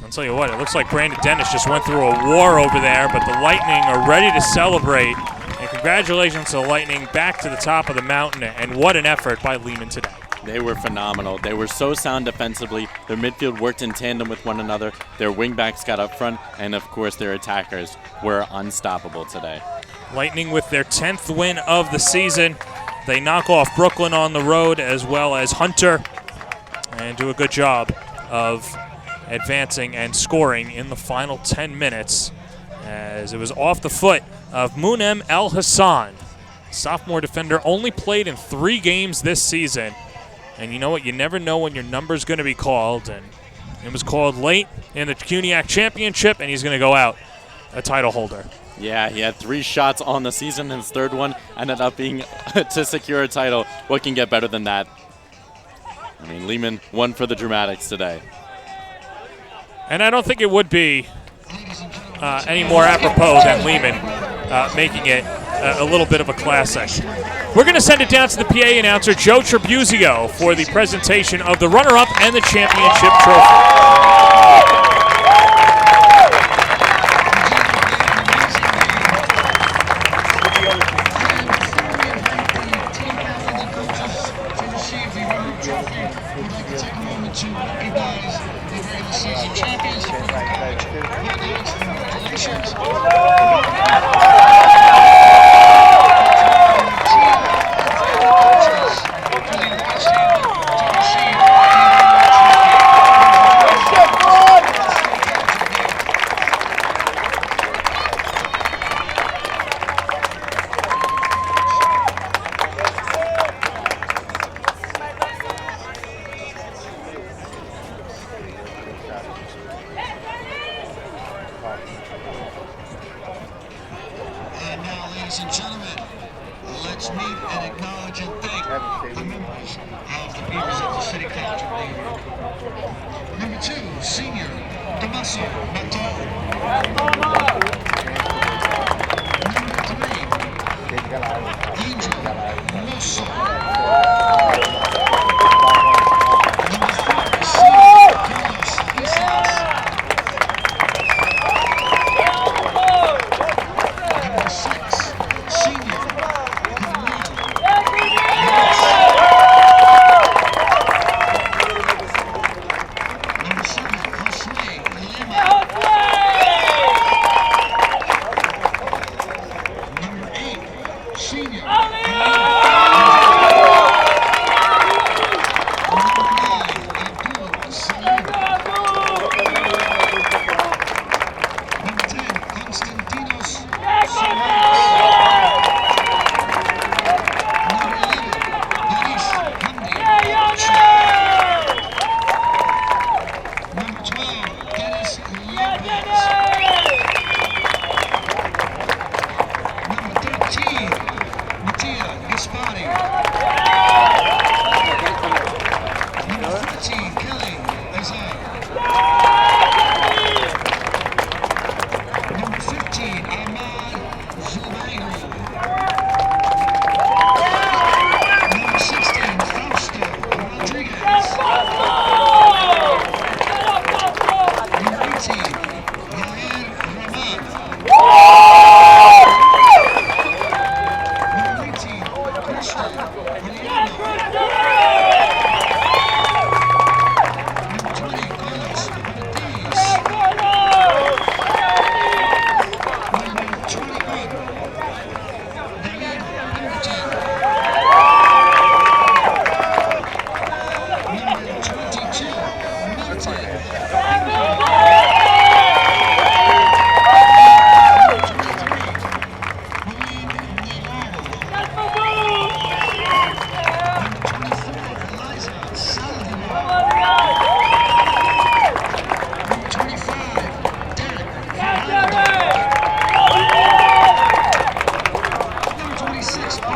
I'll tell you what, it looks like Brandon Dennis just went through a war over there, but the Lightning are ready to celebrate. And congratulations to the Lightning, back to the top of the mountain, and what an effort by Lehman today. They were phenomenal. They were so sound defensively. Their midfield worked in tandem with one another. Their wingbacks got up front, and of course their attackers were unstoppable today. Lightning with their 10th win of the season. They knock off Brooklyn on the road as well as Hunter and do a good job of advancing and scoring in the final 10 minutes as it was off the foot of Munem Alhassan. Sophomore defender, only played in 3 games this season. And you know what? You never know when your number's going to be called. And it was called late in the CUNYAC championship, and he's going to go out a title holder. Yeah, he had 3 shots on the season, and his third one ended up being to secure a title. What can get better than that? I mean, Lehman won for the Dramatics today. And I don't think it would be any more apropos than Lehman making it a little bit of a classic. We're going to send it down to the PA announcer, Joe Trebuzio, for the presentation of the runner-up and the championship trophy. and acknowledge and thank the members of the Beavers of the City College of New York. Number 2, senior Damaso Mato. Number 3, Angel Mosso. Number 4, senior Carlos Islas. Number 6, senior Number 7, Josue Lehman. Number 8, senior Number 9, Abdul Salim. Number 10, Konstantinos Salas. Number 11, Darish Hamdi. Number 12, Dennis Lopez. Number 13, Mattia Gaspari. Number 14, Kelly Azar. Number 15, Ahmad Zubairi. Number 16, Fausto Rodriguez. Number 18, Yair Rahman. Number 19, Christian Mariano. Number 20, Carlos Ortiz. Number 21, David Pemberton. Number 22, Milton.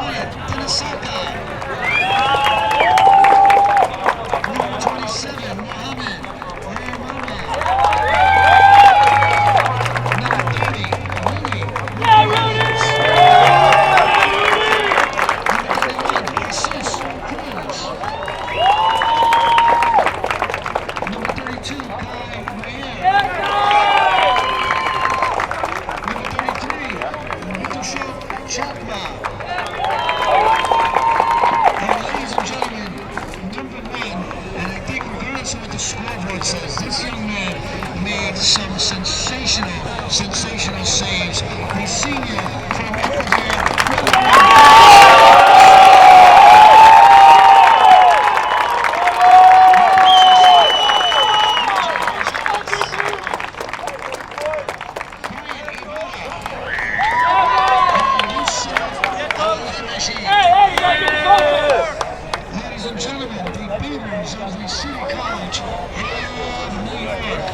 Sensational saves. The senior from Ladies and gentlemen, the Beavers of the City College of New York.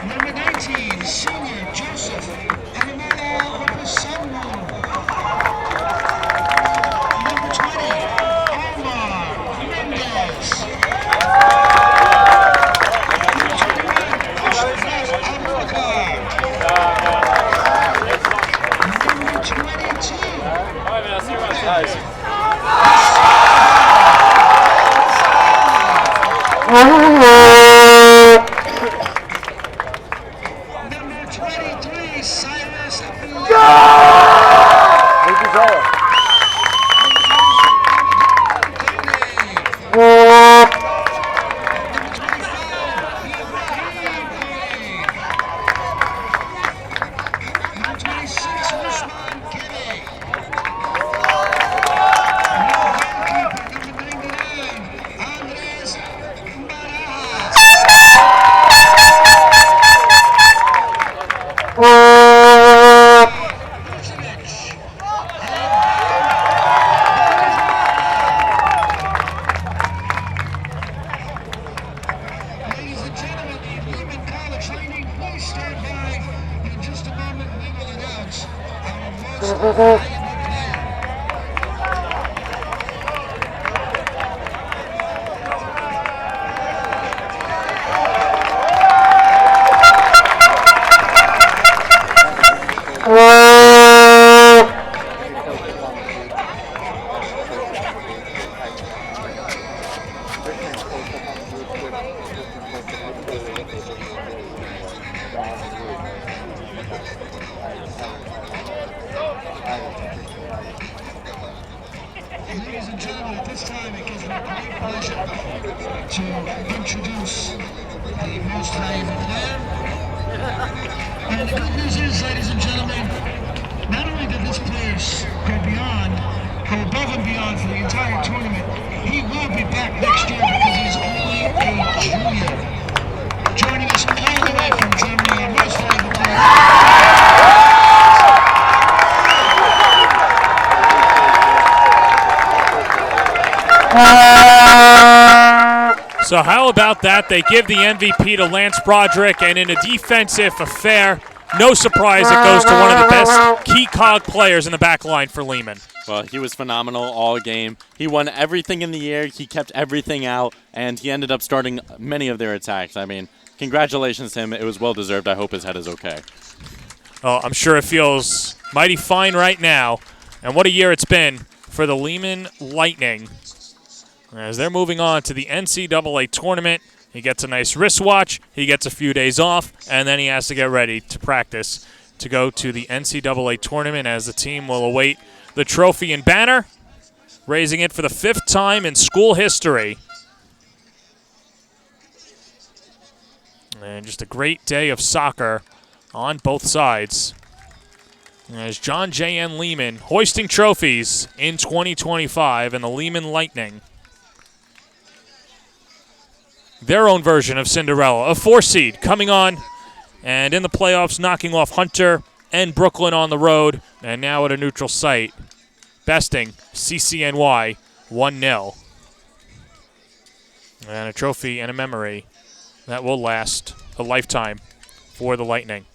Number 19, senior Joseph Munem Alhassan. Number 20, Omar Mendez. Number 21, Ashfaq Abubakar. Number 23, Cyrus Ladies and gentlemen, the Lehman College Training, please stand by. In just a moment, we will announce our most valuable player. Ladies and gentlemen, at this time it gives me great pleasure to introduce the most valuable player. And the good news is, ladies and gentlemen, not only did this player go above and beyond for the entire tournament, he will be back next year because he's only a junior. Joining us all the way from Germany, our most valuable player. So how about that? They give the MVP to Lance Broderick, and in a defensive affair, no surprise, it goes to one of the best key cog players in the back line for Lehman. Well, he was phenomenal all game. He won everything in the air. He kept everything out, and he ended up starting many of their attacks. I mean, congratulations to him. It was well-deserved. I hope his head is okay. Oh, I'm sure it feels mighty fine right now. And what a year it's been for the Lehman Lightning. As they're moving on to the NCAA tournament, he gets a nice wristwatch, he gets a few days off, and then he has to get ready to practice to go to the NCAA tournament as the team will await the trophy and banner, raising it for the 5th time in school history. And just a great day of soccer on both sides. As John J.N. Lehman hoisting trophies in 2025 and the Lehman Lightning. Their own version of Cinderella, a 4 seed coming on and in the playoffs knocking off Hunter and Brooklyn on the road and now at a neutral site, besting CCNY 1-0. And a trophy and a memory that will last a lifetime for the Lightning.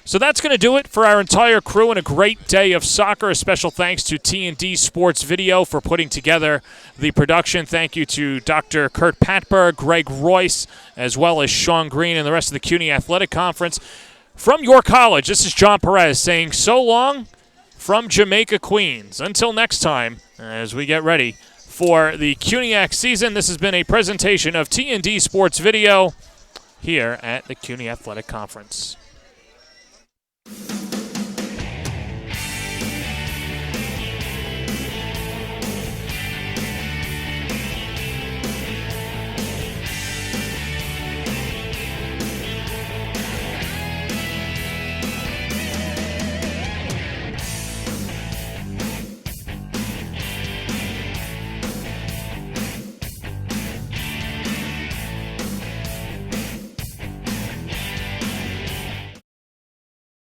So that's going to do it for our entire crew and a great day of soccer. A special thanks to T&D Sports Video for putting together the production. Thank you to Dr. Kurt Patberg, Greg Royce, as well as Sean Green and the rest of the CUNY Athletic Conference. From your college, this is John Perez saying so long from Jamaica, Queens. Until next time, as we get ready for the CUNYAC season, this has been a presentation of T&D Sports Video here at the CUNY Athletic Conference.